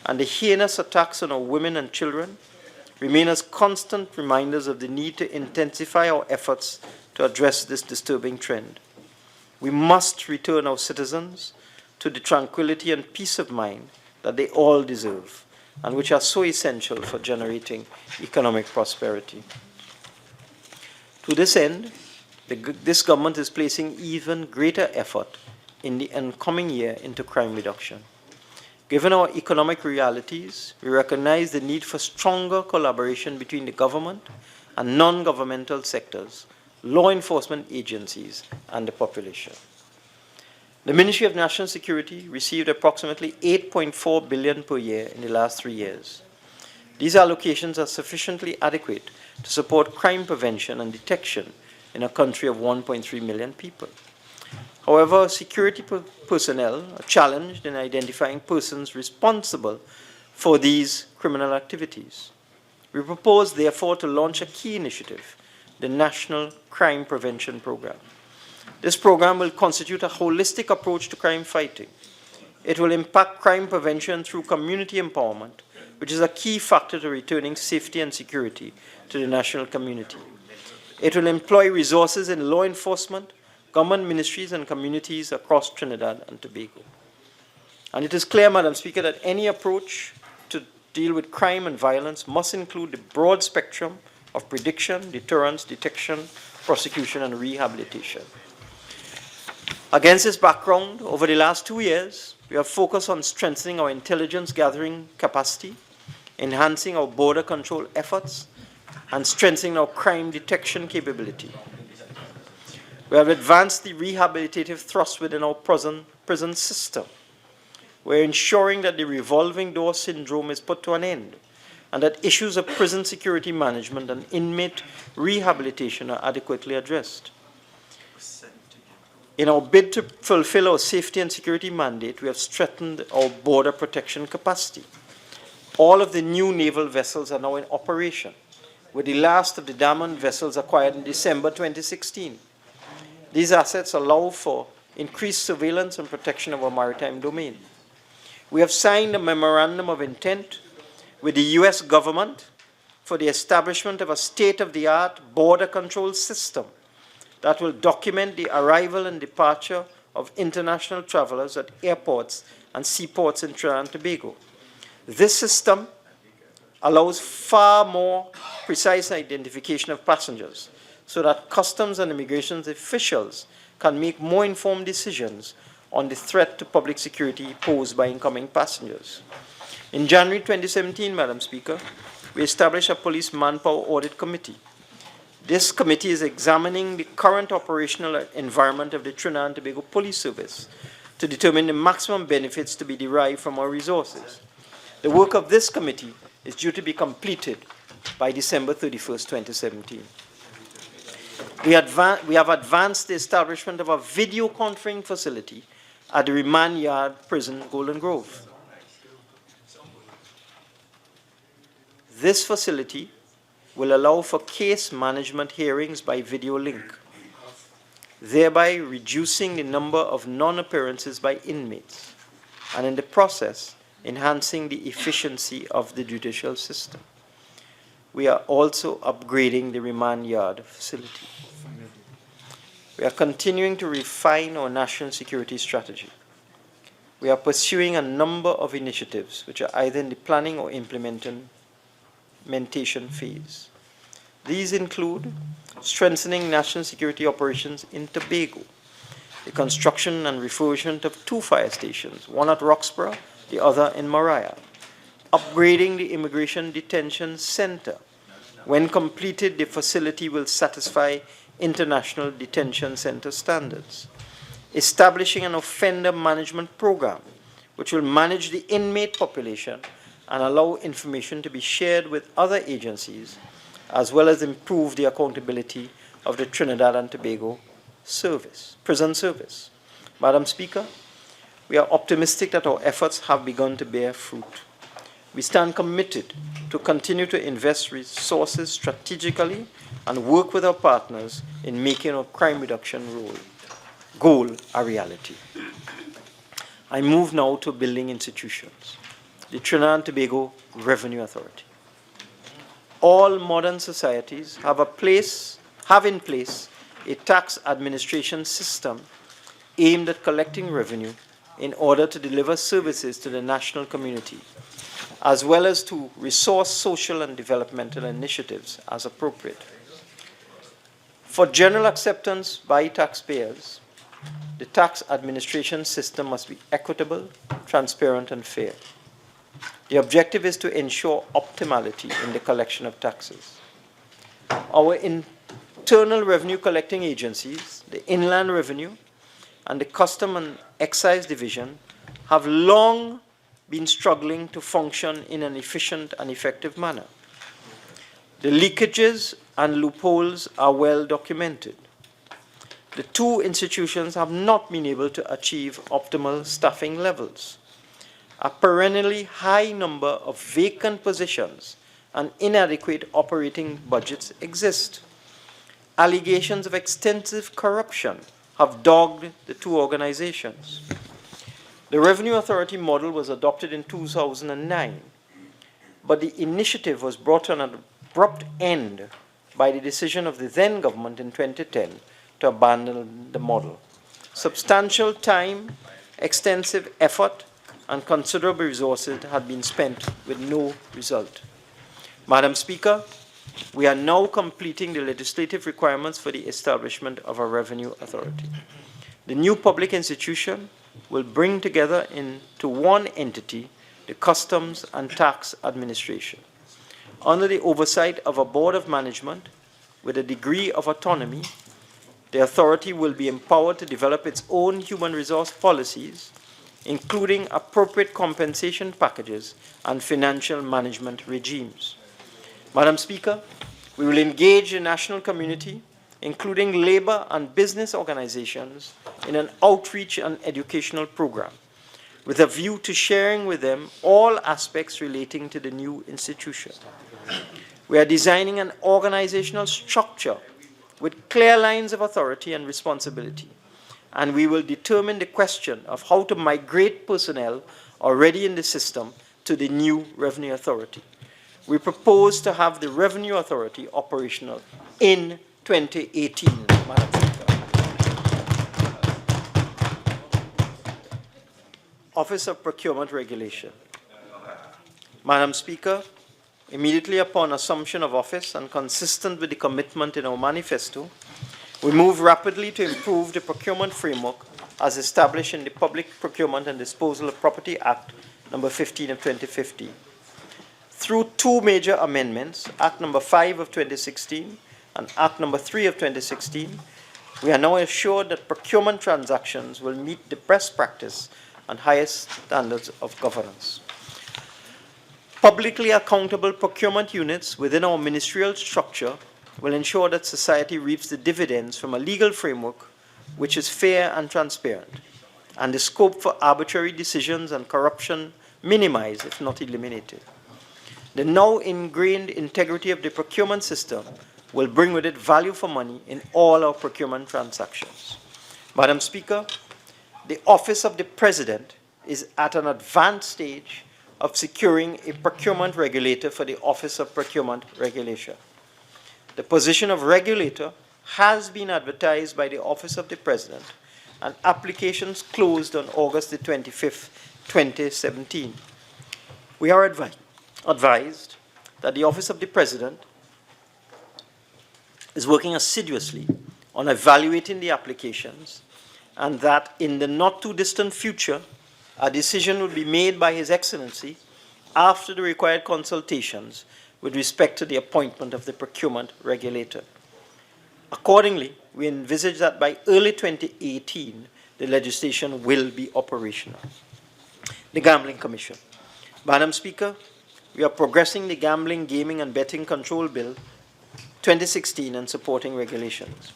S5: and the heinous attacks on our women and children remain as constant reminders of the need to intensify our efforts to address this disturbing trend. We must return our citizens to the tranquility and peace of mind that they all deserve and which are so essential for generating economic prosperity. To this end, this government is placing even greater effort in the incoming year into crime reduction. Given our economic realities, we recognize the need for stronger collaboration between the government and non-governmental sectors, law enforcement agencies, and the population. The Ministry of National Security received approximately $8.4 billion per year in the last 3 years. These allocations are sufficiently adequate to support crime prevention and detection in a country of 1.3 million people. However, security personnel are challenged in identifying persons responsible for these criminal activities. We propose, therefore, to launch a key initiative, the National Crime Prevention Program. This program will constitute a holistic approach to crime fighting. It will impact crime prevention through community empowerment, which is a key factor to returning safety and security to the national community. It will employ resources in law enforcement, government ministries, and communities across Trinidad and Tobago. And it is clear, Madam Speaker, that any approach to deal with crime and violence must include the broad spectrum of prediction, deterrence, detection, prosecution, and rehabilitation. Against this background, over the last 2 years, we have focused on strengthening our intelligence gathering capacity, enhancing our border control efforts, and strengthening our crime detection capability. We have advanced the rehabilitative thrust within our prison system. We're ensuring that the revolving door syndrome is put to an end and that issues of prison security management and inmate rehabilitation are adequately addressed. In our bid to fulfill our safety and security mandate, we have strengthened our border protection capacity. All of the new naval vessels are now in operation, with the last of the Diamond vessels acquired in December 2016. These assets allow for increased surveillance and protection of our maritime domain. We have signed a memorandum of intent with the U.S. government for the establishment of a state-of-the-art border control system that will document the arrival and departure of international travelers at airports and seaports in Trinidad and Tobago. This system allows far more precise identification of passengers, so that customs and immigration officials can make more informed decisions on the threat to public security posed by incoming passengers. In January 2017, Madam Speaker, we established a police manpower audit committee. This committee is examining the current operational environment of the Trinidad and Tobago Police Service to determine the maximum benefits to be derived from our resources. The work of this committee is due to be completed by December 31st, 2017. We have advanced the establishment of a video conferencing facility at the Remand Yard Prison, Golden Grove. This facility will allow for case management hearings by video link, thereby reducing the number of non-appearances by inmates, and in the process, enhancing the efficiency of the judicial system. We are also upgrading the Remand Yard facility. We are continuing to refine our national security strategy. We are pursuing a number of initiatives which are either in the planning or implementation phase. These include strengthening national security operations in Tobago, the construction and refurbishment of 2 fire stations, one at Roxborough, the other in Mariah, upgrading the Immigration Detention Center. When completed, the facility will satisfy International Detention Center standards. Establishing an offender management program, which will manage the inmate population and allow information to be shared with other agencies, as well as improve the accountability of the Trinidad and Tobago prison service. Madam Speaker, we are optimistic that our efforts have begun to bear fruit. We stand committed to continue to invest resources strategically and work with our partners in making our crime reduction goal a reality. I move now to building institutions. The Trinidad and Tobago Revenue Authority. all modern societies have in place a tax administration system aimed at collecting revenue in order to deliver services to the national community, as well as to resource social and developmental initiatives as appropriate. For general acceptance by taxpayers, the tax administration system must be equitable, transparent, and fair. The objective is to ensure optimality in the collection of taxes. Our internal revenue collecting agencies, the Inland Revenue and the Custom and Excise Division, have long been struggling to function in an efficient and effective manner. The leakages and loopholes are well documented. The two institutions have not been able to achieve optimal staffing levels. A perennially high number of vacant positions and inadequate operating budgets exist. Allegations of extensive corruption have dogged the two organizations. The Revenue Authority model was adopted in 2009, but the initiative was brought to an abrupt end by the decision of the then government in 2010 to abandon the model. Substantial time, extensive effort, and considerable resources had been spent with no result. Madam Speaker, we are now completing the legislative requirements for the establishment of a revenue authority. The new public institution will bring together into one entity the Customs and Tax Administration. Under the oversight of a board of management with a degree of autonomy, the authority will be empowered to develop its own human resource policies, including appropriate compensation packages and financial management regimes. Madam Speaker, we will engage the national community, including labor and business organizations, in an outreach and educational program with a view to sharing with them all aspects relating to the new institution. We are designing an organizational structure with clear lines of authority and responsibility, and we will determine the question of how to migrate personnel already in the system to the new Revenue Authority. We propose to have the Revenue Authority operational in 2018, Madam Speaker. Office of Procurement Regulation. Madam Speaker, immediately upon assumption of office and consistent with the commitment in our manifesto, we move rapidly to improve the procurement framework as established in the Public Procurement and Disposal of Property Act No. 15 of 2015. Through two major amendments, Act No. 5 of 2016 and Act No. 3 of 2016, we are now assured that procurement transactions will meet the best practice and highest standards of governance. Publicly accountable procurement units within our ministerial structure will ensure that society reaps the dividends from a legal framework which is fair and transparent, and the scope for arbitrary decisions and corruption minimized, if not eliminated. The now ingrained integrity of the procurement system will bring with it value for money in all our procurement transactions. Madam Speaker, the Office of the President is at an advanced stage of securing a procurement regulator for the Office of Procurement Regulation. The position of regulator has been advertised by the Office of the President, and applications closed on August the 25th, 2017. We are advised that the Office of the President is working assiduously on evaluating the applications, and that in the not too distant future, a decision will be made by His Excellency after the required consultations with respect to the appointment of the procurement regulator. Accordingly, we envisage that by early 2018, the legislation will be operational. The Gambling Commission. Madam Speaker, we are progressing the Gambling, Gaming and Betting Control Bill 2016 and supporting regulations.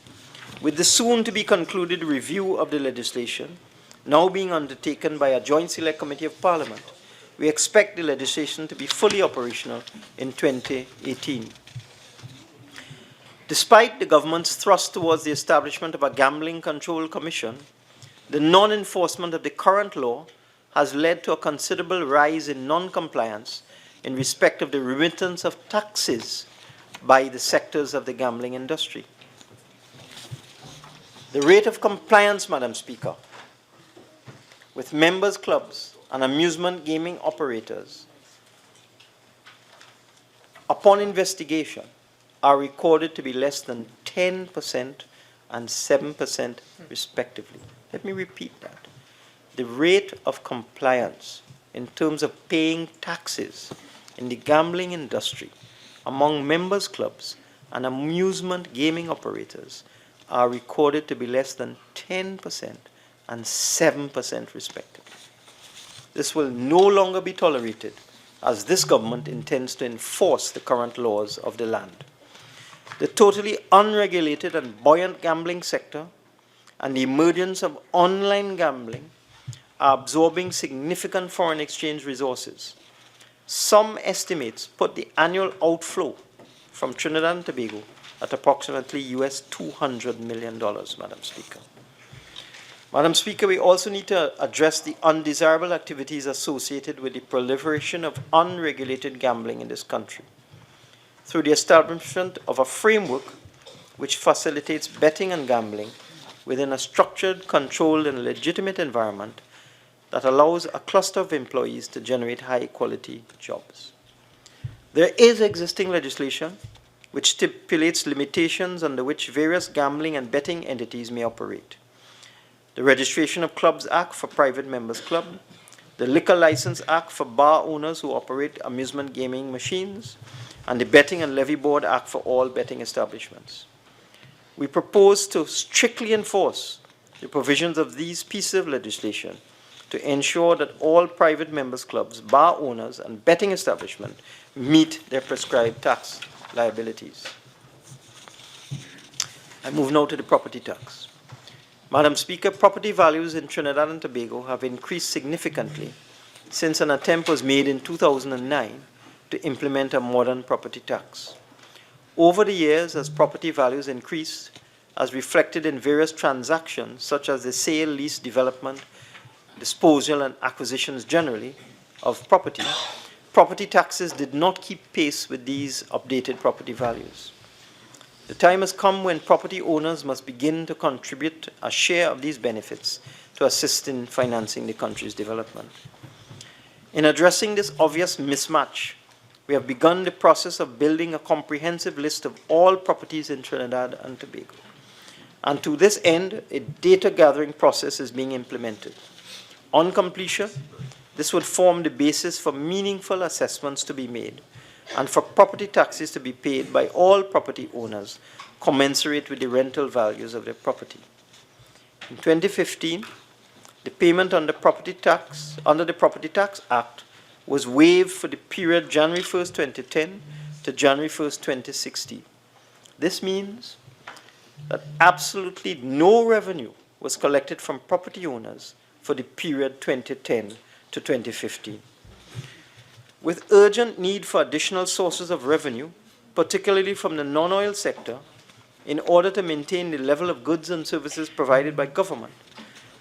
S5: With the soon-to-be concluded review of the legislation now being undertaken by a Joint Select Committee of Parliament, we expect the legislation to be fully operational in 2018. Despite the government's thrust towards the establishment of a Gambling Control Commission, the non-enforcement of the current law has led to a considerable rise in non-compliance in respect of the remittance of taxes by the sectors of the gambling industry. The rate of compliance, Madam Speaker, with members' clubs and amusement gaming operators upon investigation are recorded to be less than 10% and 7% respectively. Let me repeat that. The rate of compliance in terms of paying taxes in the gambling industry among members' clubs and amusement gaming operators are recorded to be less than 10% and 7% respectively. This will no longer be tolerated, as this government intends to enforce the current laws of the land. The totally unregulated and buoyant gambling sector and the emergence of online gambling are absorbing significant foreign exchange resources. Some estimates put the annual outflow from Trinidad and Tobago at approximately US $200 million, Madam Speaker. Madam Speaker, we also need to address the undesirable activities associated with the proliferation of unregulated gambling in this country through the establishment of a framework which facilitates betting and gambling within a structured, controlled, and legitimate environment that allows a cluster of employees to generate high-quality jobs. There is existing legislation which stipulates limitations under which various gambling and betting entities may operate. The Registration of Clubs Act for private members' club, the Liquor License Act for bar owners who operate amusement gaming machines, and the Betting and Levy Board Act for all betting establishments. We propose to strictly enforce the provisions of these pieces of legislation to ensure that all private members' clubs, bar owners, and betting establishments meet their prescribed tax liabilities. I move now to the property tax. Madam Speaker, property values in Trinidad and Tobago have increased significantly since an attempt was made in 2009 to implement a modern property tax. Over the years, as property values increased, as reflected in various transactions such as the sale, lease, development, disposal, and acquisitions generally of property, property taxes did not keep pace with these updated property values. The time has come when property owners must begin to contribute a share of these benefits to assist in financing the country's development. In addressing this obvious mismatch, we have begun the process of building a comprehensive list of all properties in Trinidad and Tobago. And to this end, a data gathering process is being implemented. On completion, this would form the basis for meaningful assessments to be made and for property taxes to be paid by all property owners commensurate with the rental values of their property. In 2015, the payment under the Property Tax Act was waived for the period January 1st, 2010 to January 1st, 2016. This means that absolutely no revenue was collected from property owners for the period 2010 to 2015. With urgent need for additional sources of revenue, particularly from the non-oil sector, in order to maintain the level of goods and services provided by government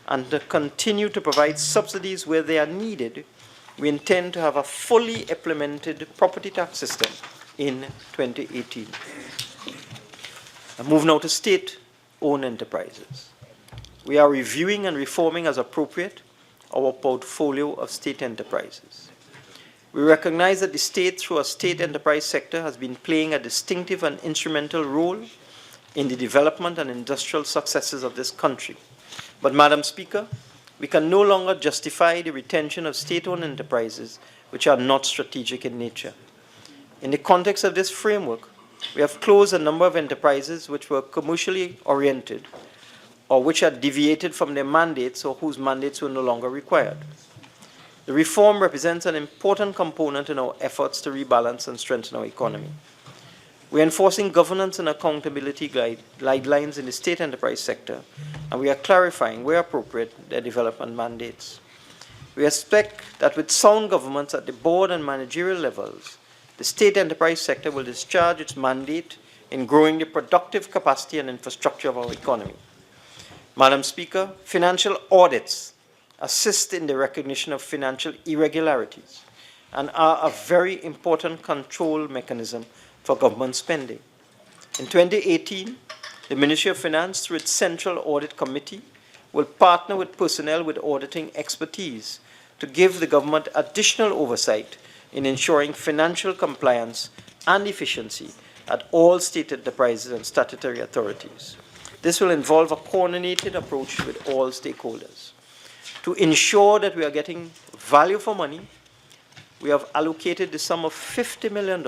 S5: and to continue to provide subsidies where they are needed, we intend to have a fully implemented property tax system in 2018. I move now to state-owned enterprises. We are reviewing and reforming as appropriate our portfolio of state enterprises. We recognize that the state, through a state enterprise sector, has been playing a distinctive and instrumental role in the development and industrial successes of this country. But, Madam Speaker, we can no longer justify the retention of state-owned enterprises which are not strategic in nature. In the context of this framework, we have closed a number of enterprises which were commercially oriented or which had deviated from their mandates or whose mandates were no longer required. The reform represents an important component in our efforts to rebalance and strengthen our economy. We are enforcing governance and accountability guidelines in the state enterprise sector, and we are clarifying, where appropriate, their development mandates. We expect that with sound governance at the board and managerial levels, the state enterprise sector will discharge its mandate in growing the productive capacity and infrastructure of our economy. Madam Speaker, financial audits assist in the recognition of financial irregularities and are a very important control mechanism for government spending. In 2018, the Ministry of Finance, through its Central Audit Committee, will partner with personnel with auditing expertise to give the government additional oversight in ensuring financial compliance and efficiency at all state enterprises and statutory authorities. This will involve a coordinated approach with all stakeholders. To ensure that we are getting value for money, we have allocated the sum of $50 million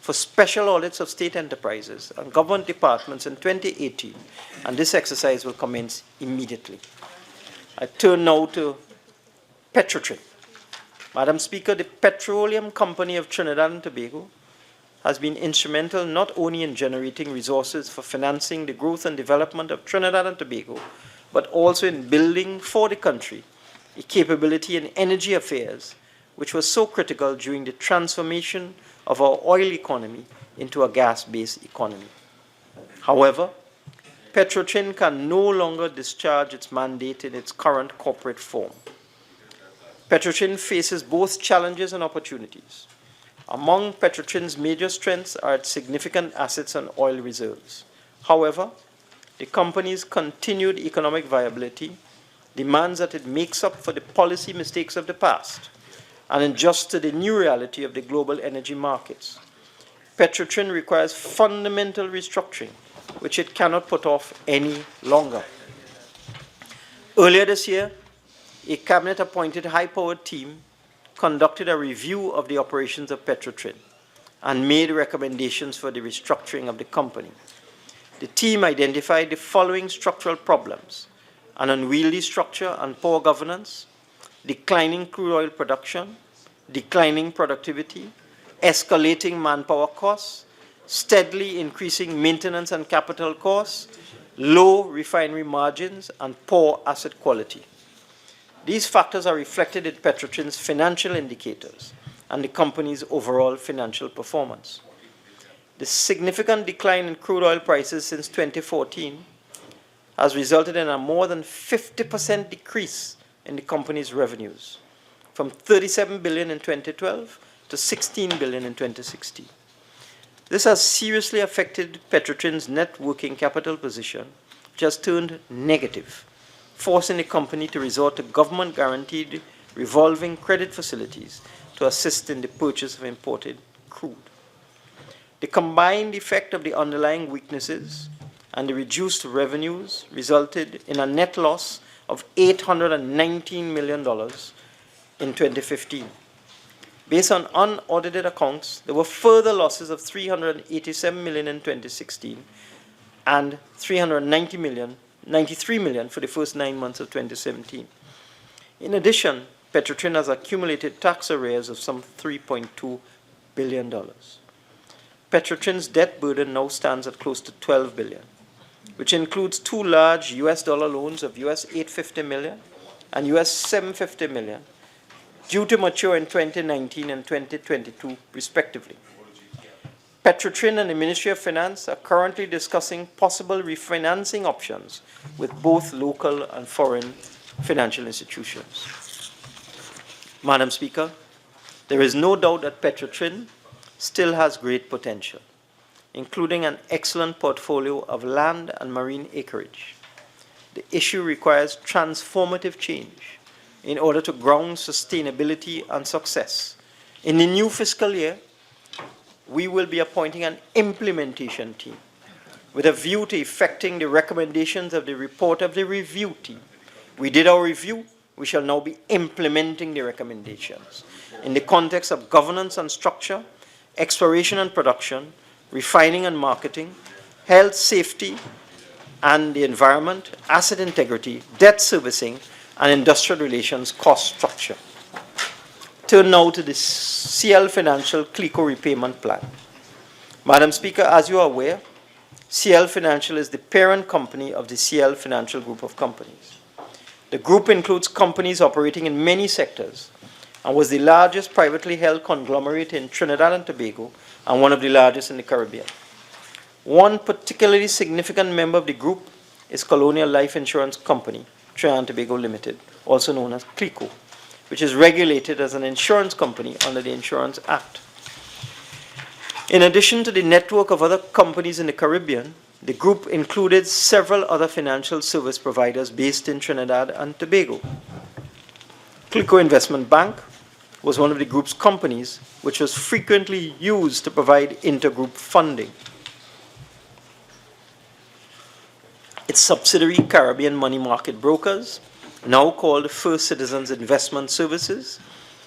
S5: for special audits of state enterprises and government departments in 2018, and this exercise will commence immediately. I turn now to Petrotrin. Madam Speaker, the Petroleum Company of Trinidad and Tobago has been instrumental not only in generating resources for financing the growth and development of Trinidad and Tobago, but also in building for the country a capability in energy affairs, which was so critical during the transformation of our oil economy into a gas-based economy. However, Petrotrin can no longer discharge its mandate in its current corporate form. Petrotrin faces both challenges and opportunities. Among Petrotrin's major strengths are its significant assets and oil reserves. However, the company's continued economic viability demands that it makes up for the policy mistakes of the past and adjust to the new reality of the global energy markets. Petrotrin requires fundamental restructuring, which it cannot put off any longer. Earlier this year, a cabinet-appointed high-powered team conducted a review of the operations of Petrotrin and made recommendations for the restructuring of the company. The team identified the following structural problems: an unwieldy structure and poor governance, declining crude oil production, declining productivity, escalating manpower costs, steadily increasing maintenance and capital costs, low refinery margins, and poor asset quality. These factors are reflected in Petrotrin's financial indicators and the company's overall financial performance. The significant decline in crude oil prices since 2014 has resulted in a more than 50% decrease in the company's revenues, from $37 billion in 2012 to $16 billion in 2016. This has seriously affected Petrotrin's net working capital position, which has turned negative, forcing the company to resort to government-guaranteed revolving credit facilities to assist in the purchase of imported crude. The combined effect of the underlying weaknesses and the reduced revenues resulted in a net loss of $819 million in 2015. Based on unaudited accounts, there were further losses of $387 million in 2016 and $93 million for the first 9 months of 2017. In addition, Petrotrin has accumulated tax arrears of some $3.2 billion. Petrotrin's debt burden now stands at close to $12 billion, which includes two large US dollar loans of US $850 million and US $750 million, due to mature in 2019 and 2022, respectively. Petrotrin and the Ministry of Finance are currently discussing possible refinancing options with both local and foreign financial institutions. Madam Speaker, there is no doubt that Petrotrin still has great potential, including an excellent portfolio of land and marine acreage. The issue requires transformative change in order to ground sustainability and success. In the new fiscal year, we will be appointing an implementation team with a view to effecting the recommendations of the report of the review team. We did our review, we shall now be implementing the recommendations in the context of governance and structure, exploration and production, refining and marketing, health, safety and the environment, asset integrity, debt servicing, and industrial relations cost structure. Turn now to the CL Financial CLICO repayment plan. Madam Speaker, as you are aware, CL Financial is the parent company of the CL Financial Group of Companies. The group includes companies operating in many sectors and was the largest privately held conglomerate in Trinidad and Tobago and one of the largest in the Caribbean. One particularly significant member of the group is Colonial Life Insurance Company, Trinidad and Tobago Limited, also known as CLICO, which is regulated as an insurance company under the Insurance Act. In addition to the network of other companies in the Caribbean, the group included several other financial service providers based in Trinidad and Tobago. Clico Investment Bank was one of the group's companies which was frequently used to provide intergroup funding. Its subsidiary, Caribbean Money Market Brokers, now called First Citizens Investment Services,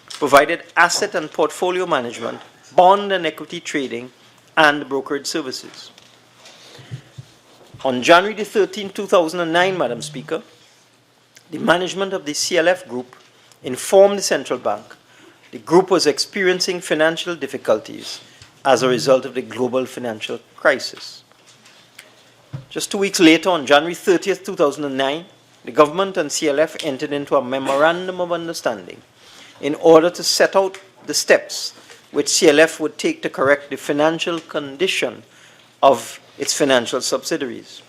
S5: provided asset and portfolio management, bond and equity trading, and brokerage services. On January 13, 2009, Madam Speaker, the management of the CLF Group informed the central bank the group was experiencing financial difficulties as a result of the global financial crisis. Just 2 weeks later, on January 30, 2009, the government and CLF entered into a memorandum of understanding in order to set out the steps which CLF would take to correct the financial condition of its financial subsidiaries.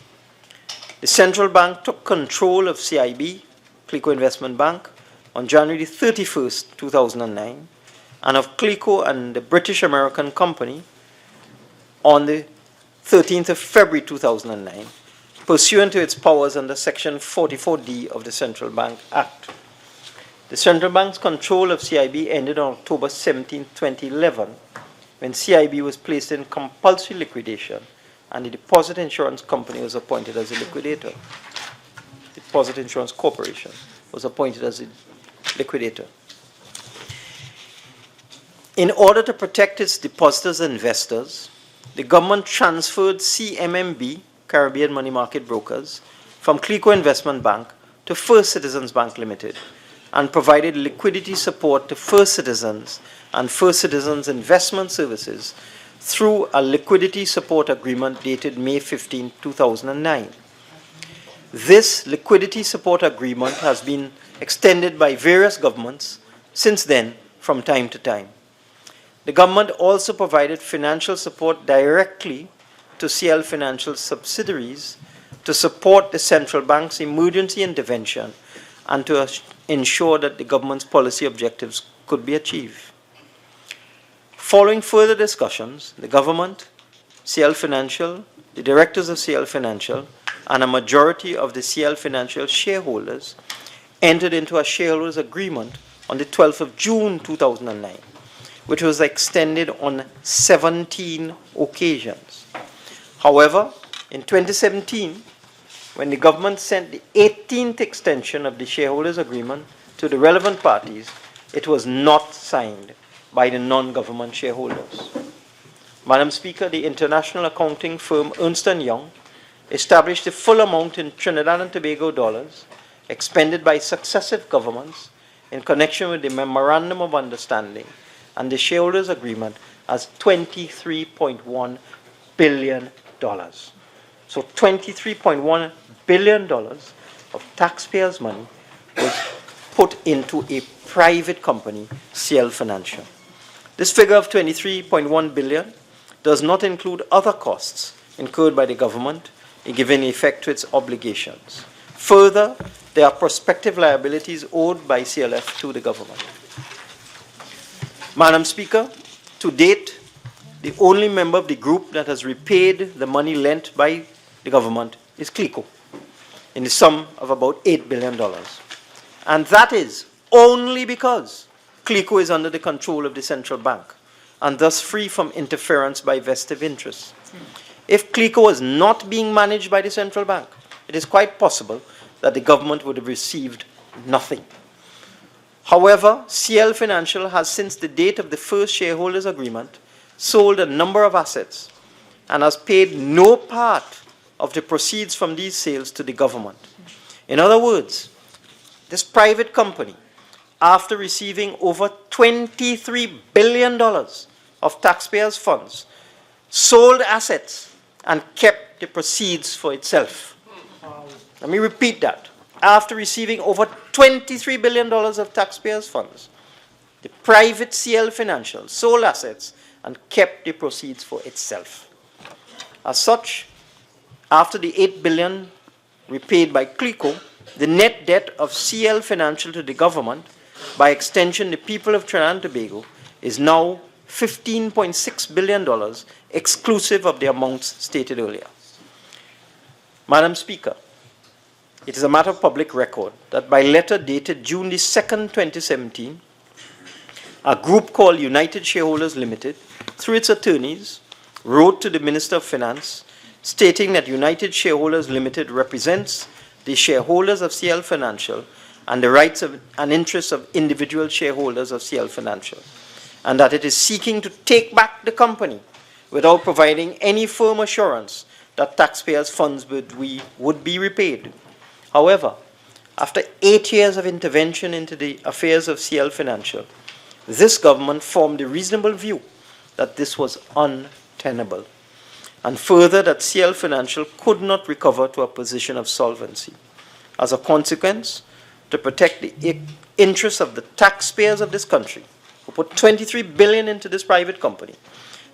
S5: The central bank took control of CIB, Clico Investment Bank, on January 31st, 2009, and of Clico and the British American company on the 13th of February 2009, pursuant to its powers under Section 44D of the Central Bank Act. The central bank's control of CIB ended on October 17, 2011, when CIB was placed in compulsory liquidation and the Deposit Insurance Company was appointed as a liquidator. The Deposit Insurance Corporation was appointed as a liquidator. In order to protect its depositors and investors, the government transferred CMMB, Caribbean Money Market Brokers, from Clico Investment Bank to First Citizens Bank Limited and provided liquidity support to First Citizens and First Citizens Investment Services through a liquidity support agreement dated May 15, 2009. This liquidity support agreement has been extended by various governments since then from time to time. The government also provided financial support directly to CL Financial subsidiaries to support the central bank's emergency intervention and to ensure that the government's policy objectives could be achieved. Following further discussions, the government, CL Financial, the directors of CL Financial, and a majority of the CL Financial shareholders entered into a shareholders agreement on the 12th of June 2009, which was extended on 17 occasions. However, in 2017, when the government sent the 18th extension of the shareholders agreement to the relevant parties, it was not signed by the non-government shareholders. Madam Speaker, the international accounting firm Ernst & Young established the full amount in Trinidad and Tobago dollars expended by successive governments in connection with the Memorandum of Understanding and the shareholders agreement as $23.1 billion. So $23.1 billion of taxpayers' money was put into a private company, CL Financial. This figure of $23.1 billion does not include other costs incurred by the government in giving effect to its obligations. Further, there are prospective liabilities owed by CLF to the government. Madam Speaker, to date, the only member of the group that has repaid the money lent by the government is Clico, in the sum of about $8 billion. And that is only because Clico is under the control of the central bank and thus free from interference by vested interests. If Clico was not being managed by the central bank, it is quite possible that the government would have received nothing. However, CL Financial has, since the date of the first shareholders agreement, sold a number of assets and has paid no part of the proceeds from these sales to the government. In other words, this private company, after receiving over $23 billion of taxpayers' funds, sold assets and kept the proceeds for itself. Let me repeat that. After receiving over $23 billion of taxpayers' funds, the private CL Financial sold assets and kept the proceeds for itself. As such, after the $8 billion repaid by Clico, the net debt of CL Financial to the government, by extension the people of Trinidad and Tobago, is now $15.6 billion, exclusive of the amounts stated earlier. Madam Speaker, it is a matter of public record that by letter dated June the 2nd, 2017, a group called United Shareholders Limited, through its attorneys, wrote to the Minister of Finance stating that United Shareholders Limited represents the shareholders of CL Financial and the rights and interests of individual shareholders of CL Financial, and that it is seeking to take back the company without providing any firm assurance that taxpayers' funds would be repaid. However, after 8 years of intervention into the affairs of CL Financial, this government formed a reasonable view that this was untenable, and further that CL Financial could not recover to a position of solvency. As a consequence, to protect the interests of the taxpayers of this country, who put $23 billion into this private company,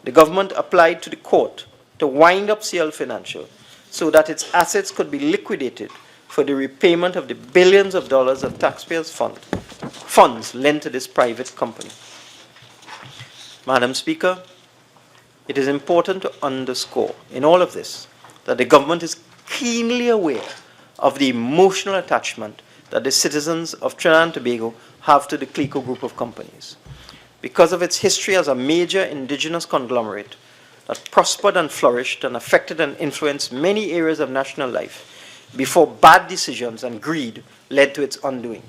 S5: the government applied to the court to wind up CL Financial so that its assets could be liquidated for the repayment of the billions of dollars of taxpayers' funds lent to this private company. Madam Speaker, it is important to underscore in all of this that the government is keenly aware of the emotional attachment that the citizens of Trinidad and Tobago have to the CLECO group of companies. Because of its history as a major indigenous conglomerate that prospered and flourished and affected and influenced many areas of national life before bad decisions and greed led to its undoing.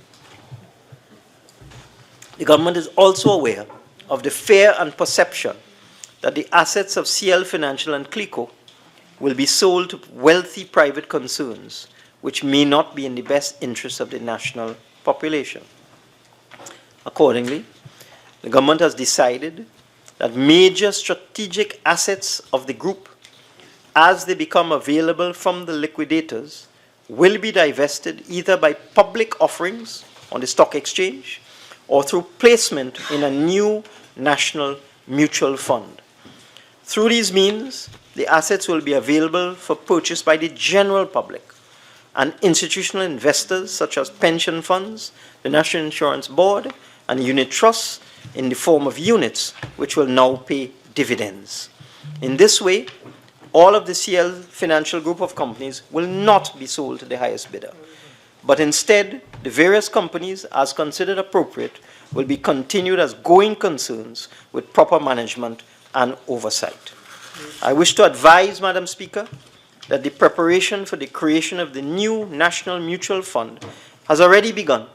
S5: The government is also aware of the fear and perception that the assets of CL Financial and CLECO will be sold to wealthy private concerns, which may not be in the best interest of the national population. Accordingly, the government has decided that major strategic assets of the group, as they become available from the liquidators, will be divested either by public offerings on the stock exchange or through placement in a new national mutual fund. Through these means, the assets will be available for purchase by the general public and institutional investors such as pension funds, the National Insurance Board, and unit trusts in the form of units which will now pay dividends. In this way, all of the CL Financial group of companies will not be sold to the highest bidder, but instead, the various companies, as considered appropriate, will be continued as going concerns with proper management and oversight. I wish to advise, Madam Speaker, that the preparation for the creation of the new National Mutual Fund has already begun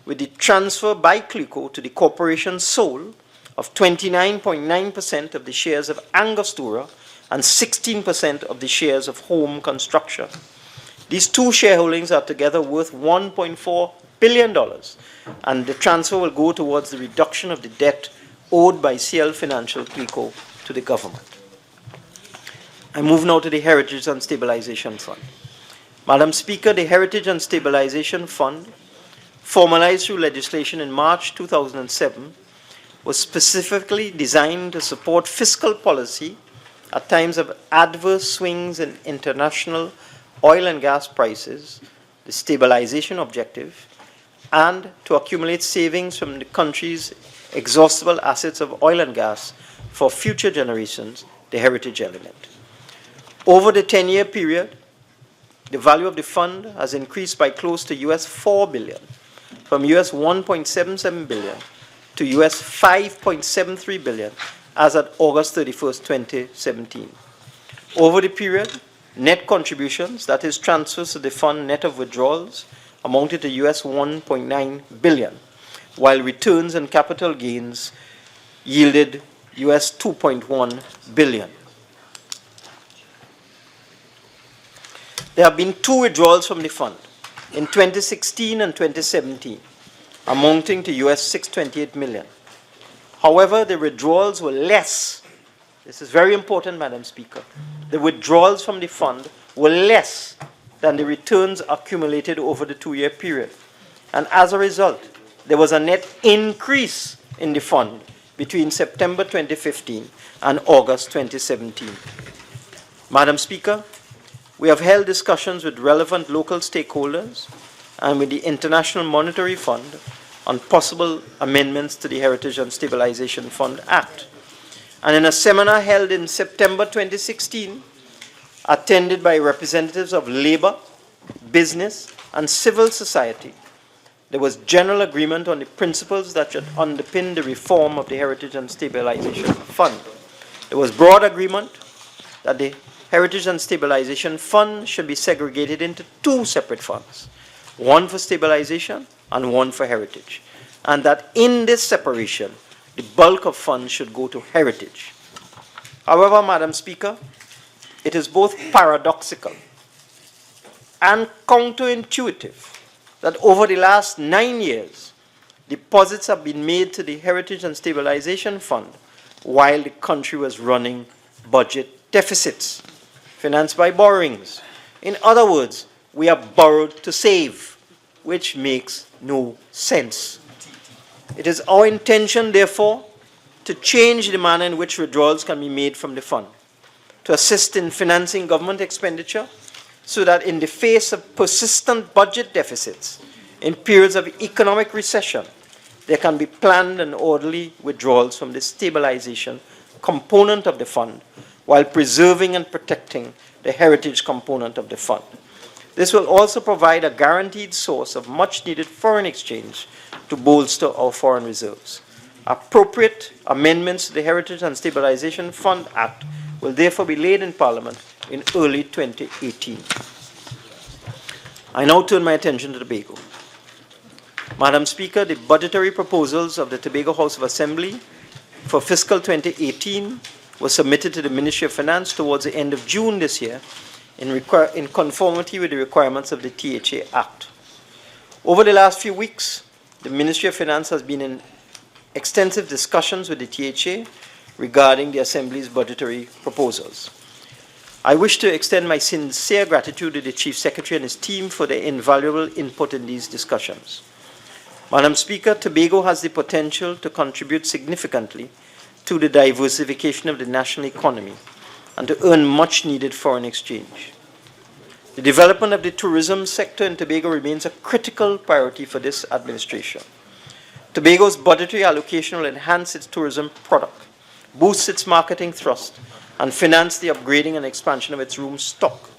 S5: with the transfer by CLECO to the corporation's sole of 29.9% of the shares of Angostura and 16% of the shares of Home Construction. These two shareholdings are together worth $1.4 billion, and the transfer will go towards the reduction of the debt owed by CL Financial CLECO to the government. I move now to the Heritage and Stabilization Fund. Madam Speaker, the Heritage and Stabilization Fund, formalized through legislation in March 2007, was specifically designed to support fiscal policy at times of adverse swings in international oil and gas prices, the stabilization objective, and to accumulate savings from the country's exhaustible assets of oil and gas for future generations, the heritage element. Over the 10-year period, the value of the fund has increased by close to $4 billion, from $1.77 billion to $5.73 billion as at August 31st, 2017. Over the period, net contributions, that is transfers to the fund net of withdrawals, amounted to $1.9 billion, while returns and capital gains yielded $2.1 billion. There have been two withdrawals from the fund in 2016 and 2017, amounting to $628 million. However, the withdrawals were less. This is very important, Madam Speaker. The withdrawals from the fund were less than the returns accumulated over the 2-year period. And as a result, there was a net increase in the fund between September 2015 and August 2017. Madam Speaker, we have held discussions with relevant local stakeholders and with the International Monetary Fund on possible amendments to the Heritage and Stabilization Fund Act. and in a seminar held in September 2016, attended by representatives of labor, business, and civil society, there was general agreement on the principles that should underpin the reform of the Heritage and Stabilization Fund. There was broad agreement that the Heritage and Stabilization Fund should be segregated into two separate funds, one for stabilization and one for heritage, and that in this separation, the bulk of funds should go to heritage. However, Madam Speaker, it is both paradoxical and counterintuitive that over the last 9 years, deposits have been made to the Heritage and Stabilization Fund while the country was running budget deficits, financed by borrowings. In other words, we have borrowed to save, which makes no sense. It is our intention, therefore, to change the manner in which withdrawals can be made from the fund, to assist in financing government expenditure so that in the face of persistent budget deficits, in periods of economic recession, there can be planned and orderly withdrawals from the stabilization component of the fund while preserving and protecting the heritage component of the fund. This will also provide a guaranteed source of much-needed foreign exchange to bolster our foreign reserves. Appropriate amendments to the Heritage and Stabilization Fund Act will therefore be laid in Parliament in early 2018. I now turn my attention to Tobago. Madam Speaker, the budgetary proposals of the Tobago House of Assembly for fiscal 2018 were submitted to the Ministry of Finance towards the end of June this year in conformity with the requirements of the THA Act. Over the last few weeks, the Ministry of Finance has been in extensive discussions with the THA regarding the Assembly's budgetary proposals. I wish to extend my sincere gratitude to the Chief Secretary and his team for their invaluable input in these discussions. Madam Speaker, Tobago has the potential to contribute significantly to the diversification of the national economy and to earn much-needed foreign exchange. The development of the tourism sector in Tobago remains a critical priority for this administration. Tobago's budgetary allocation will enhance its tourism product, boost its marketing thrust, and finance the upgrading and expansion of its room stock.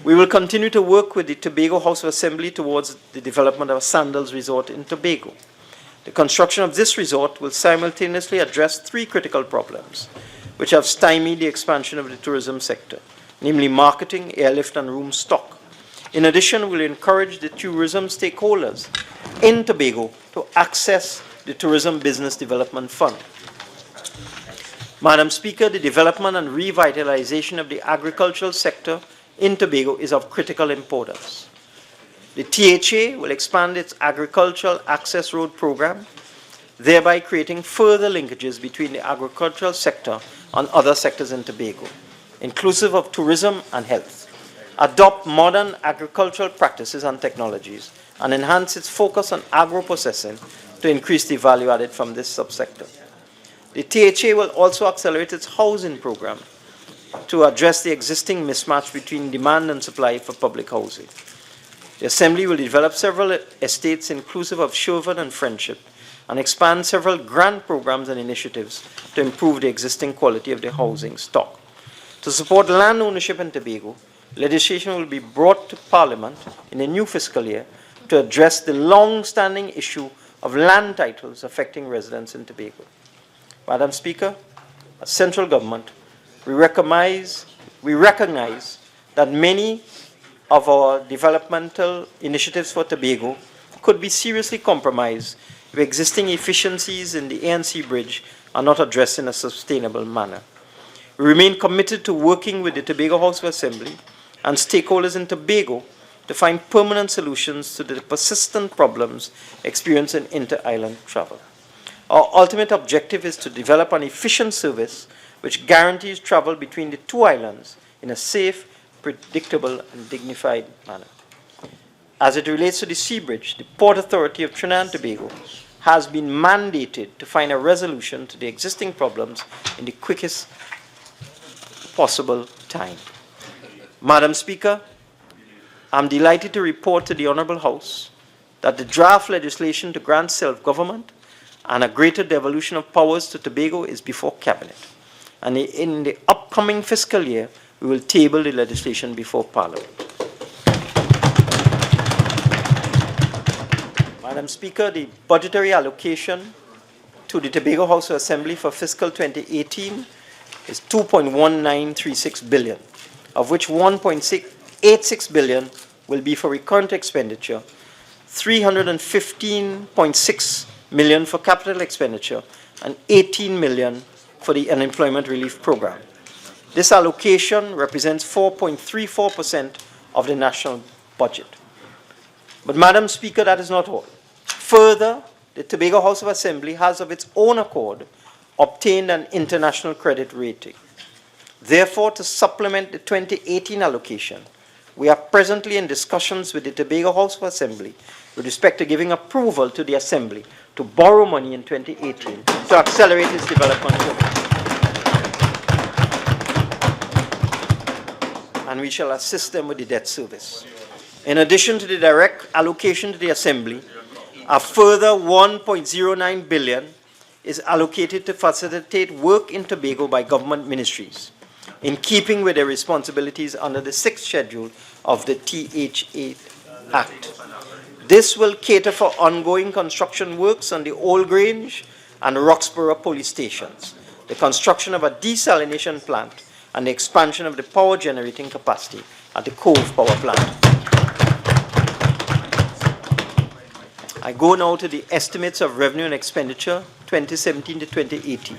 S5: We will continue to work with the Tobago House of Assembly towards the development of a Sandals Resort in Tobago. The construction of this resort will simultaneously address three critical problems which have stymied the expansion of the tourism sector, namely marketing, airlift, and room stock. In addition, we will encourage the tourism stakeholders in Tobago to access the Tourism Business Development Fund. Madam Speaker, the development and revitalization of the agricultural sector in Tobago is of critical importance. The THA will expand its Agricultural Access Road program, thereby creating further linkages between the agricultural sector and other sectors in Tobago, inclusive of tourism and health, adopt modern agricultural practices and technologies, and enhance its focus on agro-processing to increase the value added from this subsector. The THA will also accelerate its housing program to address the existing mismatch between demand and supply for public housing. The Assembly will develop several estates inclusive of Sherwood and Friendship and expand several grant programs and initiatives to improve the existing quality of the housing stock. To support land ownership in Tobago, legislation will be brought to Parliament in the new fiscal year to address the long-standing issue of land titles affecting residents in Tobago. Madam Speaker, as central government, we recognize that many of our developmental initiatives for Tobago could be seriously compromised if existing efficiencies in the ANC bridge are not addressed in a sustainable manner. We remain committed to working with the Tobago House of Assembly and stakeholders in Tobago to find permanent solutions to the persistent problems experienced in inter-island travel. Our ultimate objective is to develop an efficient service which guarantees travel between the two islands in a safe, predictable, and dignified manner. As it relates to the Sea Bridge, the Port Authority of Trinidad and Tobago has been mandated to find a resolution to the existing problems in the quickest possible time. Madam Speaker, I'm delighted to report to the Honourable House that the draft legislation to grant self-government and a greater devolution of powers to Tobago is before Cabinet. And in the upcoming fiscal year, we will table the legislation before Parliament. Madam Speaker, the budgetary allocation to the Tobago House of Assembly for fiscal 2018 is 2.1936 billion, of which 1.86 billion will be for recurrent expenditure, 315.6 million for capital expenditure, and 18 million for the unemployment relief program. This allocation represents 4.34% of the national budget. But Madam Speaker, that is not all. Further, the Tobago House of Assembly has of its own accord obtained an international credit rating. Therefore, to supplement the 2018 allocation, we are presently in discussions with the Tobago House of Assembly with respect to giving approval to the Assembly to borrow money in 2018 to accelerate its development program. And we shall assist them with the debt service. In addition to the direct allocation to the Assembly, a further 1.09 billion is allocated to facilitate work in Tobago by government ministries, in keeping with their responsibilities under the 6th schedule of the THA Act. This will cater for ongoing construction works on the Old Grange and Roxborough police stations, the construction of a desalination plant, and the expansion of the power generating capacity at the Cove Power Plant. I go now to the estimates of revenue and expenditure 2017 to 2018.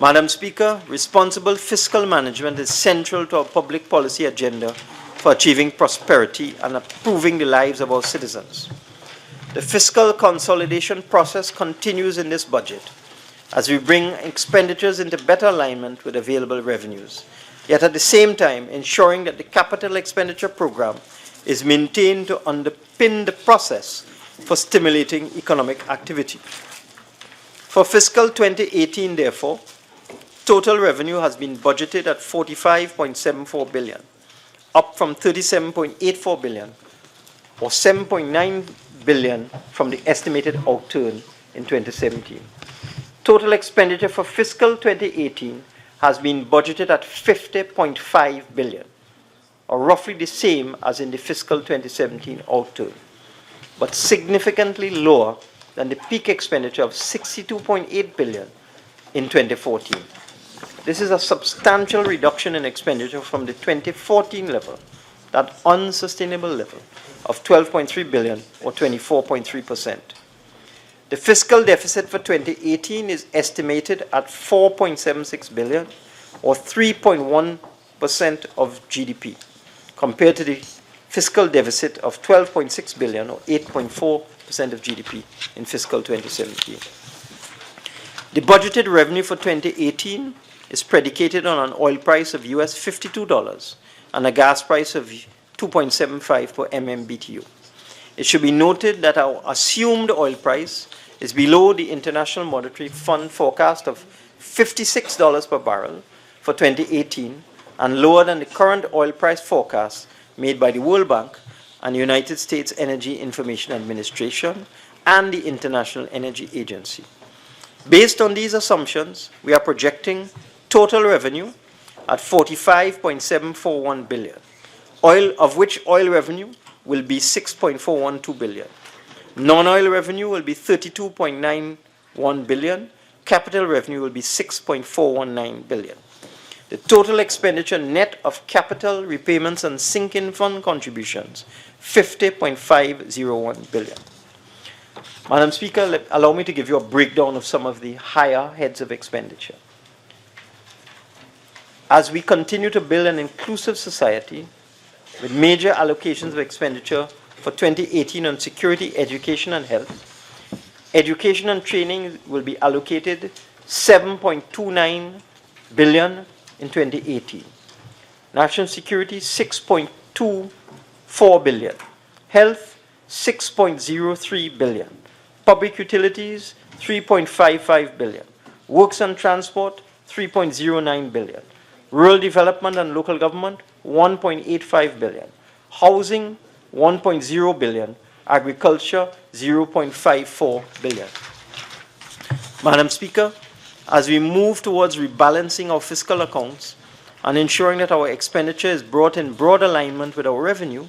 S5: Madam Speaker, responsible fiscal management is central to our public policy agenda for achieving prosperity and improving the lives of our citizens. The fiscal consolidation process continues in this budget as we bring expenditures into better alignment with available revenues, yet at the same time ensuring that the capital expenditure program is maintained to underpin the process for stimulating economic activity. For fiscal 2018, therefore, total revenue has been budgeted at 45.74 billion, up from 37.84 billion, or 7.9 billion from the estimated outturn in 2017. Total expenditure for fiscal 2018 has been budgeted at 50.5 billion, or roughly the same as in the fiscal 2017 outturn, but significantly lower than the peak expenditure of 62.8 billion in 2014. This is a substantial reduction in expenditure from the 2014 level, that unsustainable level of 12.3 billion or 24.3%. The fiscal deficit for 2018 is estimated at 4.76 billion or 3.1% of GDP, compared to the fiscal deficit of 12.6 billion or 8.4% of GDP in fiscal 2017. The budgeted revenue for 2018 is predicated on an oil price of US $52 and a gas price of 2.75 per MMBTU. It should be noted that our assumed oil price is below the International Monetary Fund forecast of $56 per barrel for 2018 and lower than the current oil price forecast made by the World Bank and the United States Energy Information Administration and the International Energy Agency. Based on these assumptions, we are projecting total revenue at 45.741 billion, of which oil revenue will be 6.412 billion. Non-oil revenue will be 32.91 billion. Capital revenue will be 6.419 billion. The total expenditure net of capital repayments and sinking fund contributions, 50.501 billion. Madam Speaker, allow me to give you a breakdown of some of the higher heads of expenditure. As we continue to build an inclusive society with major allocations of expenditure for 2018 on security, education, and health, education and training will be allocated 7.29 billion in 2018. National security, 6.24 billion. Health, 6.03 billion. Public utilities, 3.55 billion. Works and transport, 3.09 billion. Rural development and local government, 1.85 billion. Housing, 1.0 billion. Agriculture, 0.54 billion. Madam Speaker, as we move towards rebalancing our fiscal accounts and ensuring that our expenditure is brought in broad alignment with our revenue,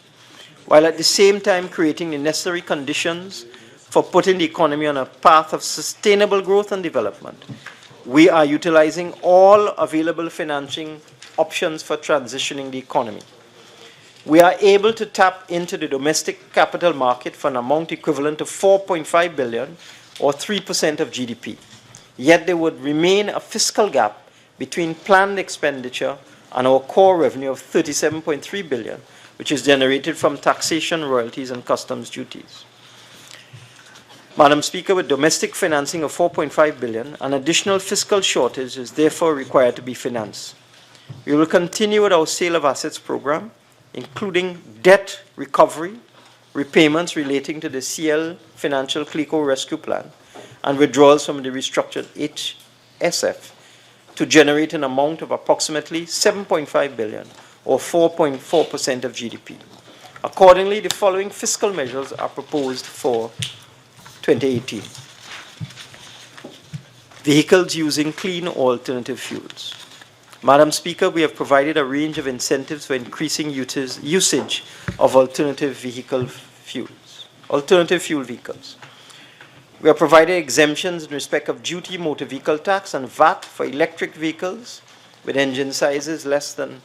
S5: while at the same time creating the necessary conditions for putting the economy on a path of sustainable growth and development, we are utilizing all available financing options for transitioning the economy. We are able to tap into the domestic capital market for an amount equivalent to 4.5 billion or 3% of GDP. Yet there would remain a fiscal gap between planned expenditure and our core revenue of 37.3 billion, which is generated from taxation, royalties, and customs duties. Madam Speaker, with domestic financing of 4.5 billion, an additional fiscal shortage is therefore required to be financed. We will continue with our sale of assets program, including debt recovery, repayments relating to the CL Financial CLICO Rescue Plan, and withdrawals from the restructured HSF to generate an amount of approximately 7.5 billion or 4.4% of GDP. Accordingly, the following fiscal measures are proposed for 2018. Vehicles using clean or alternative fuels. Madam Speaker, we have provided a range of incentives for increasing usage of alternative fuel vehicles. We have provided exemptions in respect of duty, motor vehicle tax, and VAT for electric vehicles with engine sizes less than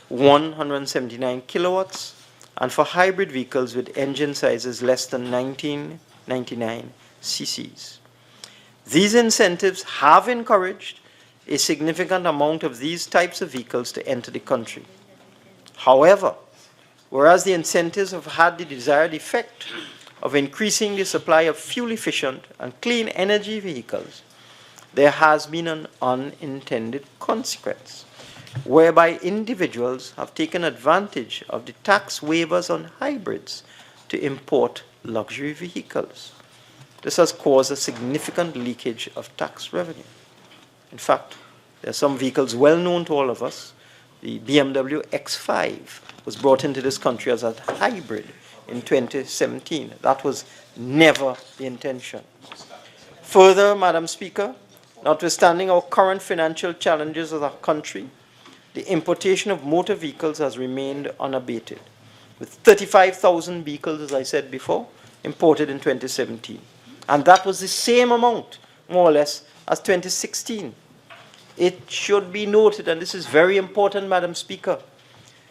S5: 179 kilowatts, and for hybrid vehicles with engine sizes less than 1999 cc's. These incentives have encouraged a significant amount of these types of vehicles to enter the country. However, whereas the incentives have had the desired effect of increasing the supply of fuel-efficient and clean energy vehicles, there has been an unintended consequence, whereby individuals have taken advantage of the tax waivers on hybrids to import luxury vehicles. This has caused a significant leakage of tax revenue. In fact, there are some vehicles well known to all of us. The BMW X5 was brought into this country as a hybrid in 2017. That was never the intention. Further, Madam Speaker, notwithstanding our current financial challenges as a country, the importation of motor vehicles has remained unabated, with 35,000 vehicles, as I said before, imported in 2017. And that was the same amount, more or less, as 2016. It should be noted, and this is very important, Madam Speaker,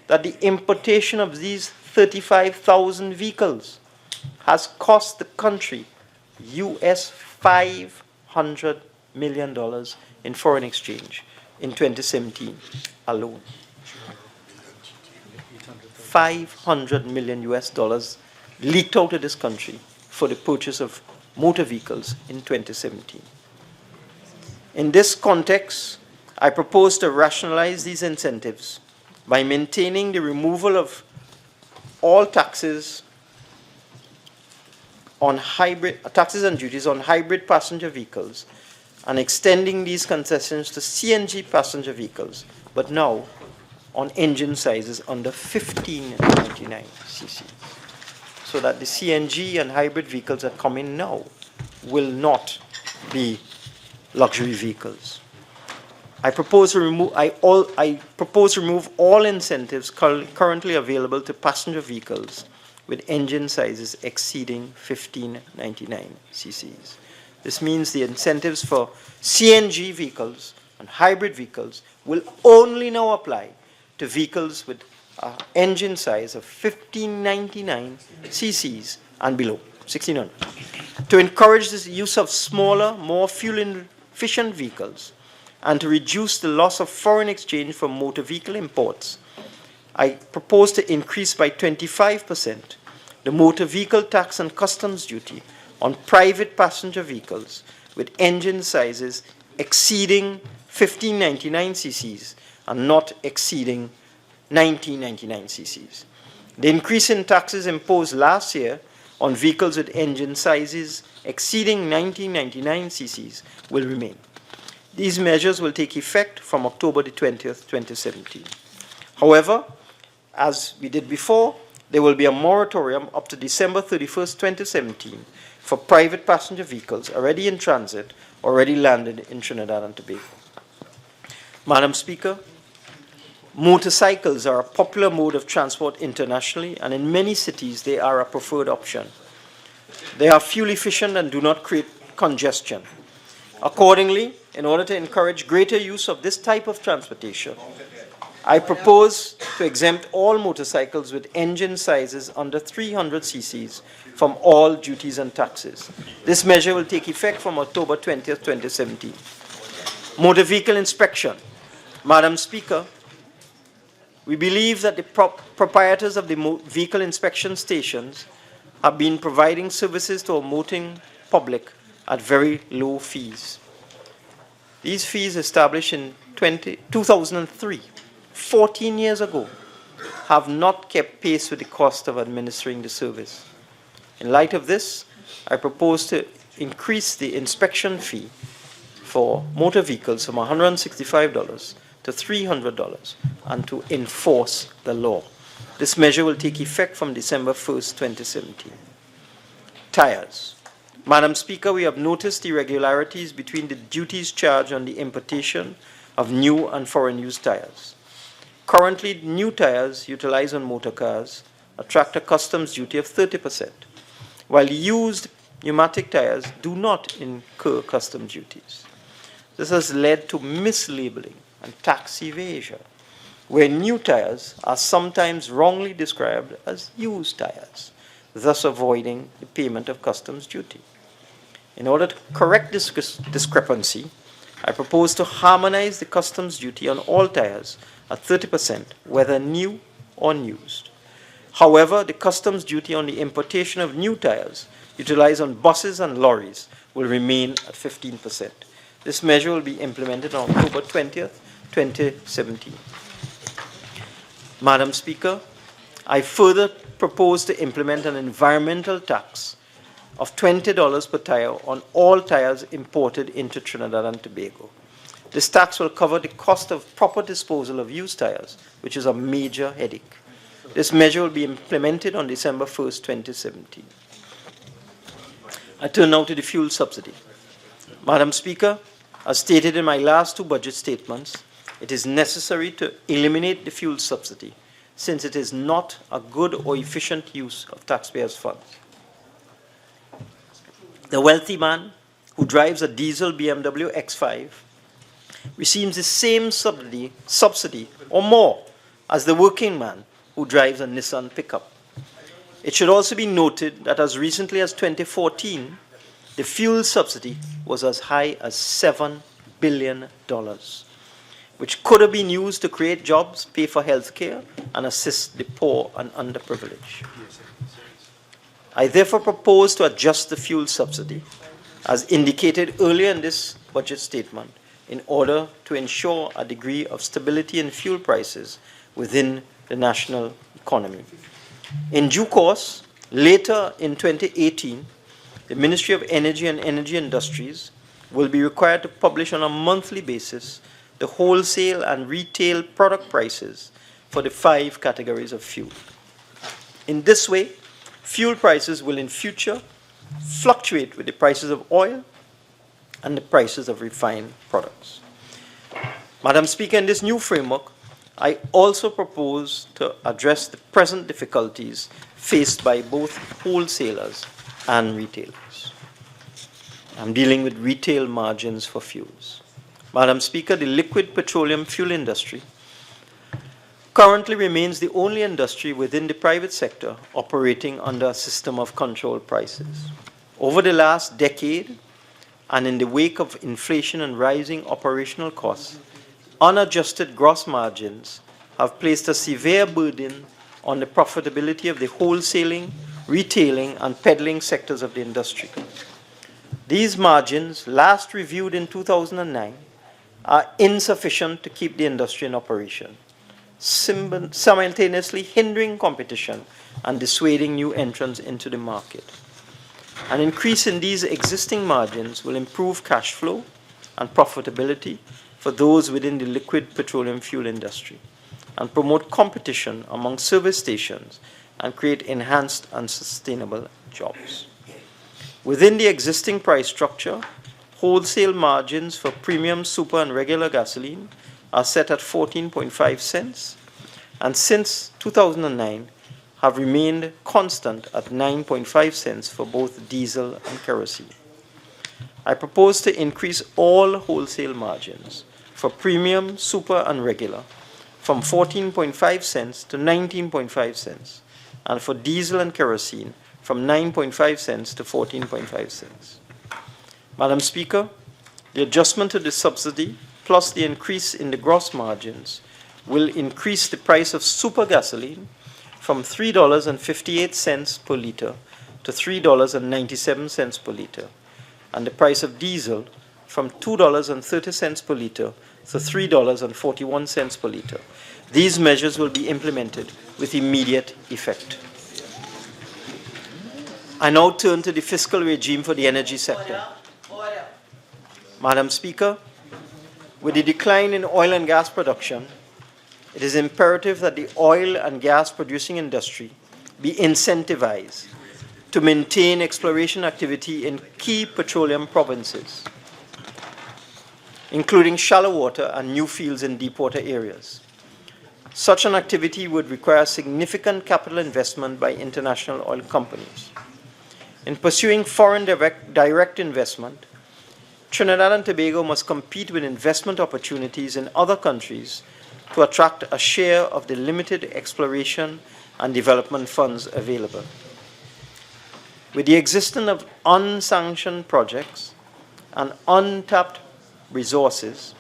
S5: that the importation of these 35,000 vehicles has cost the country US $500 million in foreign exchange in 2017 alone. $500 million leaked out of this country for the purchase of motor vehicles in 2017. In this context, I propose to rationalize these incentives by maintaining the removal of all taxes on taxes and duties on hybrid passenger vehicles and extending these concessions to CNG passenger vehicles, but now on engine sizes under 1599 cc, so that the CNG and hybrid vehicles that come in now will not be luxury vehicles. I propose to remove all incentives currently available to passenger vehicles with engine sizes exceeding 1599 cc's. This means the incentives for CNG vehicles and hybrid vehicles will only now apply to vehicles with an engine size of 1599 cc's and below, 1600. To encourage the use of smaller, more fuel-efficient vehicles and to reduce the loss of foreign exchange from motor vehicle imports, I propose to increase by 25% the motor vehicle tax and customs duty on private passenger vehicles with engine sizes exceeding 1599 cc's and not exceeding 1999 cc's. The increase in taxes imposed last year on vehicles with engine sizes exceeding 1999 cc's will remain. These measures will take effect from October the 20th, 2017. However, as we did before, there will be a moratorium up to December 31st, 2017 for private passenger vehicles already in transit or already landed in Trinidad and Tobago. Madam Speaker, motorcycles are a popular mode of transport internationally, and in many cities they are a preferred option. They are fuel efficient and do not create congestion. Accordingly, in order to encourage greater use of this type of transportation, I propose to exempt all motorcycles with engine sizes under 300 cc's from all duties and taxes. This measure will take effect from October 20th, 2017. Motor vehicle inspection. Madam Speaker, we believe that the proprietors of the vehicle inspection stations have been providing services to our motoring public at very low fees. These fees established in 2003, 14 years ago, have not kept pace with the cost of administering the service. In light of this, I propose to increase the inspection fee for motor vehicles from $165 to $300 and to enforce the law. This measure will take effect from December 1st, 2017. Tires. Madam Speaker, we have noticed irregularities between the duties charged on the importation of new and foreign use tires. Currently, new tires utilized on motor cars attract a customs duty of 30%, while used pneumatic tires do not incur customs duties. This has led to mislabeling and tax evasion, where new tires are sometimes wrongly described as used tires, thus avoiding the payment of customs duty. In order to correct this discrepancy, I propose to harmonize the customs duty on all tires at 30%, whether new or used. However, the customs duty on the importation of new tires utilized on buses and lorries will remain at 15%. This measure will be implemented on October 20th, 2017. Madam Speaker, I further propose to implement an environmental tax of $20 per tire on all tires imported into Trinidad and Tobago. This tax will cover the cost of proper disposal of used tires, which is a major headache. This measure will be implemented on December 1st, 2017. I turn now to the fuel subsidy. Madam Speaker, as stated in my last two budget statements, it is necessary to eliminate the fuel subsidy since it is not a good or efficient use of taxpayers' funds. The wealthy man who drives a diesel BMW X5 receives the same subsidy or more as the working man who drives a Nissan pickup. It should also be noted that as recently as 2014, the fuel subsidy was as high as $7 billion, which could have been used to create jobs, pay for health care, and assist the poor and underprivileged. I therefore propose to adjust the fuel subsidy, as indicated earlier in this budget statement, in order to ensure a degree of stability in fuel prices within the national economy. In due course, later in 2018, the Ministry of Energy and Energy Industries will be required to publish on a monthly basis the wholesale and retail product prices for the 5 categories of fuel. In this way, fuel prices will in future fluctuate with the prices of oil and the prices of refined products. Madam Speaker, in this new framework, I also propose to address the present difficulties faced by both wholesalers and retailers. I'm dealing with retail margins for fuels. Madam Speaker, the liquid petroleum fuel industry currently remains the only industry within the private sector operating under a system of controlled prices. Over the last decade, and in the wake of inflation and rising operational costs, unadjusted gross margins have placed a severe burden on the profitability of the wholesaling, retailing, and peddling sectors of the industry. These margins, last reviewed in 2009, are insufficient to keep the industry in operation, simultaneously hindering competition and dissuading new entrants into the market. An increase in these existing margins will improve cash flow and profitability for those within the liquid petroleum fuel industry and promote competition among service stations and create enhanced and sustainable jobs. Within the existing price structure, wholesale margins for premium, super, and regular gasoline are set at 14.5 cents, and since 2009 have remained constant at 9.5 cents for both diesel and kerosene. I propose to increase all wholesale margins for premium, super, and regular from 14.5 cents to 19.5 cents, and for diesel and kerosene from 9.5 cents to 14.5 cents. Madam Speaker, the adjustment to the subsidy plus the increase in the gross margins will increase the price of super gasoline from $3.58 per liter to $3.97 per liter, and the price of diesel from $2.30 per liter to $3.41 per liter. These measures will be implemented with immediate effect. I now turn to the fiscal regime for the energy sector. Madam Speaker, with the decline in oil and gas production, it is imperative that the oil and gas producing industry be incentivized to maintain exploration activity in key petroleum provinces, including shallow water and new fields in deep water areas. Such an activity would require significant capital investment by international oil companies. In pursuing foreign direct investment, Trinidad and Tobago must compete with investment opportunities in other countries to attract a share of the limited exploration and development funds available. With the existence of unsanctioned projects and untapped resources,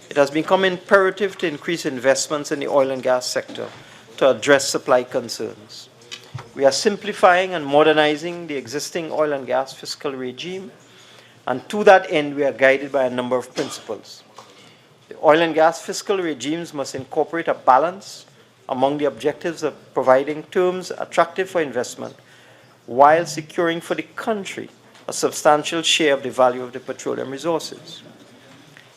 S5: it has become imperative to increase investments in the oil and gas sector to address supply concerns. We are simplifying and modernizing the existing oil and gas fiscal regime, and to that end, we are guided by a number of principles. The oil and gas fiscal regimes must incorporate a balance among the objectives of providing terms attractive for investment while securing for the country a substantial share of the value of the petroleum resources.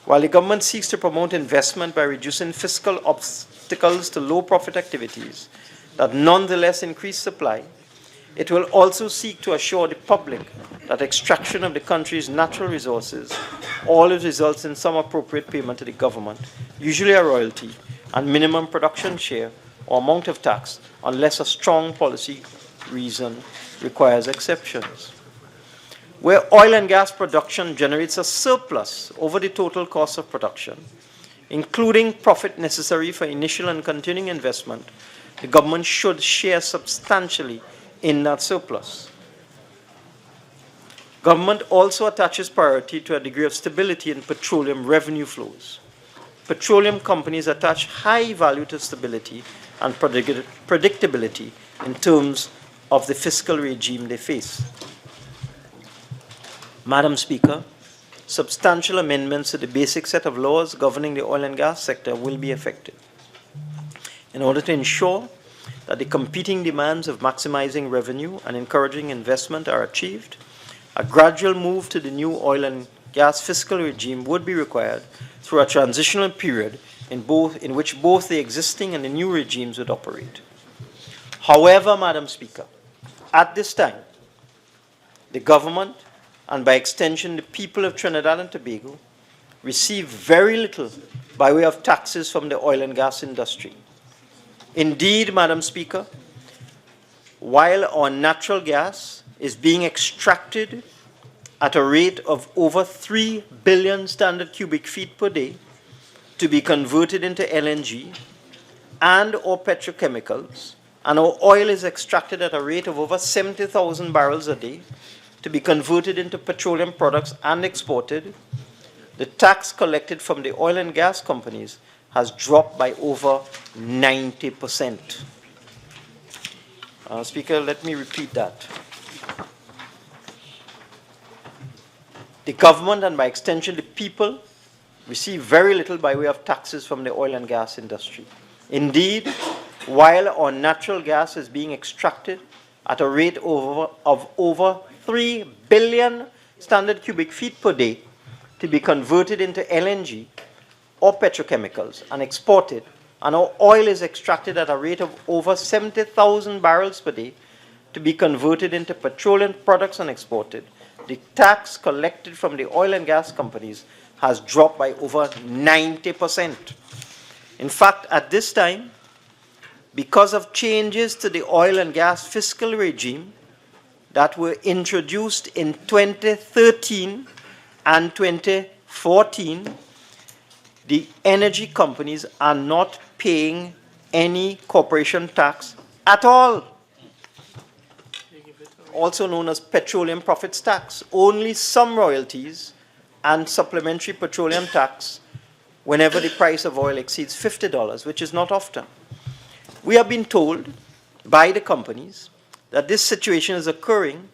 S5: While the government seeks to promote investment by reducing fiscal obstacles to low-profit activities that nonetheless increase supply, it will also seek to assure the public that extraction of the country's natural resources always results in some appropriate payment to the government, usually a royalty, and minimum production share or amount of tax, unless a strong policy reason requires exceptions. Where oil and gas production generates a surplus over the total cost of production, including profit necessary for initial and continuing investment, the government should share substantially in that surplus. Government also attaches priority to a degree of stability in petroleum revenue flows. Petroleum companies attach high value to stability and predictability in terms of the fiscal regime they face. Madam Speaker, substantial amendments to the basic set of laws governing the oil and gas sector will be effected in order to ensure that the competing demands of maximizing revenue and encouraging investment are achieved. A gradual move to the new oil and gas fiscal regime would be required through a transitional period in which both the existing and the new regimes would operate. However, Madam Speaker, at this time, the government, and by extension the people of Trinidad and Tobago, receive very little by way of taxes from the oil and gas industry. Indeed, Madam Speaker, while our natural gas is being extracted at a rate of over 3 billion standard cubic feet per day to be converted into LNG and or petrochemicals, and our oil is extracted at a rate of over 70,000 barrels a day to be converted into petroleum products and exported, the tax collected from the oil and gas companies has dropped by over 90%. Speaker, let me repeat that. The government, and by extension the people, receive very little by way of taxes from the oil and gas industry. Indeed, while our natural gas is being extracted at a rate of over 3 billion standard cubic feet per day to be converted into LNG or petrochemicals and exported, and our oil is extracted at a rate of over 70,000 barrels per day to be converted into petroleum products and exported, the tax collected from the oil and gas companies has dropped by over 90%. In fact, at this time, because of changes to the oil and gas fiscal regime that were introduced in 2013 and 2014, the energy companies are not paying any corporation tax at all, also known as petroleum profits tax. Only some royalties and supplementary petroleum tax whenever the price of oil exceeds $50, which is not often. We have been told by the companies that this situation is occurring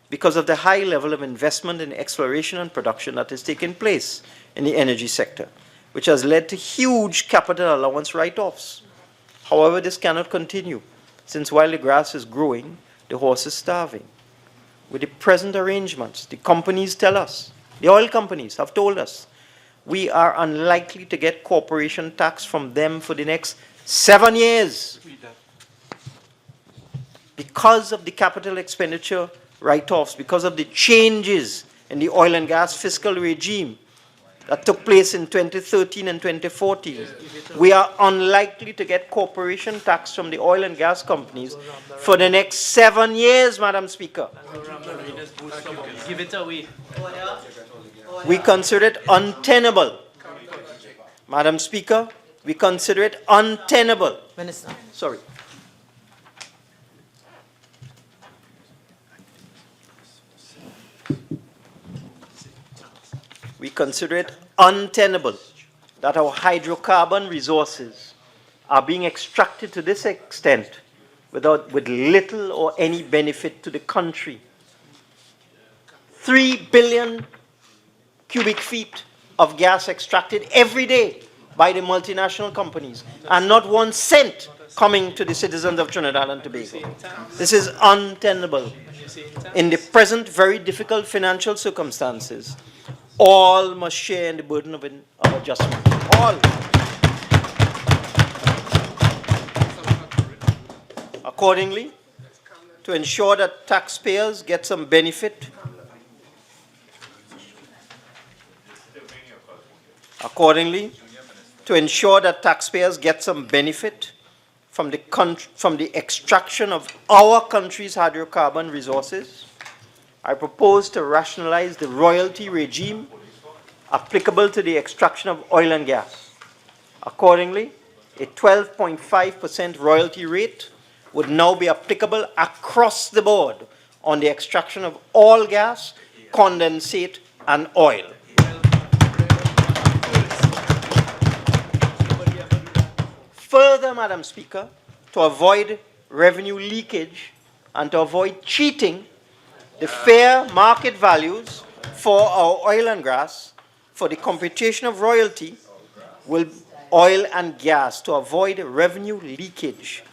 S5: because of the high level of investment in exploration and production that is taking place in the energy sector, which has led to huge capital allowance write-offs. However, this cannot continue, since while the grass is growing, the horse is starving. With the present arrangements, the companies tell us, the oil companies have told us, we are unlikely to get corporation tax from them for the next 7 years because of the capital expenditure write-offs, because of the changes in the oil and gas fiscal regime that took place in 2013 and 2014. We are unlikely to get corporation tax from the oil and gas companies for the next 7 years, Madam Speaker.
S7: Give it away.
S5: We consider it untenable. Madam Speaker, we consider it untenable.
S3: Minister.
S5: Sorry. We consider it untenable that our hydrocarbon resources are being extracted to this extent with little or any benefit to the country. 3 billion cubic feet of gas extracted every day by the multinational companies, and not 1 cent coming to the citizens of Trinidad and Tobago. This is untenable. In the present very difficult financial circumstances, all must share in the burden of adjustment. All. Accordingly, to ensure that taxpayers get some benefit, from the extraction of our country's hydrocarbon resources, I propose to rationalize the royalty regime applicable to the extraction of oil and gas. Accordingly, a 12.5% royalty rate would now be applicable across the board on the extraction of all gas, condensate, and oil. Further, Madam Speaker, to avoid revenue leakage and to avoid cheating, the fair market values for our oil and gas for the computation of royalty will oil and gas to avoid revenue leakage.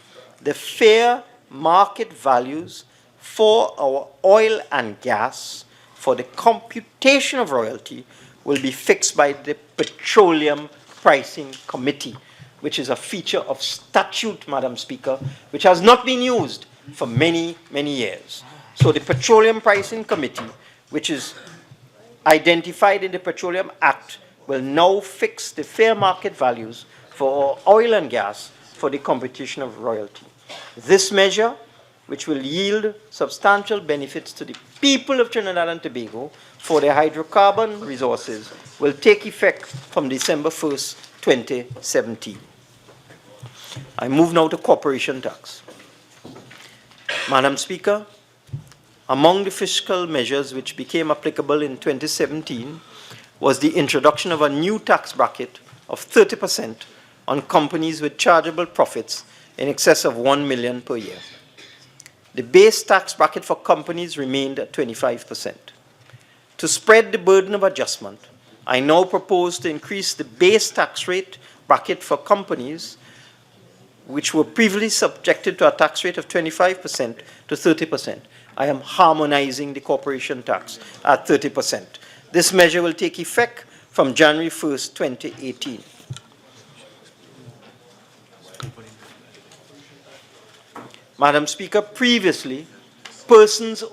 S5: The fair market values for our oil and gas for the computation of royalty will be fixed by the Petroleum Pricing Committee, which is a feature of statute, Madam Speaker, which has not been used for many, many years. So the Petroleum Pricing Committee, which is identified in the Petroleum Act, will now fix the fair market values for oil and gas for the computation of royalty. This measure, which will yield substantial benefits to the people of Trinidad and Tobago for their hydrocarbon resources, will take effect from December 1st, 2017. I move now to corporation tax. Madam Speaker, among the fiscal measures which became applicable in 2017 was the introduction of a new tax bracket of 30% on companies with chargeable profits in excess of 1 million per year. The base tax bracket for companies remained at 25%. To spread the burden of adjustment, I now propose to increase the base tax rate bracket for companies which were previously subjected to a tax rate of 25% to 30%. I am harmonizing the corporation tax at 30%. This measure will take effect from January 1st, 2018. Madam Speaker, previously, persons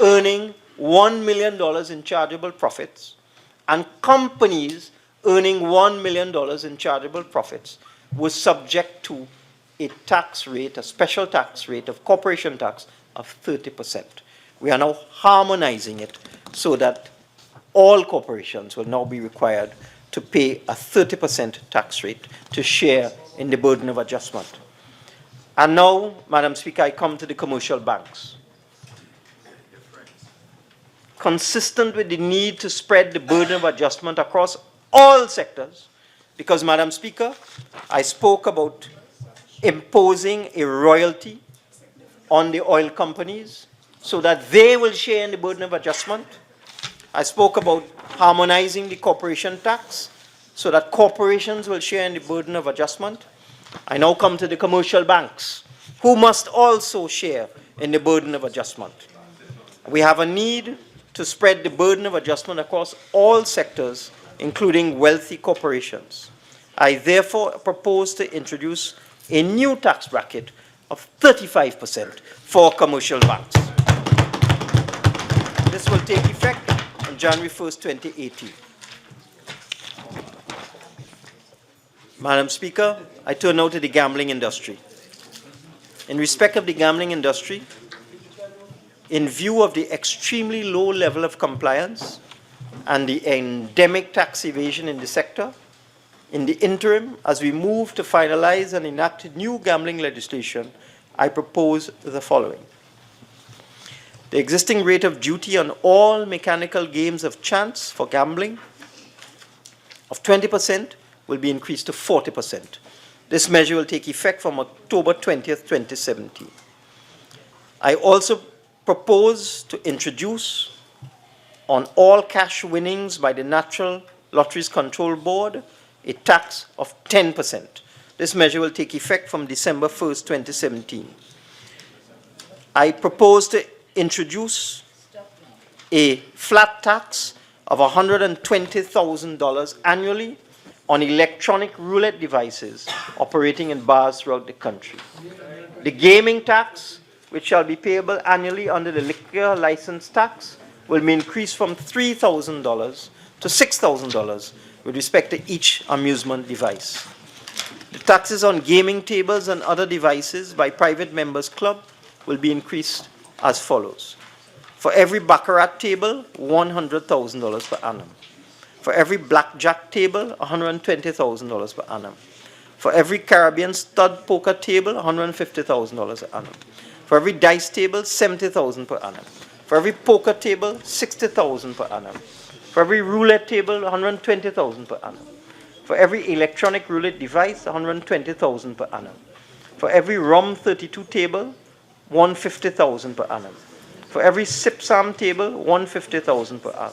S5: earning $1 million in chargeable profits, and companies earning $1 million in chargeable profits were subject to a tax rate, a special tax rate of corporation tax of 30%. We are now harmonizing it so that all corporations will now be required to pay a 30% tax rate to share in the burden of adjustment. And now, Madam Speaker, I come to the commercial banks. Consistent with the need to spread the burden of adjustment across all sectors, because, Madam Speaker, I spoke about imposing a royalty on the oil companies so that they will share in the burden of adjustment. I spoke about harmonizing the corporation tax so that corporations will share in the burden of adjustment. I now come to the commercial banks, who must also share in the burden of adjustment. We have a need to spread the burden of adjustment across all sectors, including wealthy corporations. I therefore propose to introduce a new tax bracket of 35% for commercial banks. This will take effect on January 1st, 2018. Madam Speaker, I turn now to the gambling industry. In respect of the gambling industry, in view of the extremely low level of compliance and the endemic tax evasion in the sector, in the interim, as we move to finalize and enact new gambling legislation, I propose the following. The existing rate of duty on all mechanical games of chance for gambling of 20% will be increased to 40%. This measure will take effect from October 20th, 2017. I also propose to introduce on all cash winnings by the National Lotteries Control Board a tax of 10%. This measure will take effect from December 1st, 2017. I propose to introduce a flat tax of $120,000 annually on electronic roulette devices operating in bars throughout the country. The gaming tax, which shall be payable annually under the liquor license tax, will be increased from $3,000 to $6,000 with respect to each amusement device. The taxes on gaming tables and other devices by private members' club will be increased as follows. For every baccarat table, $100,000 per annum. For every blackjack table, $120,000 per annum. For every Caribbean stud poker table, $150,000 per annum. For every dice table, $70,000 per annum. For every poker table, $60,000 per annum. For every roulette table, $120,000 per annum. For every electronic roulette device, $120,000 per annum. For every rum 32 table, $150,000 per annum. For every SIPSAM table, $150,000 per annum.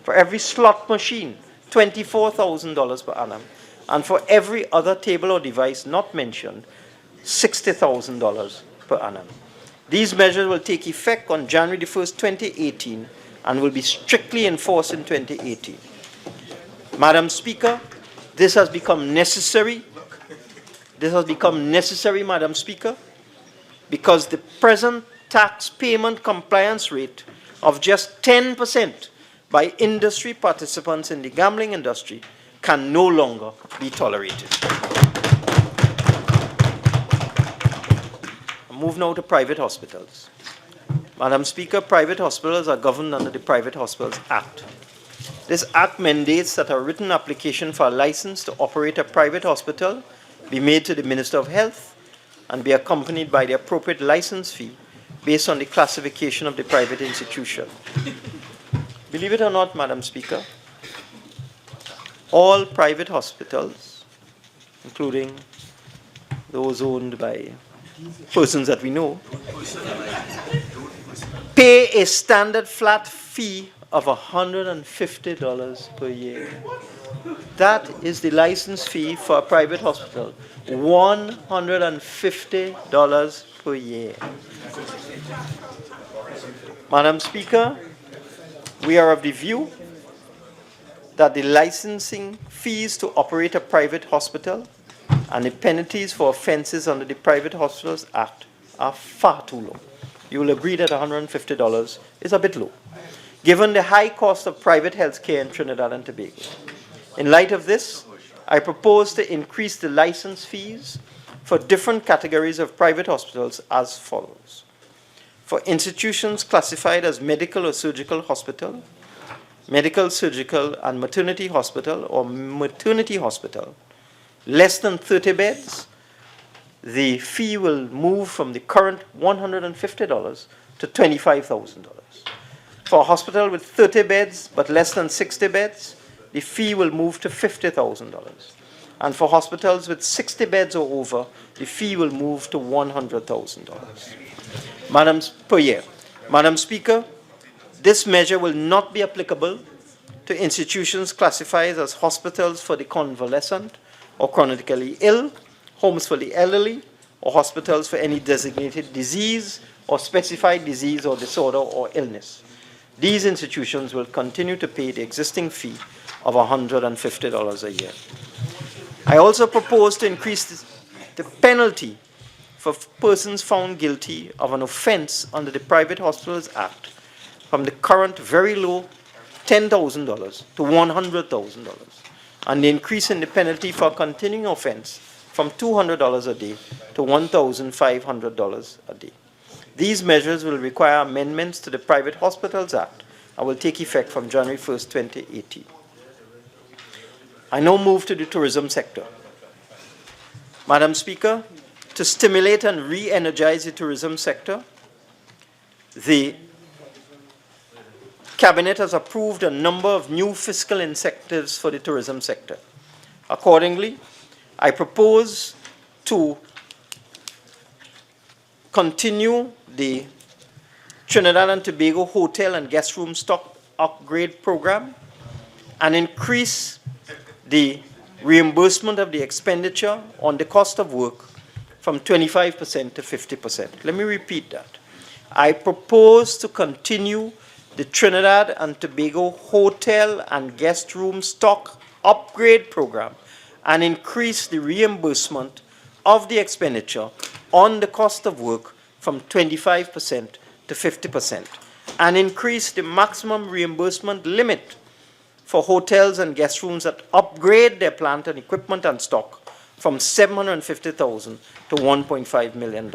S5: For every slot machine, $24,000 per annum. And for every other table or device not mentioned, $60,000 per annum. These measures will take effect on January the 1st, 2018, and will be strictly enforced in 2018. Madam Speaker, this has become necessary. This has become necessary, Madam Speaker, because the present tax payment compliance rate of just 10% by industry participants in the gambling industry can no longer be tolerated. I move now to private hospitals. Madam Speaker, private hospitals are governed under the Private Hospitals Act. This act mandates that a written application for a license to operate a private hospital be made to the Minister of Health and be accompanied by the appropriate license fee based on the classification of the private institution. Believe it or not, Madam Speaker, all private hospitals, including those owned by persons that we know, pay a standard flat fee of $150 per year. That is the license fee for a private hospital, $150 per year. Madam Speaker, we are of the view that the licensing fees to operate a private hospital and the penalties for offenses under the Private Hospitals Act are far too low. You will agree that $150 is a bit low. given the high cost of private health care in Trinidad and Tobago. In light of this, I propose to increase the license fees for different categories of private hospitals as follows. For institutions classified as medical or surgical hospital, medical, surgical, and maternity hospital or maternity hospital, less than 30 beds, the fee will move from the current $150 to $25,000. For a hospital with 30 beds but less than 60 beds, the fee will move to $50,000. And for hospitals with 60 beds or over, the fee will move to $100,000 per year. Madam Speaker, this measure will not be applicable to institutions classified as hospitals for the convalescent or chronically ill, homes for the elderly, or hospitals for any designated disease or specified disease or disorder or illness. These institutions will continue to pay the existing fee of $150 a year. I also propose to increase the penalty for persons found guilty of an offense under the Private Hospitals Act from the current very low $10,000 to $100,000, and the increase in the penalty for a continuing offense from $200 a day to $1,500 a day. These measures will require amendments to the Private Hospitals Act and will take effect from January 1st, 2018. I now move to the tourism sector. Madam Speaker, to stimulate and re-energize the tourism sector, the Cabinet has approved a number of new fiscal incentives for the tourism sector. Accordingly, I propose to continue the Trinidad and Tobago Hotel and Guest Room Stock Upgrade Program and increase the reimbursement of the expenditure on the cost of work from 25% to 50%. Let me repeat that. I propose to continue the Trinidad and Tobago Hotel and Guest Room Stock Upgrade Program and increase the reimbursement of the expenditure on the cost of work from 25% to 50%, and increase the maximum reimbursement limit for hotels and guest rooms that upgrade their plant and equipment and stock from $750,000 to $1.5 million.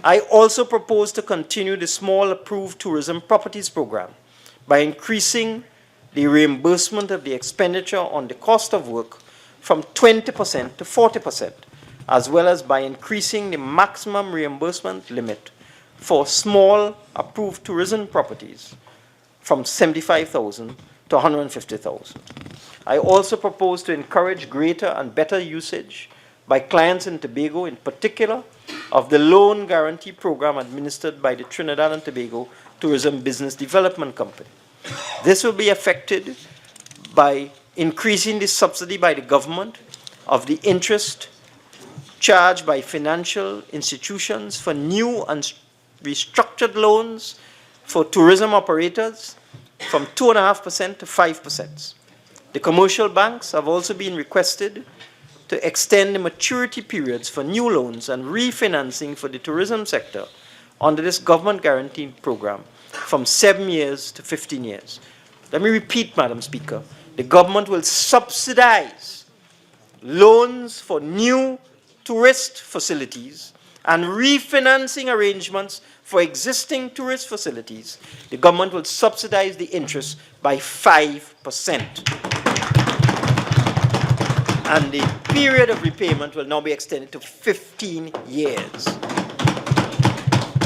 S5: I also propose to continue the Small Approved Tourism Properties Program by increasing the reimbursement of the expenditure on the cost of work from 20% to 40%, as well as by increasing the maximum reimbursement limit for small approved tourism properties from $75,000 to $150,000. I also propose to encourage greater and better usage by clients in Tobago, in particular, of the loan guarantee program administered by the Trinidad and Tobago Tourism Business Development Company. This will be affected by increasing the subsidy by the government of the interest charged by financial institutions for new and restructured loans for tourism operators from 2.5% to 5%. The commercial banks have also been requested to extend the maturity periods for new loans and refinancing for the tourism sector under this government guaranteed program from 7 years to 15 years. Let me repeat, Madam Speaker. The government will subsidize loans for new tourist facilities and refinancing arrangements for existing tourist facilities. The government will subsidize the interest by 5%. And the period of repayment will now be extended to 15 years.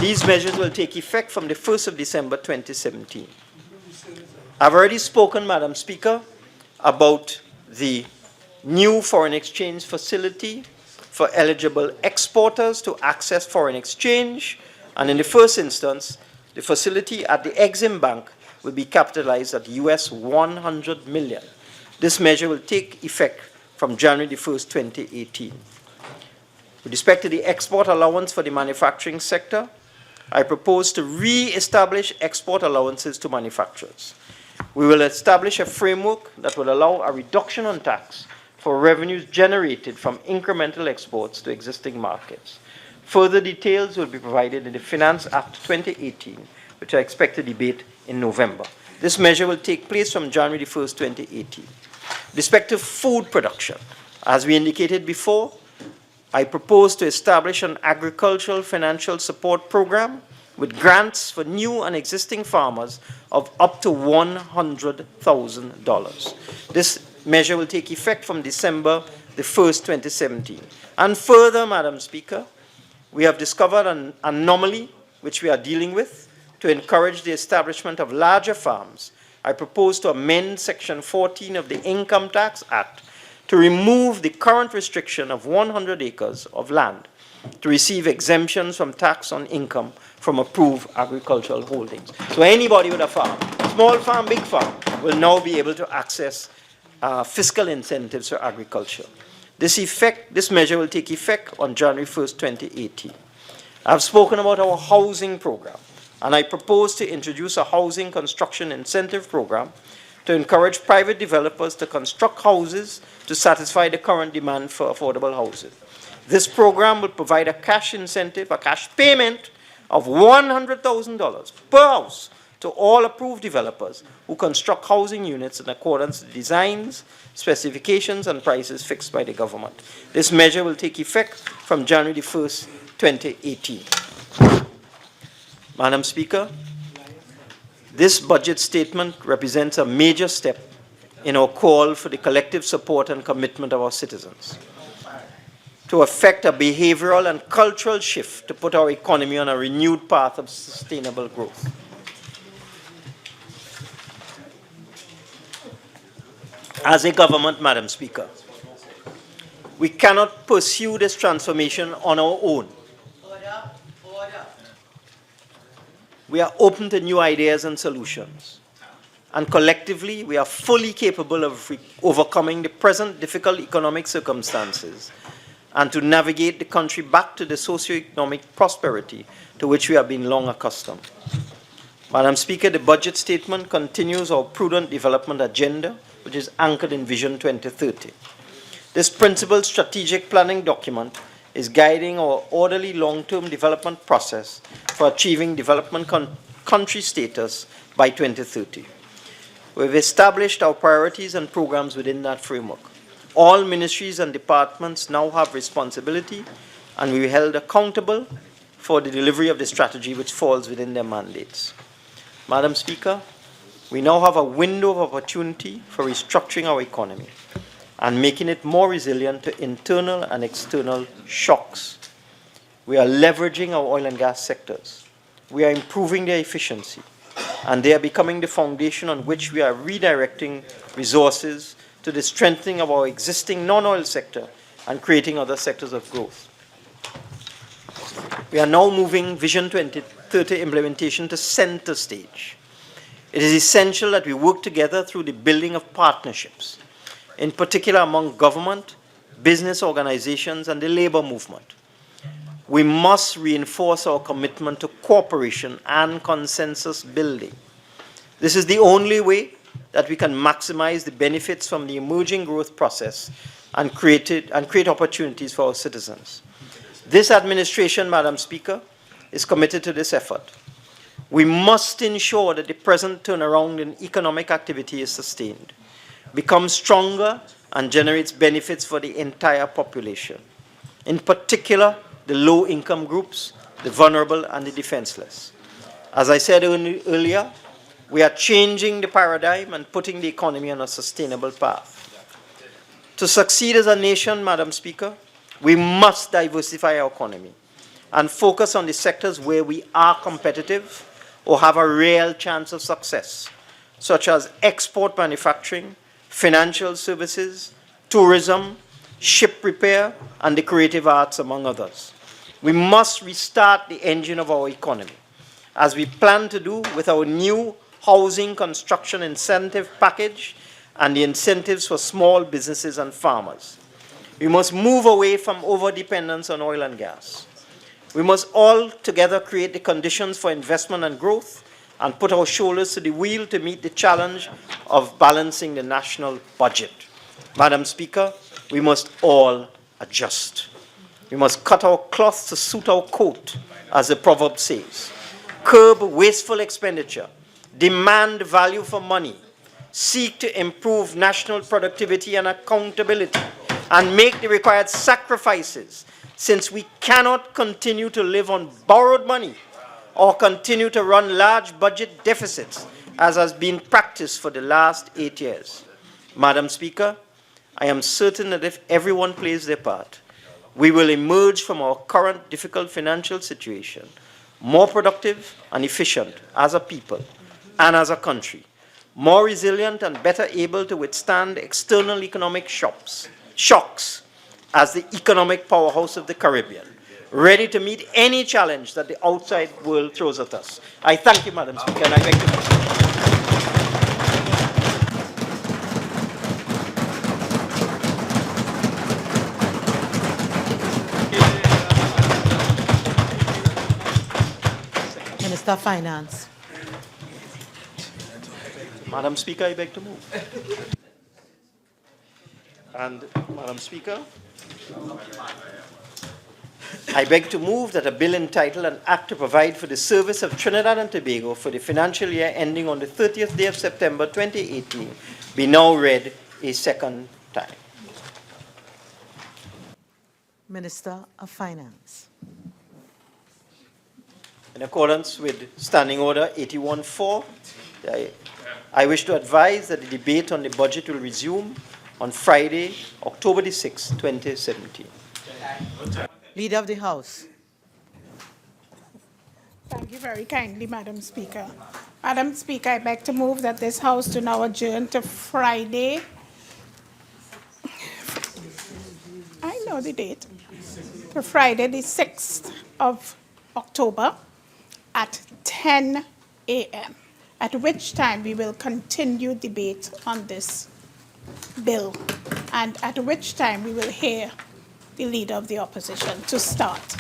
S5: These measures will take effect from the 1st of December 2017. I've already spoken, Madam Speaker, about the new foreign exchange facility for eligible exporters to access foreign exchange. And in the first instance, the facility at the Exim Bank will be capitalized at US $100 million. This measure will take effect from January the 1st, 2018. With respect to the export allowance for the manufacturing sector, I propose to re-establish export allowances to manufacturers. We will establish a framework that will allow a reduction on tax for revenues generated from incremental exports to existing markets. Further details will be provided in the Finance Act 2018, which I expect to debate in November. This measure will take place from January 1st, 2018. With respect to food production, as we indicated before, I propose to establish an agricultural financial support program with grants for new and existing farmers of up to $100,000. This measure will take effect from December the 1st, 2017. And further, Madam Speaker, we have discovered an anomaly which we are dealing with. To encourage the establishment of larger farms, I propose to amend Section 14 of the Income Tax Act to remove the current restriction of 100 acres of land to receive exemptions from tax on income from approved agricultural holdings. So anybody with a farm, small farm, big farm, will now be able to access fiscal incentives for agriculture. This measure will take effect on January 1st, 2018. I've spoken about our housing program, and I propose to introduce a housing construction incentive program to encourage private developers to construct houses to satisfy the current demand for affordable housing. This program will provide a cash incentive, a cash payment of $100,000 per house to all approved developers who construct housing units in accordance with designs, specifications, and prices fixed by the government. This measure will take effect from January 1st, 2018. Madam Speaker, this budget statement represents a major step in our call for the collective support and commitment of our citizens to effect a behavioral and cultural shift to put our economy on a renewed path of sustainable growth. As a government, Madam Speaker, we cannot pursue this transformation on our own. We are open to new ideas and solutions, and collectively we are fully capable of overcoming the present difficult economic circumstances and to navigate the country back to the socio-economic prosperity to which we have been long accustomed. Madam Speaker, the budget statement continues our prudent development agenda, which is anchored in Vision 2030. This principled strategic planning document is guiding our orderly long-term development process for achieving development country status by 2030. We've established our priorities and programs within that framework. All ministries and departments now have responsibility, and we will be held accountable for the delivery of the strategy which falls within their mandates. Madam Speaker, we now have a window of opportunity for restructuring our economy and making it more resilient to internal and external shocks. We are leveraging our oil and gas sectors. We are improving their efficiency, and they are becoming the foundation on which we are redirecting resources to the strengthening of our existing non-oil sector and creating other sectors of growth. We are now moving Vision 2030 implementation to center stage. It is essential that we work together through the building of partnerships, in particular among government, business organizations, and the labor movement. We must reinforce our commitment to cooperation and consensus building. This is the only way that we can maximize the benefits from the emerging growth process and create opportunities for our citizens. This administration, Madam Speaker, is committed to this effort. We must ensure that the present turnaround in economic activity is sustained, becomes stronger, and generates benefits for the entire population, in particular the low-income groups, the vulnerable, and the defenseless. As I said earlier, we are changing the paradigm and putting the economy on a sustainable path. To succeed as a nation, Madam Speaker, we must diversify our economy and focus on the sectors where we are competitive or have a real chance of success, such as export manufacturing, financial services, tourism, ship repair, and the creative arts, among others. We must restart the engine of our economy, as we plan to do with our new housing construction incentive package and the incentives for small businesses and farmers. We must move away from overdependence on oil and gas. We must all together create the conditions for investment and growth and put our shoulders to the wheel to meet the challenge of balancing the national budget. Madam Speaker, we must all adjust. We must cut our cloth to suit our coat, as the proverb says. curb wasteful expenditure, demand value for money, seek to improve national productivity and accountability, and make the required sacrifices, since we cannot continue to live on borrowed money or continue to run large budget deficits, as has been practiced for the last 8 years. Madam Speaker, I am certain that if everyone plays their part, we will emerge from our current difficult financial situation more productive and efficient as a people and as a country, more resilient and better able to withstand external economic shocks as the economic powerhouse of the Caribbean, ready to meet any challenge that the outside world throws at us. I thank you, Madam Speaker, and I beg to
S3: Minister of Finance.
S5: Madam Speaker, I beg to move. And, Madam Speaker, I beg to move that a bill entitled An Act to Provide for the Service of Trinidad and Tobago for the financial year ending on the 30th day of September 2018 be now read a second time.
S3: Minister of Finance.
S5: In accordance with Standing Order 81-4, I wish to advise that the debate on the budget will resume on Friday, October the 6th, 2017.
S3: Leader of the House.
S6: Thank you very kindly, Madam Speaker. Madam Speaker, I beg to move that this House do now adjourn to Friday. I know the date. To Friday, the 6th of October at 10 a.m., at which time we will continue debate on this bill, and at which time we will hear the Leader of the Opposition to start.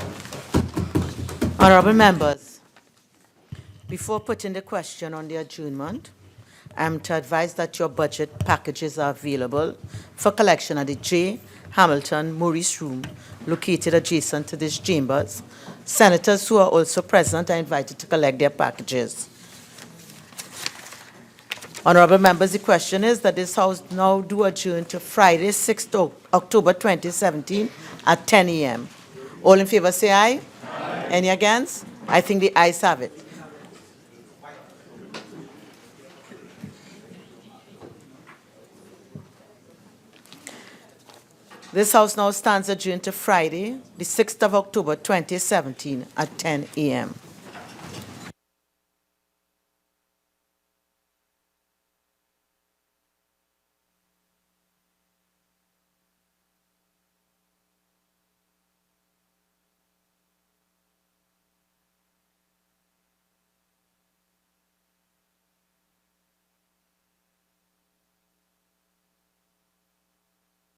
S3: Honorable members, before putting the question on the adjournment, I am to advise that your budget packages are available for collection at the J. Hamilton Maurice Room, located adjacent to these chambers. Senators who are also present are invited to collect their packages. Honorable members, the question is that this House now do adjourn to Friday, 6th October 2017 at 10 a.m. All in favor say aye. Aye. Any against? I think the ayes have it. This House now stands adjourned to Friday, the 6th of October 2017 at 10 a.m.